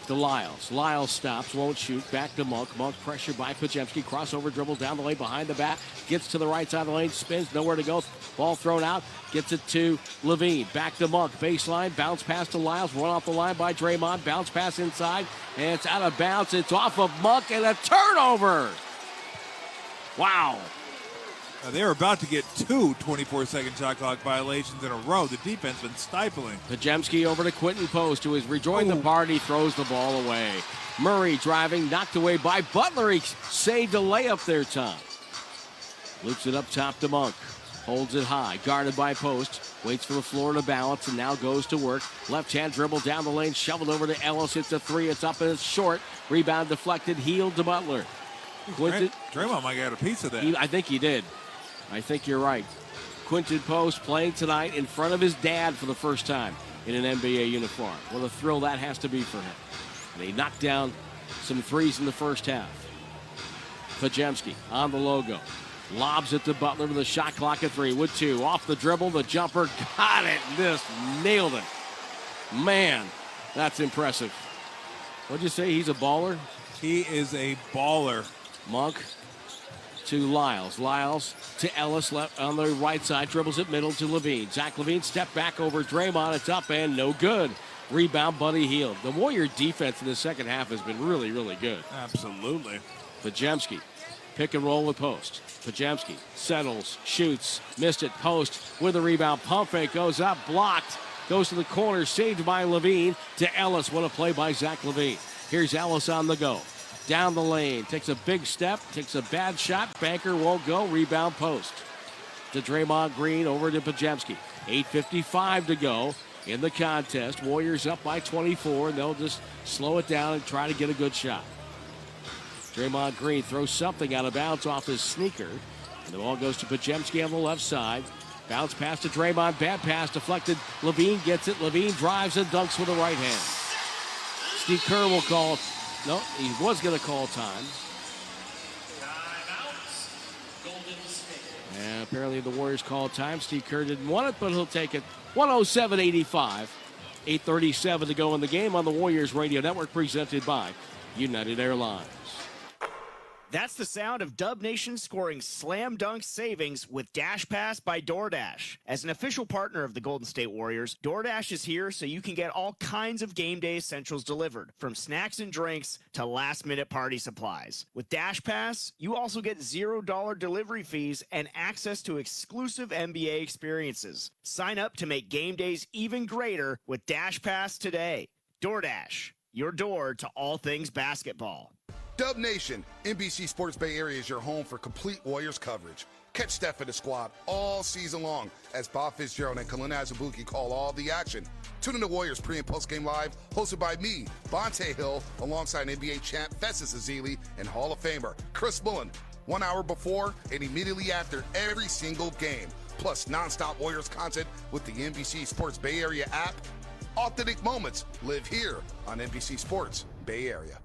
to Lyles. Lyles stops, won't shoot. Back to Monk. Monk pressure by Podziemski. Crossover dribble down the lane behind the back. Gets to the right side of the lane. Spins, nowhere to go. Ball thrown out. Gets it to LaVine. Back to Monk. Baseline. Bounce pass to Lyles. Run off the line by Draymond. Bounce pass inside. And it's out of bounds. It's off of Monk and a turnover. Wow. They were about to get two 24-second shot clock violations in a row. The defense been stifling. Podziemski over to Quentin Post, who has rejoined the party, throws the ball away. Murray driving, knocked away by Butler. He saved a layup there, Tom. Loops it up top to Monk. Holds it high, guarded by Post. Waits for the floor to balance and now goes to work. Left-hand dribble down the lane, shoveled over to Ellis. It's a three, it's up and it's short. Rebound deflected, healed to Butler. Draymond might get a piece of that. I think he did. I think you're right. Quentin Post playing tonight in front of his dad for the first time in an NBA uniform. What a thrill that has to be for him. And he knocked down some threes in the first half. Podziemski on the logo. Lobs it to Butler with a shot clock at 3 with 2. Off the dribble, the jumper, got it. Just nailed it. Man, that's impressive. What'd you say? He's a baller? He is a baller. Monk to Lyles. Lyles to Ellis left on the right side. Dribbles it middle to LaVine. Zach LaVine step back over Draymond. It's up and no good. Rebound, Buddy Hield. The Warrior defense in the second half has been really, really good. Absolutely. Podziemski. Pick and roll with Post. Podziemski settles, shoots, missed it. Post with a rebound. Pump fake goes up, blocked. Goes to the corner, saved by LaVine to Ellis. What a play by Zach LaVine. Here's Ellis on the go. Down the lane, takes a big step, takes a bad shot. Banker won't go. Rebound Post. To Draymond Green, over to Podziemski. 8:55 to go in the contest. Warriors up by 24, and they'll just slow it down and try to get a good shot. Draymond Green throws something out of bounds off his sneaker. And the ball goes to Podziemski on the left side. Bounce pass to Draymond. Bad pass deflected. LaVine gets it. LaVine drives and dunks with the right hand. Steve Kerr will call. No, he was going to call time. And apparently the Warriors called time. Steve Kerr didn't want it, but he'll take it. 107-85. 8:37 to go in the game on the Warriors Radio Network, presented by United Airlines. That's the sound of Dub Nation scoring slam dunk savings with Dash Pass by DoorDash. As an official partner of the Golden State Warriors, DoorDash is here so you can get all kinds of game day essentials delivered, from snacks and drinks to last-minute party supplies. With Dash Pass, you also get $0 delivery fees and access to exclusive NBA experiences. Sign up to make game days even greater with Dash Pass today. DoorDash, your door to all things basketball. Dub Nation, NBC Sports Bay Area is your home for complete Warriors coverage. Catch Steph and the squad all season long as Bob Fitzgerald and Kalina Azubuike call all the action. Tune in to Warriors pre- and post-game live, hosted by me, Bonte Hill, alongside NBA champ Festus Ezeli and Hall of Famer Chris Mullen. 1 hour before and immediately after every single game. Plus nonstop Warriors content with the NBC Sports Bay Area app. Authentic moments live here on NBC Sports Bay Area.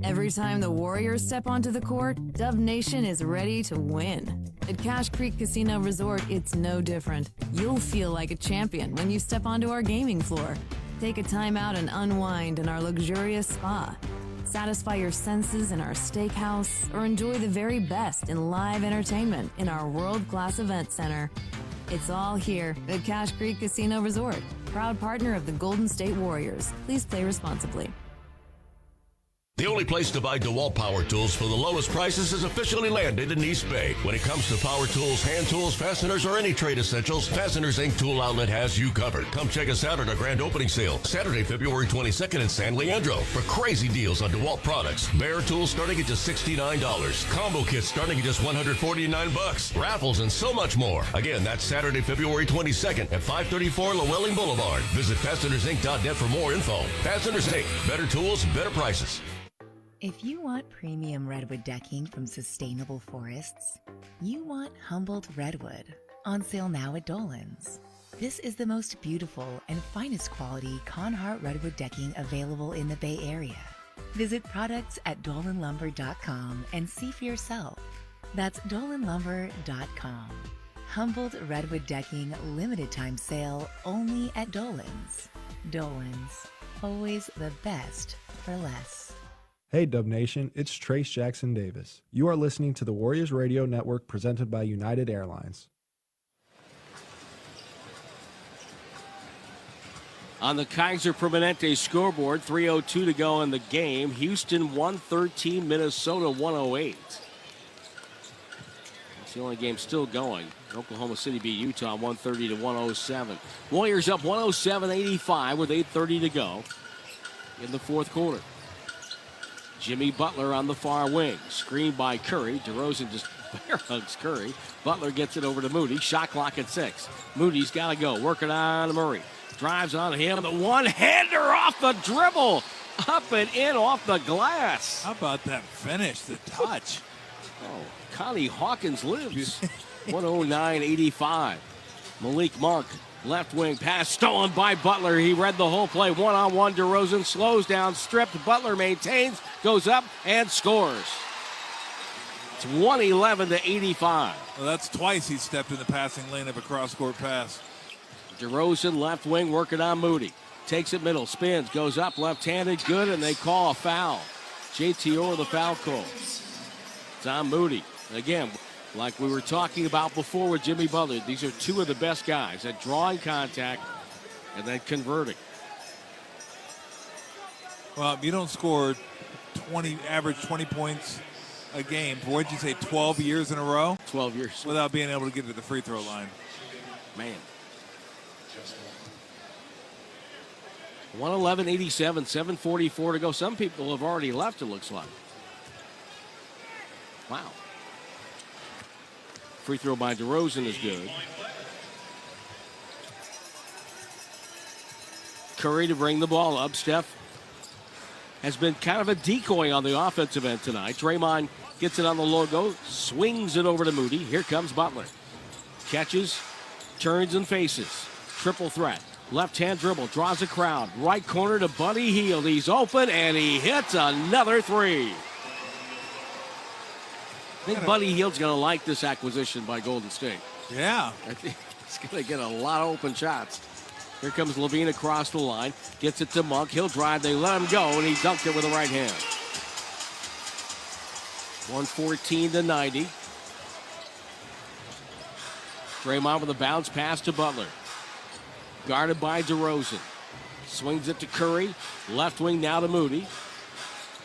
Every time the Warriors step onto the court, Dub Nation is ready to win. At Cache Creek Casino Resort, it's no different. You'll feel like a champion when you step onto our gaming floor. Take a time out and unwind in our luxurious spa. Satisfy your senses in our steakhouse, or enjoy the very best in live entertainment in our world-class event center. It's all here at Cache Creek Casino Resort, proud partner of the Golden State Warriors. Please play responsibly. The only place to buy DeWalt power tools for the lowest prices has officially landed in East Bay. When it comes to power tools, hand tools, fasteners, or any trade essentials, Fasteners Inc. Tool Outlet has you covered. Come check us out at our grand opening sale, Saturday, February 22nd in San Leandro, for crazy deals on DeWalt products. Bare tools starting at just $69. Combo kits starting at just $149. Raffles and so much more. Again, that's Saturday, February 22nd at 534 Llewellyn Boulevard. Visit FastenersInc.net for more info. Fasteners Inc. Better tools, better prices. If you want premium redwood decking from sustainable forests, you want Humboldt Redwood. On sale now at Dolan's. This is the most beautiful and finest quality Conhart redwood decking available in the Bay Area. Visit products at dolanlumber.com and see for yourself. That's dolanlumber.com. Humboldt Redwood Decking limited time sale only at Dolan's. Dolan's, always the best for less. Hey Dub Nation, it's Trace Jackson Davis. You are listening to the Warriors Radio Network presented by United Airlines. On the Kaiser Permanente scoreboard, 3:02 to go in the game. Houston 113, Minnesota 108. It's the only game still going. Oklahoma City beat Utah 130 to 107. Warriors up 107-85 with 8:30 to go in the fourth quarter. Jimmy Butler on the far wing. Screened by Curry. DeRozan just bear hugs Curry. Butler gets it over to Moody. Shot clock at 6. Moody's got to go. Working on Murray. Drives on him. The one-hander off the dribble. Up and in off the glass. How about that finish, the touch? Oh, Connie Hawkins lives. 109-85. Malik Monk. Left wing pass stolen by Butler. He read the whole play. One-on-one. DeRozan slows down, stripped. Butler maintains, goes up, and scores. It's 111-85. Well, that's twice he stepped in the passing lane of a cross-court pass. DeRozan, left wing, working on Moody. Takes it middle, spins, goes up, left-handed, good, and they call a foul. JT Orr, the foul call. It's on Moody. And again, like we were talking about before with Jimmy Butler, these are two of the best guys at drawing contact and then converting. Well, if you don't score average 20 points a game for, what'd you say, 12 years in a row? 12 years. Without being able to get to the free throw line. Man. 111-87, 7:44 to go. Some people have already left, it looks like. Wow. Free throw by DeRozan is good. Curry to bring the ball up. Steph has been kind of a decoy on the offensive end tonight. Draymond gets it on the logo, swings it over to Moody. Here comes Butler. Catches, turns and faces. Triple threat. Left-hand dribble, draws a crowd. Right corner to Buddy Hield. He's open, and he hits another three. I think Buddy Hield's going to like this acquisition by Golden State. Yeah. I think he's going to get a lot of open shots. Here comes Levine across the line. Gets it to Monk. He'll drive. They let him go, and he dunked it with the right hand. 114-90. Draymond with a bounce pass to Butler. Guarded by DeRozan. Swings it to Curry. Left wing now to Moody.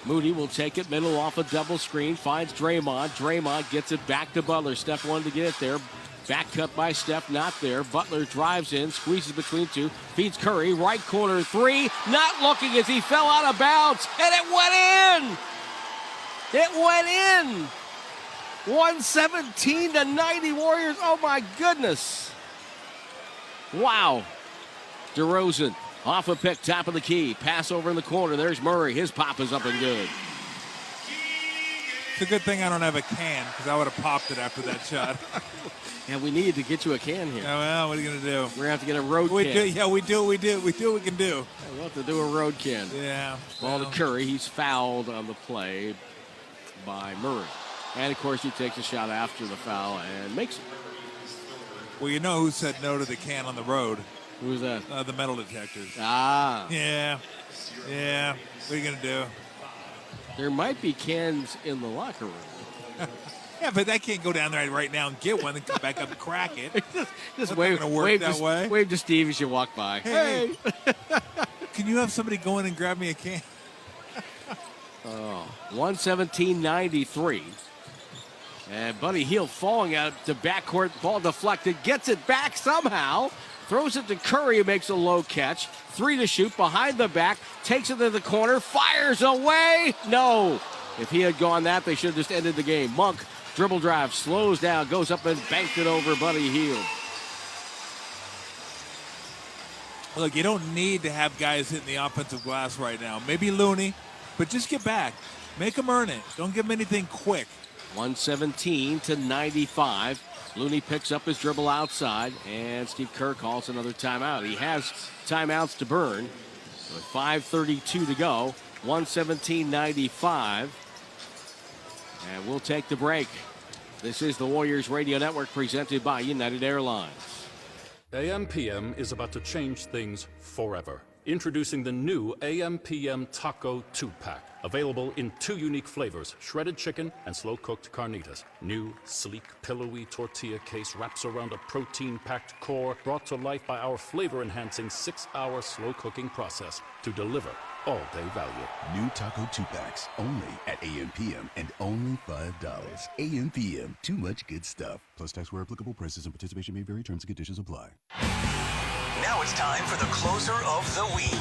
Moody will take it middle off a double screen. Finds Draymond. Draymond gets it back to Butler. Steph wanted to get it there. Back cut by Steph. Not there. Butler drives in. Squeezes between two. Feeds Curry. Right corner three. Not looking as he fell out of bounds. And it went in. It went in. 117-90 Warriors. Oh my goodness. Wow. DeRozan off a pick, top of the key. Pass over in the corner. There's Murray. His pop is up and good. It's a good thing I don't have a can because I would have popped it after that shot. And we needed to get you a can here. Oh, well, what are you going to do? We're going to have to get a road can. We do what we can do. We'll have to do a road can. Yeah. Ball to Curry. He's fouled on the play by Murray. And, of course, he takes a shot after the foul and makes it. Well, you know who said no to the can on the road? Who was that? The metal detectors. Ah. Yeah. What are you going to do? There might be cans in the locker room. Yeah, but I can't go down there right now and get one and come back up and crack it. Just wave to Steve as you walk by. Hey. Can you have somebody go in and grab me a can? 117-93. And Buddy Hield falling out to backcourt. Ball deflected. Gets it back somehow. Throws it to Curry, who makes a low catch. 3 to shoot behind the back. Takes it to the corner. Fires away. No. If he had gone that, they should have just ended the game. Monk, dribble drive, slows down, goes up and banked it over Buddy Hield. Look, you don't need to have guys hitting the offensive glass right now. Maybe Looney, but just get back. Make them earn it. Don't give them anything quick. 117-95. Looney picks up his dribble outside, and Steve Kerr calls another timeout. He has timeouts to burn with 5:32 to go. 117-95. And we'll take the break. This is the Warriors Radio Network presented by United Airlines. AM/PM is about to change things forever. Introducing the new AM/PM Taco 2-Pack. Available in 2 unique flavors, shredded chicken and slow-cooked carnitas. New, sleek, pillowy tortilla case wraps around a protein-packed core brought to life by our flavor-enhancing 6-hour slow-cooking process to deliver all-day value. New Taco 2-Packs, only at AM/PM and only $5. AM/PM, too much good stuff. Plus tax where applicable. Prices and participation may vary. Terms and conditions apply. Now it's time for the closer of the week.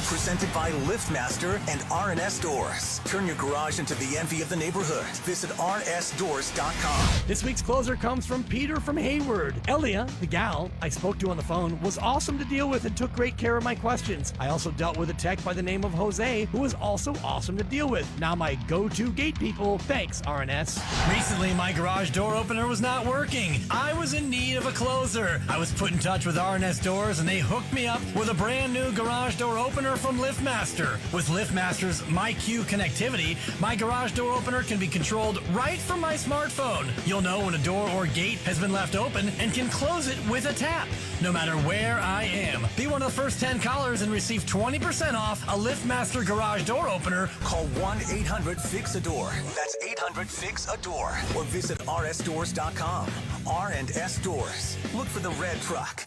Presented by LiftMaster and RNS Doors. Turn your garage into the envy of the neighborhood. Visit rnsdoors.com. This week's closer comes from Peter from Hayward. Elia, the gal I spoke to on the phone, was awesome to deal with and took great care of my questions. I also dealt with a tech by the name of Jose, who was also awesome to deal with. Now my go-to gate people. Thanks, RNS. Recently, my garage door opener was not working. I was in need of a closer. I was put in touch with RNS Doors, and they hooked me up with a brand new garage door opener from LiftMaster. With LiftMaster's MyQ connectivity, my garage door opener can be controlled right from my smartphone. You'll know when a door or gate has been left open and can close it with a tap, no matter where I am. Be one of the first 10 callers and receive 20% off a LiftMaster garage door opener. Call 1-800-FIX-A-DOOR. That's 800-FIX-A-DOOR. Or visit rsdoors.com. R&S Doors. Look for the red truck.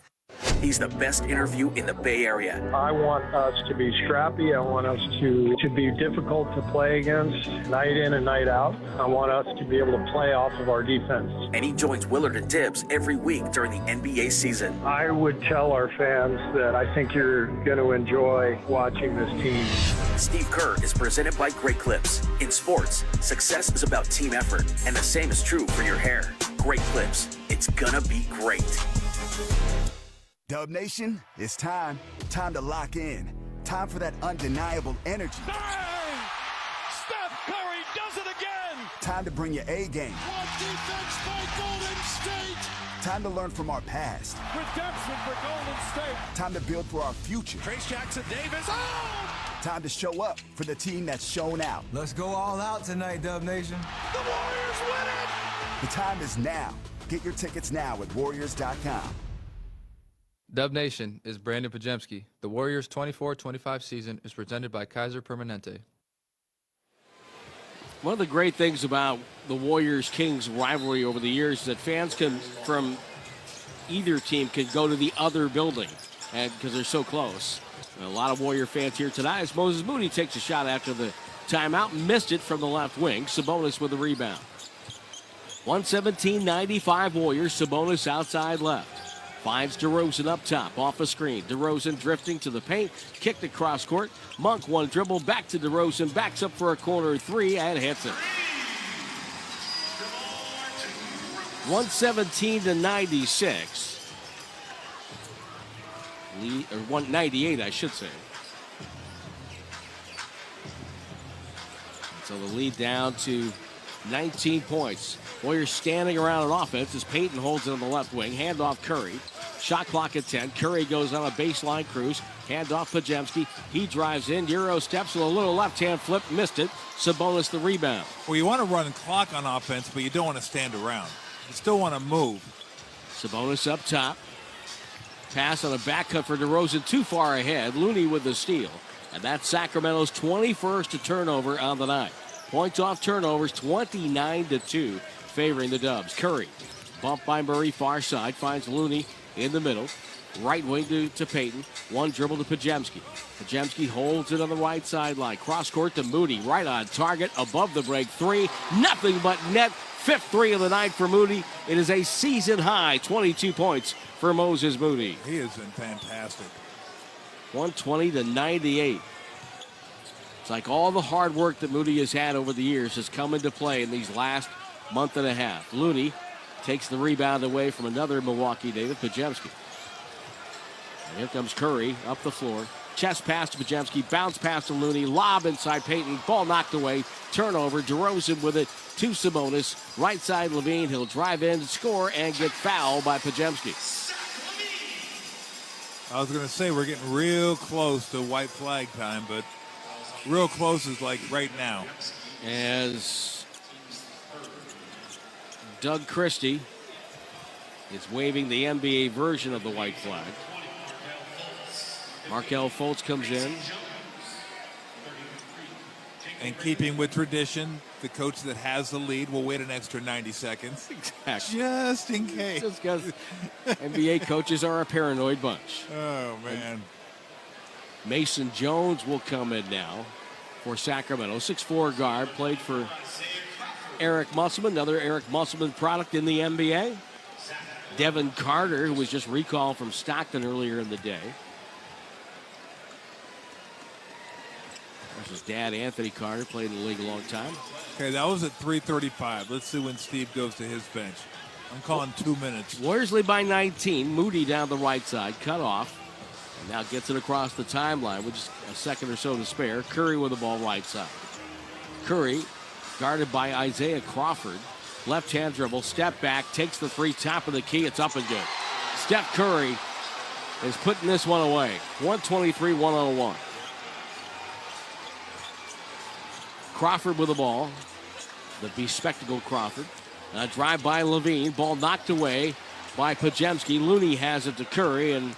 He's the best interview in the Bay Area. I want us to be scrappy. I want us to be difficult to play against night in and night out. I want us to be able to play off of our defense. And he joins Willard and Tibbs every week during the NBA season. I would tell our fans that I think you're going to enjoy watching this team. Steve Kerr is presented by Great Clips. In sports, success is about team effort, and the same is true for your hair. Great Clips. It's gonna be great. Dub Nation, it's time. Time to lock in. Time for that undeniable energy. Bang! Steph Curry does it again! Time to bring your A game. On defense by Golden State! Time to learn from our past. Redemption for Golden State! Time to build for our future. Trace Jackson Davis, oh! Time to show up for the team that's shown out. Let's go all out tonight, Dub Nation. The Warriors win it! The time is now. Get your tickets now at Warriors.com. Dub Nation is Brandon Pajemski. The Warriors 24-25 season is presented by Kaiser Permanente. One of the great things about the Warriors-Kings rivalry over the years is that fans from either team can go to the other building because they're so close. And a lot of Warrior fans here tonight as Moses Moody takes a shot after the timeout, missed it from the left wing. Sabonis with the rebound. 117-95 Warriors. Sabonis outside left. Finds DeRozan up top, off a screen. DeRozan drifting to the paint, kicked across court. Monk one dribble, back to DeRozan, backs up for a corner three, and hits it. 117-96. Lead, or 198, I should say. So the lead down to 19 points. Warriors standing around on offense as Payton holds it on the left wing. Handoff Curry. Shot clock at 10. Curry goes on a baseline cruise. Handoff Pajemski. He drives in. Euro steps with a little left-hand flip. Missed it. Sabonis the rebound. Well, you want to run clock on offense, but you don't want to stand around. You still want to move. Sabonis up top. Pass on a back cut for DeRozan. Too far ahead. Looney with the steal. And that's Sacramento's 21st turnover on the night. Points off turnovers, 29-2, favoring the Dubs. Curry, bumped by Murray, far side, finds Looney in the middle. Right wing to Payton. One dribble to Pajemski. Pajemski holds it on the right sideline. Cross court to Moody, right on target, above the break. Three, nothing but net. Fifth three of the night for Moody. It is a season high, 22 points for Moses Moody. He has been fantastic. 120-98. It's like all the hard work that Moody has had over the years has come into play in these last month and a half. Looney takes the rebound away from another Milwaukee native, Pajemski. And here comes Curry up the floor. Chest pass to Pajemski, bounce pass to Looney, lob inside Payton, ball knocked away, turnover, DeRozan with it to Sabonis. Right side Levine, he'll drive in, score, and get fouled by Pajemski. I was going to say we're getting real close to white flag time, but real close is like right now. As Doug Christie is waving the NBA version of the white flag. Markelle Fultz comes in. And keeping with tradition, the coach that has the lead will wait an extra 90 seconds. Exactly. Just in case. Just because NBA coaches are a paranoid bunch. Oh, man. Mason Jones will come in now for Sacramento. 6'4" guard, played for Eric Musselman, another Eric Musselman product in the NBA. Devin Carter, who was just recalled from Stockton earlier in the day. This is dad, Anthony Carter, played in the league a long time. Okay, that was at 3:35. Let's see when Steve goes to his bench. I'm calling 2 minutes. Warriors lead by 19. Moody down the right side, cut off. And now gets it across the timeline with just a second or so to spare. Curry with the ball right side. Curry guarded by Isaiah Crawford. Left-hand dribble, step back, takes the three, top of the key. It's up and good. Steph Curry is putting this one away. 123-101. Crawford with the ball. The bespectacled Crawford. A drive by Levine. Ball knocked away by Pajemski. Looney has it to Curry. And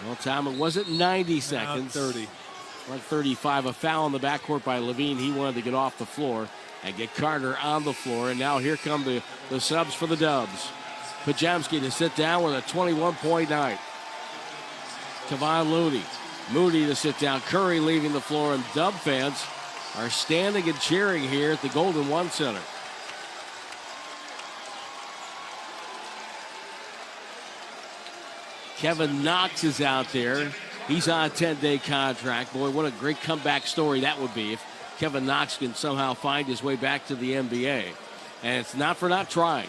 well, time it wasn't 90 seconds. 30. 135. A foul in the backcourt by Levine. He wanted to get off the floor and get Carter on the floor. And now here come the subs for the Dubs. Pajemski to sit down with a 21-point night. Kevon Looney. Moody to sit down. Curry leaving the floor. And Dub fans are standing and cheering here at the Golden One Center. Kevin Knox is out there. He's on a 10-day contract. Boy, what a great comeback story that would be if Kevin Knox can somehow find his way back to the NBA. And it's not for not trying.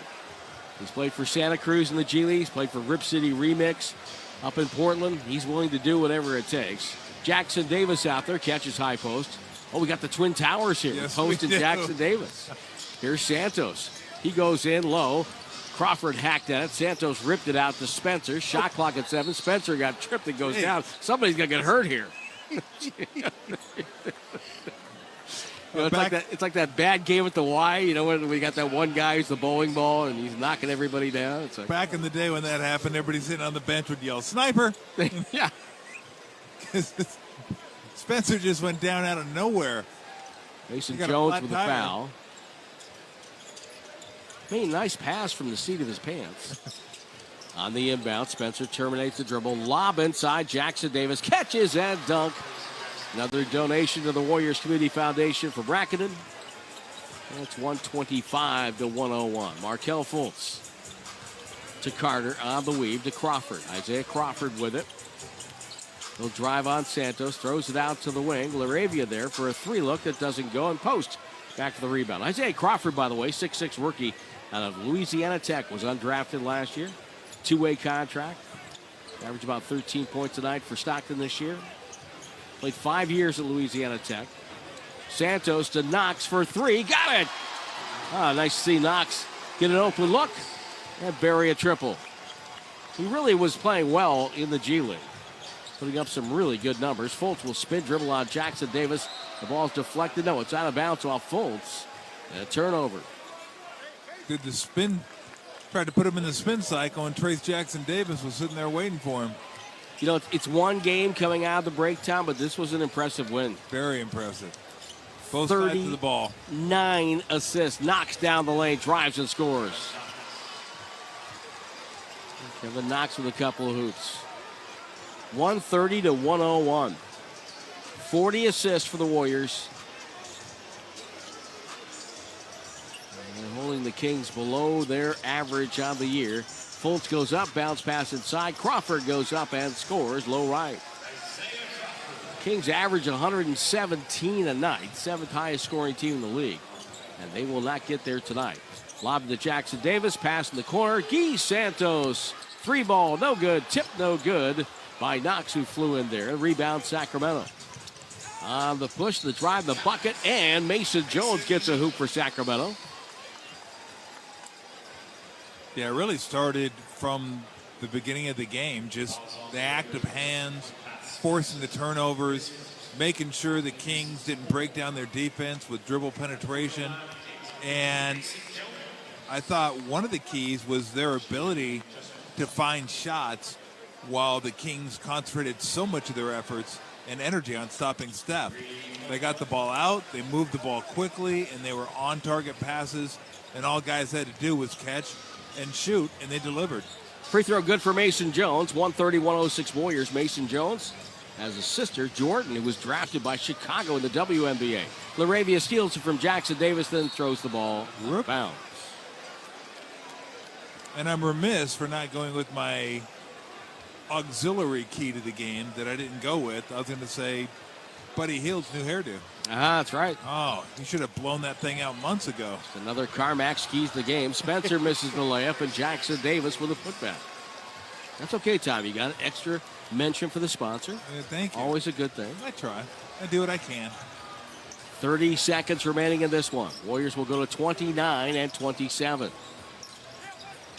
He's played for Santa Cruz in the G League. He's played for Rip City Remix up in Portland. He's willing to do whatever it takes. Jackson Davis out there, catches high post. Oh, we got the Twin Towers here. Yes, Post we and do. Jackson Davis. Here's Santos. He goes in low. Crawford hacked at it. Santos ripped it out to Spencer. Shot clock at 7. Spencer got tripped and goes down. Somebody's going to get hurt here. It's like that bad game at the Y. You know, when we got that one guy who's the bowling ball and he's knocking everybody down. It's like, back in the day when that happened, everybody sitting on the bench would yell, "Sniper!" Yeah. Spencer just went down out of nowhere. Mason Jones with the foul. Made a nice pass from the seat of his pants. On the inbound, Spencer terminates the dribble. Lob inside. Jackson Davis catches and dunk. Another donation to the Warriors Community Foundation for Brackenden. That's 125-101. Markelle Fultz to Carter on the weave to Crawford. Isaiah Crawford with it. He'll drive on Santos, throws it out to the wing. Laravia there for a three look that doesn't go, and post back for the rebound. Isaiah Crawford, by the way, 6'6" rookie out of Louisiana Tech, was undrafted last year. Two-way contract. Averaged about 13 points a night for Stockton this year. Played 5 years at Louisiana Tech. Santos to Knox for three. Got it! Nice to see Knox get an open look and bury a triple. He really was playing well in the G League, putting up some really good numbers. Fultz will spin dribble on Jackson Davis. The ball's deflected. No, it's out of bounds off Fultz. And a turnover. Did the spin, tried to put him in the spin cycle, and Trace Jackson Davis was sitting there waiting for him. You know, it's one game coming out of the break time, but this was an impressive win. Very impressive. Both sides of the ball. 9 assists. Knocks down the lane, drives and scores. Kevin Knox with a couple of hoops. 130 to 101. 40 assists for the Warriors. And they're holding the Kings below their average on the year. Fultz goes up, bounce pass inside. Crawford goes up and scores, low right. Kings average 117 a night, 7th highest scoring team in the league. And they will not get there tonight. Lob to Jackson Davis, pass in the corner. Guy Santos, 3 ball, no good. Tip, no good by Knox, who flew in there. Rebound, Sacramento. On the push, the drive, the bucket, and Mason Jones gets a hoop for Sacramento. Yeah, it really started from the beginning of the game, just the active hands, forcing the turnovers, making sure the Kings didn't break down their defense with dribble penetration. And I thought one of the keys was their ability to find shots while the Kings concentrated so much of their efforts and energy on stopping Steph. They got the ball out, they moved the ball quickly, and they were on-target passes, and all guys had to do was catch and shoot, and they delivered. Free throw good for Mason Jones. 130-106 Warriors. Mason Jones has a sister, Jordan, who was drafted by Chicago in the WNBA. LaRavia steals it from Jackson Davis, then throws the ball out of bounds. And I'm remiss for not going with my auxiliary key to the game that I didn't go with. I was going to say Buddy Hield's new hairdo. That's right. Oh, he should have blown that thing out months ago. Another Carmax keys the game. Spencer misses the layup, and Jackson Davis with a putback. That's okay, Tom. You got an extra mention for the sponsor. Yeah, thank you. Always a good thing. I try. I do what I can. 30 seconds remaining in this one. Warriors will go to 29 and 27.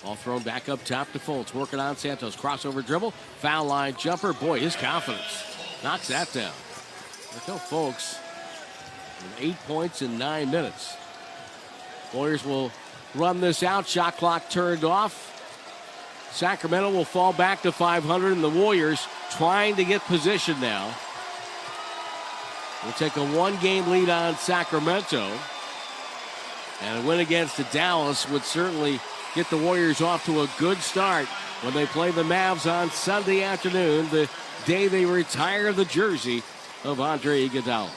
Ball thrown back up top to Fultz. Working on Santos. Crossover dribble. Foul line jumper. Boy, his confidence. Knocks that down. There go, folks. 8 points in 9 minutes. Warriors will run this out. Shot clock turned off. Sacramento will fall back to 500, and the Warriors trying to get position now. We'll take a 1-game lead on Sacramento. And a win against the Dallas would certainly get the Warriors off to a good start when they play the Mavs on Sunday afternoon, the day they retire the jersey of Andre Iguodala.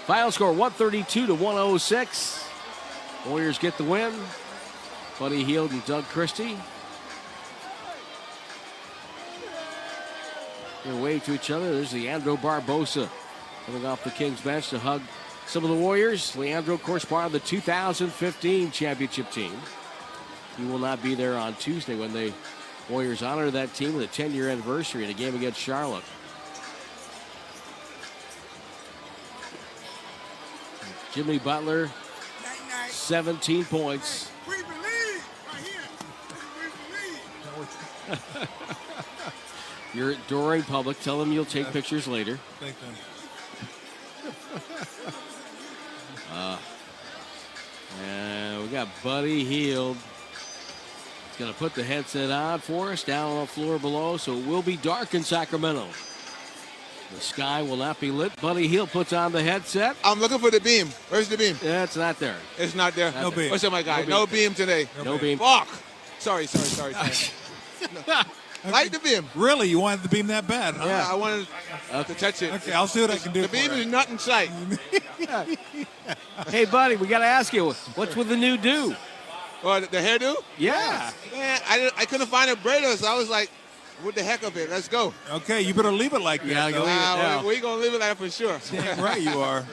Final score 132 to 106. Warriors get the win. Buddy Hield and Doug Christie. They wave to each other. There's Leandro Barbosa coming off the Kings bench to hug some of the Warriors. Leandro, of course, part of the 2015 championship team. He will not be there on Tuesday when the Warriors honor that team with a 10-year anniversary in a game against Charlotte. Jimmy Butler, 17 points. We believe right here. We believe. You're during public. Tell them you'll take pictures later. Thank them. And we got Buddy Hield. He's going to put the headset on for us down on the floor below, so it will be dark in Sacramento. The sky will not be lit. Buddy Hield puts on the headset. I'm looking for the beam. Where's the beam? Yeah, it's not there. It's not there. No beam. What's up, my guy? No beam today. No beam. Fuck. Sorry. Light the beam. Really? You wanted the beam that bad, huh? Yeah, I wanted to touch it. Okay, I'll see what I can do. The beam is not in sight. Hey, buddy, we got to ask you, what's with the new do? Well, the hairdo? Yeah. Man, I couldn't find a braider, so I was like, what the heck of it? Let's go. Okay, you better leave it like that. Yeah, you leave it now. We're going to leave it like that for sure. Damn right you are.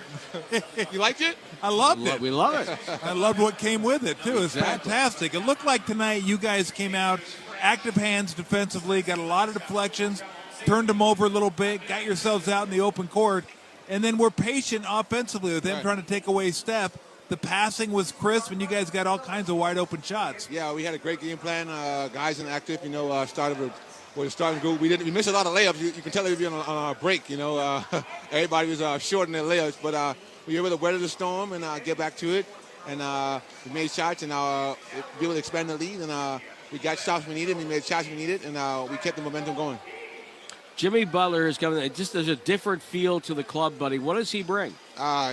You liked it? I loved it. We love it. I loved what came with it, too. It's fantastic. It looked like tonight you guys came out active hands defensively, got a lot of deflections, turned them over a little bit, got yourselves out in the open court, and then we're patient offensively with them trying to take away Steph. The passing was crisp, and you guys got all kinds of wide open shots. Yeah, we had a great game plan. Guys and active, started with the starting group. We missed a lot of layups. You can tell they were on our break. Everybody was short in their layups, but we were able to weather the storm and get back to it. And we made shots and be able to expand the lead. And we got shots we needed. We made shots we needed, and we kept the momentum going. Jimmy Butler is coming. Just there's a different feel to the club, buddy. What does he bring?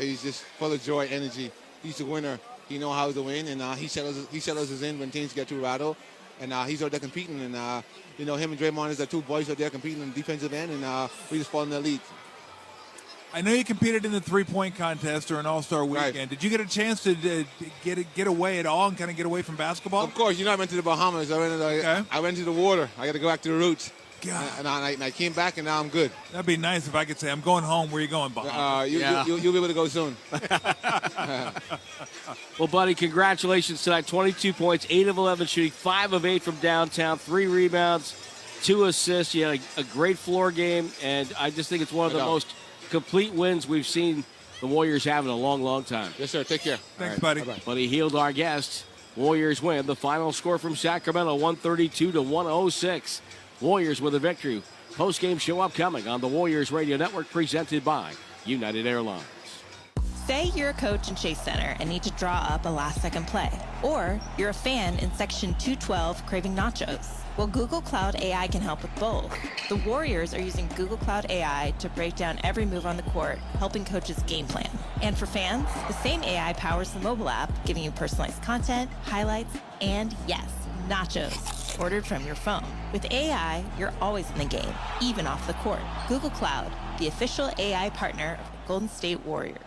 He's just full of joy, energy. He's a winner. He knows how to win, and he settles us in when teams get too rattled. And he's out there competing. And him and Draymond is the two boys out there competing on the defensive end, and we just fall in their lead. I know you competed in the three-point contest or an All-Star weekend. Right. Did you get a chance to get away at all and kind of get away from basketball? Of course. I went to the Bahamas. I went to the water. I got to go back to the roots. God. And I came back, and now I'm good. That'd be nice if I could say, I'm going home. Where are you going, Bahamas? You'll be able to go soon. Well, buddy, congratulations tonight. 22 points, 8 of 11 shooting, 5 of 8 from downtown, 3 rebounds, 2 assists. You had a great floor game, and I just think it's one of the most complete wins we've seen the Warriors have in a long, long time. Yes, sir. Take care. Thanks, buddy. Bye-bye. Buddy Hield, our guest. Warriors win. The final score from Sacramento, 132-106. Warriors with a victory. Post-game show upcoming on the Warriors Radio Network, presented by United Airlines. Say you're a coach in Chase Center and need to draw up a last-second play. Or you're a fan in Section 212 craving nachos. Well, Google Cloud AI can help with both. The Warriors are using Google Cloud AI to break down every move on the court, helping coaches game plan. And for fans, the same AI powers the mobile app, giving you personalized content, highlights, and yes, nachos, ordered from your phone. With AI, you're always in the game, even off the court. Google Cloud, the official AI partner of the Golden State Warriors.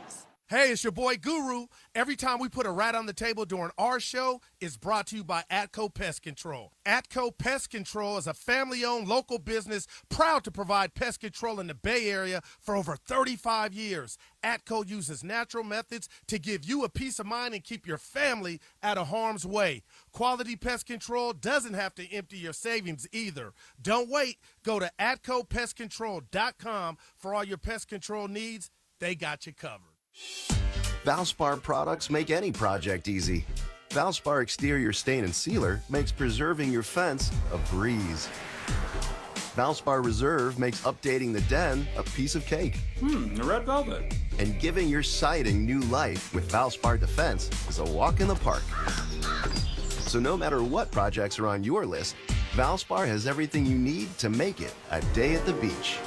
Hey, it's your boy Guru. Every time we put a rat on the table during our show, it's brought to you by Atco Pest Control. Atco Pest Control is a family-owned local business proud to provide pest control in the Bay Area for over 35 years. Atco uses natural methods to give you a peace of mind and keep your family out of harm's way. Quality pest control doesn't have to empty your savings either. Don't wait. Go to AtcoPestControl.com for all your pest control needs. They got you covered. Valspar products make any project easy. Valspar Exterior Stain and Sealer makes preserving your fence a breeze. Valspar Reserve makes updating the den a piece of cake. Red velvet. And giving your siding new life with Valspar Defense is a walk in the park. So no matter what projects are on your list, Valspar has everything you need to make it a day at the beach.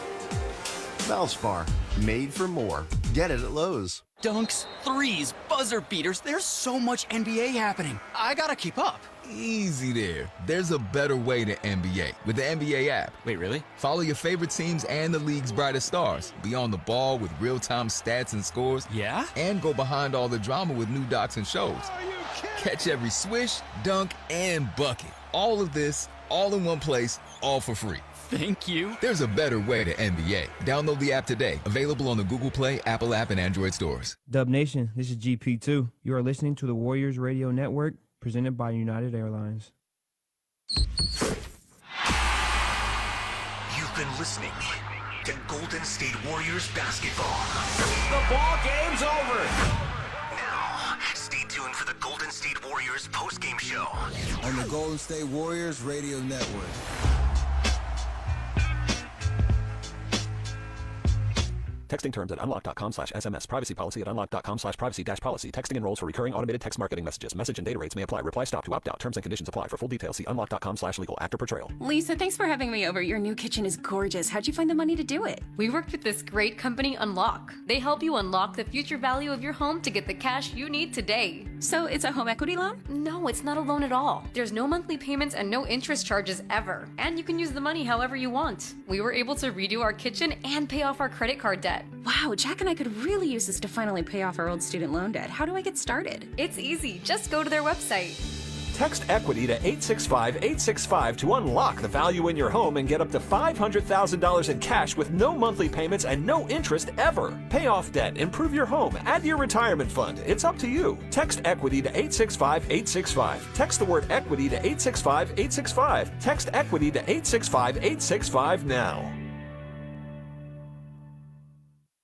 Valspar, made for more. Get it at Lowe's. Dunks, threes, buzzer beaters. There's so much NBA happening. I gotta keep up. Easy there. There's a better way to NBA with the NBA app. Wait, really? Follow your favorite teams and the league's brightest stars. Be on the ball with real-time stats and scores. Yeah? And go behind all the drama with new docs and shows. Catch every swish, dunk, and bucket. All of this, all in one place, all for free. Thank you. There's a better way to NBA. Download the app today. Available on the Google Play, Apple app, and Android stores. Dub Nation, this is GP2. You are listening to the Warriors Radio Network, presented by United Airlines. You've been listening to Golden State Warriors basketball. The ball game's over. Now, stay tuned for the Golden State Warriors postgame show on the Golden State Warriors Radio Network. Texting terms at unlock.com/SMS. Privacy policy at unlock.com/privacy-policy. Texting enrolls for recurring automated text marketing messages. Message and data rates may apply. Reply stop to opt out. Terms and conditions apply. For full details, see unlock.com/legal. After portrayal. Lisa, thanks for having me over. Your new kitchen is gorgeous. How'd you find the money to do it? We worked with this great company, Unlock. They help you unlock the future value of your home to get the cash you need today. So it's a home equity loan? No, it's not a loan at all. There's no monthly payments and no interest charges ever. And you can use the money however you want. We were able to redo our kitchen and pay off our credit card debt. Wow, Jack and I could really use this to finally pay off our old student loan debt. How do I get started? It's easy. Just go to their website. Text EQUITY to 865-865 to unlock the value in your home and get up to $500,000 in cash with no monthly payments and no interest ever. Pay off debt, improve your home, add to your retirement fund. It's up to you. Text EQUITY to 865-865. Text the word EQUITY to 865-865. Text EQUITY to 865-865 now.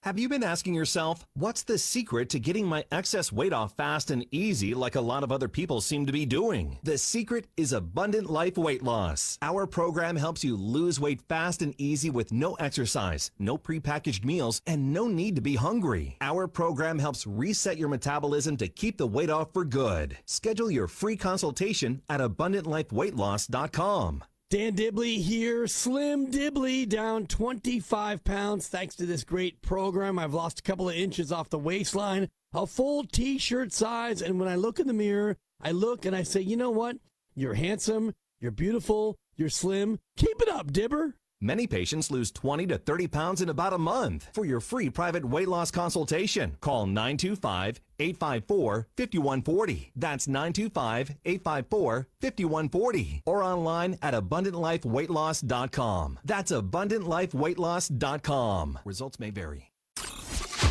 Have you been asking yourself, what's the secret to getting my excess weight off fast and easy like a lot of other people seem to be doing? The secret is Abundant Life Weight Loss. Our program helps you lose weight fast and easy with no exercise, no prepackaged meals, and no need to be hungry. Our program helps reset your metabolism to keep the weight off for good. Schedule your free consultation at AbundantLifeWeightLoss.com. Dan Dibley here, Slim Dibley, down 25 pounds thanks to this great program. I've lost a couple of inches off the waistline, a full T-shirt size, and when I look in the mirror, I look and I say, you know what? You're handsome, you're beautiful, you're slim. Keep it up, Dibber. Many patients lose 20 to 30 pounds in about a month. For your free private weight loss consultation, call 925-854-5140. That's 925-854-5140. Or online at AbundantLifeWeightLoss.com. That's AbundantLifeWeightLoss.com. Results may vary.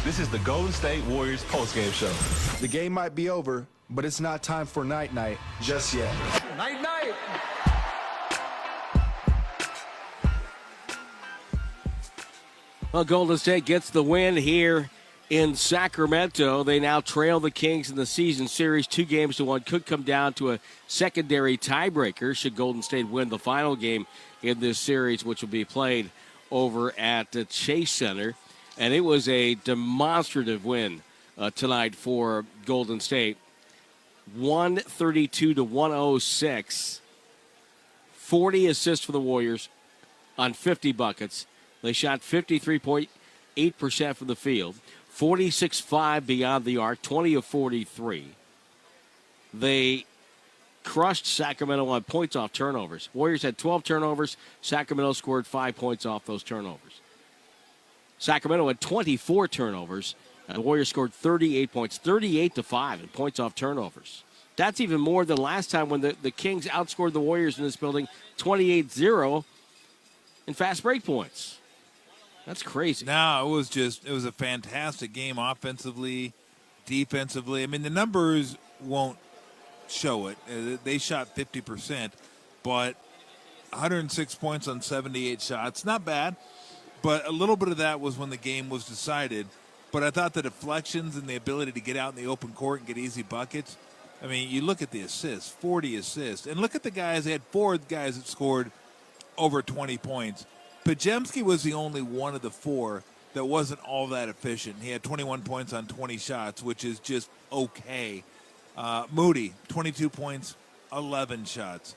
This is the Golden State Warriors postgame show. The game might be over, but it's not time for night-night just yet. Night-night! Well, Golden State gets the win here in Sacramento. They now trail the Kings in the season series 2-1. Could come down to a secondary tiebreaker should Golden State win the final game in this series, which will be played over at the Chase Center. And it was a demonstrative win tonight for Golden State. 132-106. 40 assists for the Warriors on 50 buckets. They shot 53.8% from the field, 46.5 beyond the arc, 20 of 43. They crushed Sacramento on points off turnovers. Warriors had 12 turnovers. Sacramento scored 5 points off those turnovers. Sacramento had 24 turnovers, and the Warriors scored 38 points, 38-5 in points off turnovers. That's even more than last time when the Kings outscored the Warriors in this building 28-0 in fast break points. That's crazy. No, it was a fantastic game offensively, defensively. I mean, the numbers won't show it. They shot 50%, but 106 points on 78 shots. Not bad, but a little bit of that was when the game was decided. But I thought the deflections and the ability to get out in the open court and get easy buckets. I mean, you look at the assists, 40 assists. And look at the guys. They had 4 guys that scored over 20 points. Pajemski was the only one of the 4 that wasn't all that efficient. He had 21 points on 20 shots, which is just okay. Moody, 22 points, 11 shots.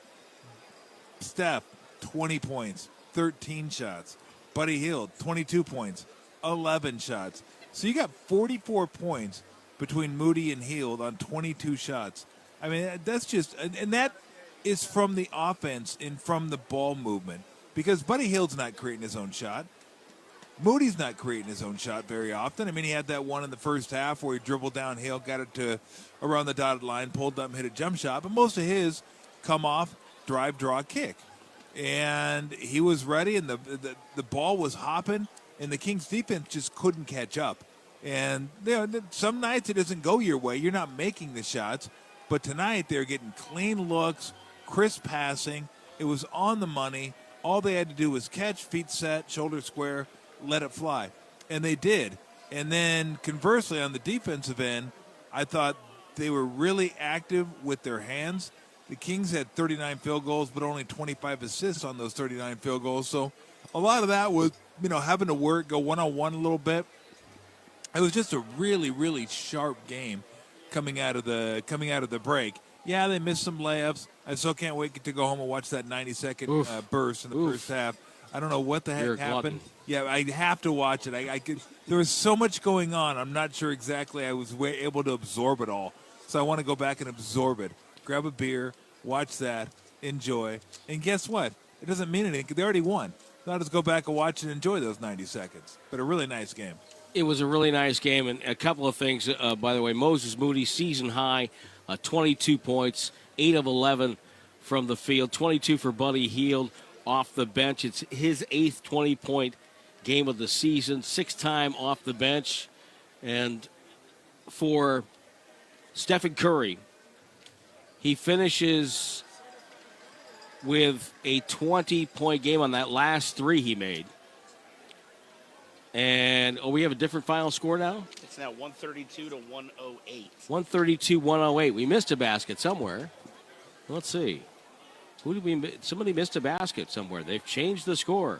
Steph, 20 points, 13 shots. Buddy Hield, 22 points, 11 shots. So you got 44 points between Moody and Hield on 22 shots. I mean, that's just – and that is from the offense and from the ball movement. Because Buddy Hield's not creating his own shot. Moody's not creating his own shot very often. I mean, he had that one in the first half where he dribbled downhill, got it to around the dotted line, pulled up and hit a jump shot. But most of his come off, drive, draw, kick. And he was ready, and the ball was hopping, and the Kings defense just couldn't catch up. And some nights it doesn't go your way. You're not making the shots. But tonight they're getting clean looks, crisp passing. It was on the money. All they had to do was catch, feet set, shoulder square, let it fly. And they did. And then, conversely, on the defensive end, I thought they were really active with their hands. The Kings had 39 field goals, but only 25 assists on those 39 field goals. So a lot of that was, having to work, go one-on-one a little bit. It was just a really, really sharp game coming out of the break. Yeah, they missed some layups. I still can't wait to go home and watch that 90-second burst in the first half. I don't know what the heck happened. Yeah, I have to watch it. There was so much going on. I'm not sure exactly I was able to absorb it all. So I want to go back and absorb it. Grab a beer, watch that, enjoy. And guess what? It doesn't mean anything. They already won. So I'll just go back and watch and enjoy those 90 seconds. But a really nice game. It was a really nice game. And a couple of things, by the way. Moses Moody, season high, 22 points, 8 of 11 from the field. 22 for Buddy Hield off the bench. It's his 8th 20-point game of the season, 6th time off the bench. And for Stephen Curry, he finishes with a 20-point game on that last 3 he made. And we have a different final score now? It's now 132 to 108. 132-108. We missed a basket somewhere. Let's see. Somebody missed a basket somewhere. They've changed the score.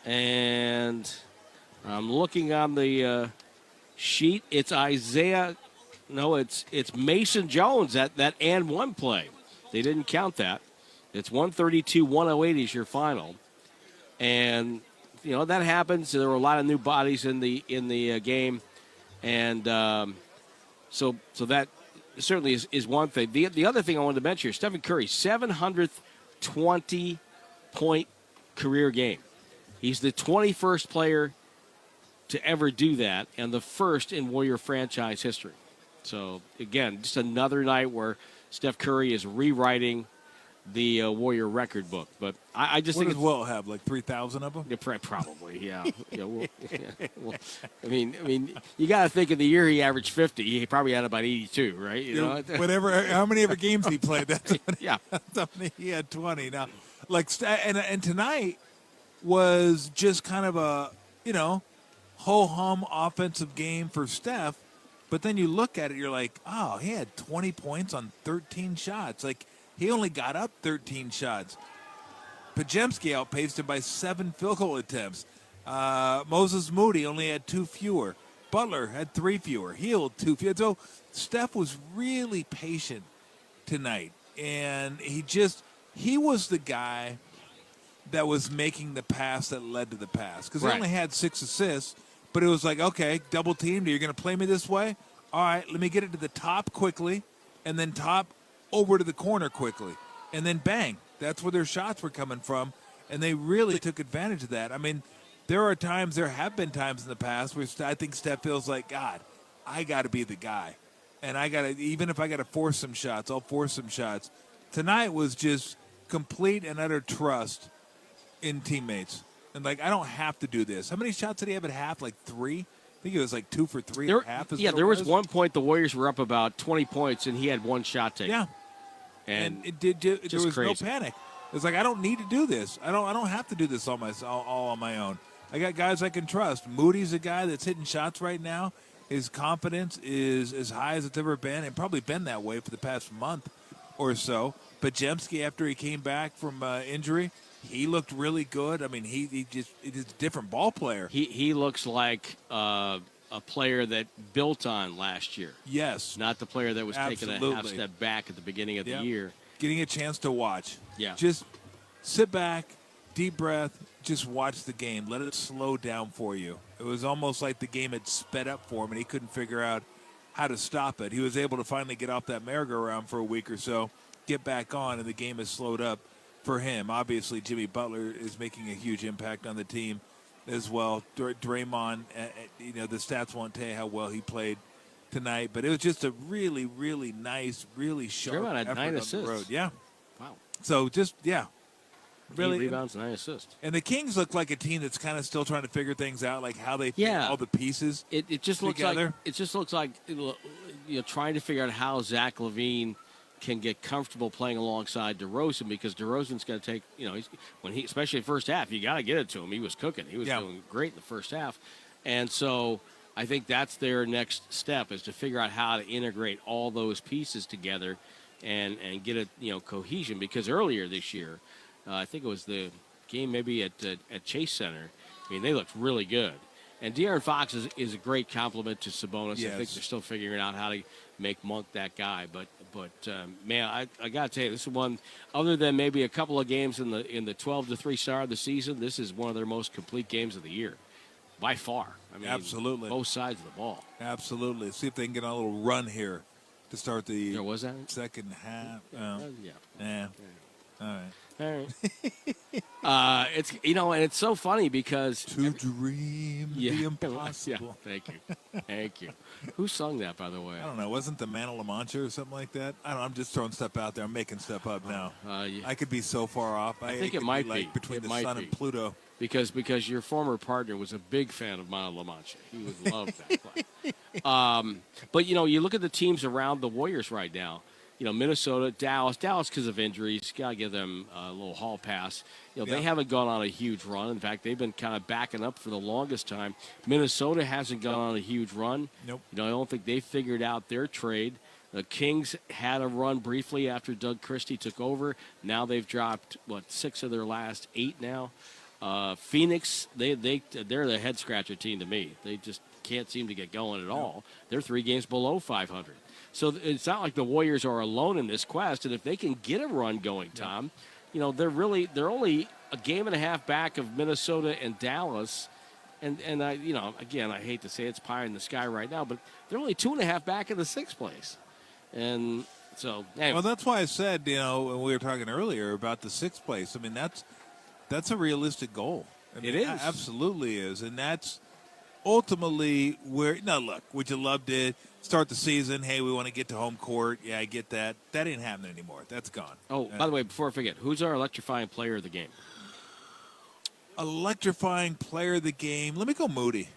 And I'm looking on the sheet. It's Isaiah. No, it's Mason Jones, that and one play. They didn't count that. It's 132-108 is your final. And that happens. There were a lot of new bodies in the game, and so that certainly is one thing. The other thing I wanted to mention here: Stephen Curry, 720-point career game. He's the 21st player to ever do that, and the first in Warrior franchise history. So again, just another night where Steph Curry is rewriting the Warrior record book. But I just think does Will have, like 3,000 of them? Yeah, probably, yeah. Well, I mean, you got to think of the year he averaged 50. He probably had about 82, right? How many ever games he played? That's yeah, he had 20. Now, and tonight was just kind of a ho-hum offensive game for Steph. But then you look at it, you're like, oh, he had 20 points on 13 shots. Like, he only got up 13 shots. Podziemski outpaced him by 7 field goal attempts. Moses Moody only had 2 fewer. Butler had 3 fewer. Hield 2 fewer. So Steph was really patient tonight. And he was the guy that was making the pass that led to the pass. Because he only had 6 assists. But it was like, okay, double teamed. You're going to play me this way? All right, let me get it to the top quickly. And then top over to the corner quickly, and then bang. That's where their shots were coming from, and they really took advantage of that. I mean, there have been times in the past where I think Steph feels like, God, I got to be the guy, and even if I got to force some shots, I'll force some shots. Tonight was just complete and utter trust in teammates, and I don't have to do this. How many shots did he have at half? Like 3? I think it was like 2 for 3 at half. There was one point the Warriors were up about 20 points, and he had one shot taken. Yeah. And there was crazy. No panic. It was like, I don't need to do this. I don't have to do this all on my own. I got guys I can trust. Moody's a guy that's hitting shots right now. His confidence is as high as it's ever been, and probably been that way for the past month or so. Podziemski, after he came back from injury, he looked really good. I mean, he's a different ball player. He looks like a player that built on last year. Yes. Not the player that was taking a half step back at the beginning of the year. Getting a chance to watch. Yeah. Just sit back, deep breath, just watch the game. Let it slow down for you. It was almost like the game had sped up for him, and he couldn't figure out how to stop it. He was able to finally get off that merry-go-round for a week or so, get back on, and the game has slowed up for him. Obviously, Jimmy Butler is making a huge impact on the team as well. Draymond, the stats won't tell you how well he played tonight, but it was just a really, really nice, really sharp Draymond had effort 9 on assists. the road. Yeah. Wow. So really 8 rebounds, 9 assists. And the Kings look like a team that's kind of still trying to figure things out, like how they fit all the pieces. It just together. looks like trying to figure out how Zach LaVine can get comfortable playing alongside DeRozan, because DeRozan's going to take, especially first half, you got to get it to him. He was cooking. He was doing great in the first half. And so I think that's their next step, is to figure out how to integrate all those pieces together and get a, cohesion. Because earlier this year, I think it was the game maybe at Chase Center, I mean, they looked really good. And De'Aaron Fox is a great compliment to Sabonis. Yes. I think they're still figuring out how to make Monk that guy. But man, I got to tell you, this is one, other than maybe a couple of games in the 12-3 start of the season, this is one of their most complete games of the year, by far. I mean, absolutely, both sides of the ball. Absolutely. See if they can get on a little run here to start the second half. Yeah. All right. It's and it's so funny because to dream the impossible. Yeah, thank you. Who sung that, by the way? I don't know. Wasn't the Man of La Mancha or something like that? I don't know. I'm just throwing stuff out there. I'm making stuff up now. I could be so far off. I think it might be between the sun and Pluto. Because your former partner was a big fan of Man of La Mancha. He would love that play. But you look at the teams around the Warriors right now, Minnesota, Dallas because of injuries, got to give them a little hall pass. They haven't gone on a huge run. In fact, they've been kind of backing up for the longest time. Minnesota hasn't gone on a huge run. Nope. I don't think they figured out their trade. The Kings had a run briefly after Doug Christie took over. Now they've dropped, 6 of their last 8 now. Phoenix, they're the head-scratcher team to me. They just can't seem to get going at all. They're 3 games below 500. So it's not like the Warriors are alone in this quest. And if they can get a run going, Tom, they're only a game and a half back of Minnesota and Dallas. And I again, I hate to say it's pie in the sky right now, but they're only 2.5 back in the 6th place. And so, anyway. Well, that's why I said, when we were talking earlier about the 6th place. I mean, that's a realistic goal. I mean, it is. Absolutely is. And that's ultimately where, now look, would you love to start the season? Hey, we want to get to home court. Yeah, I get that. That ain't happening anymore. That's gone. Oh, by the way, before I forget, who's our electrifying player of the game? Electrifying player of the game. Let me go Moody.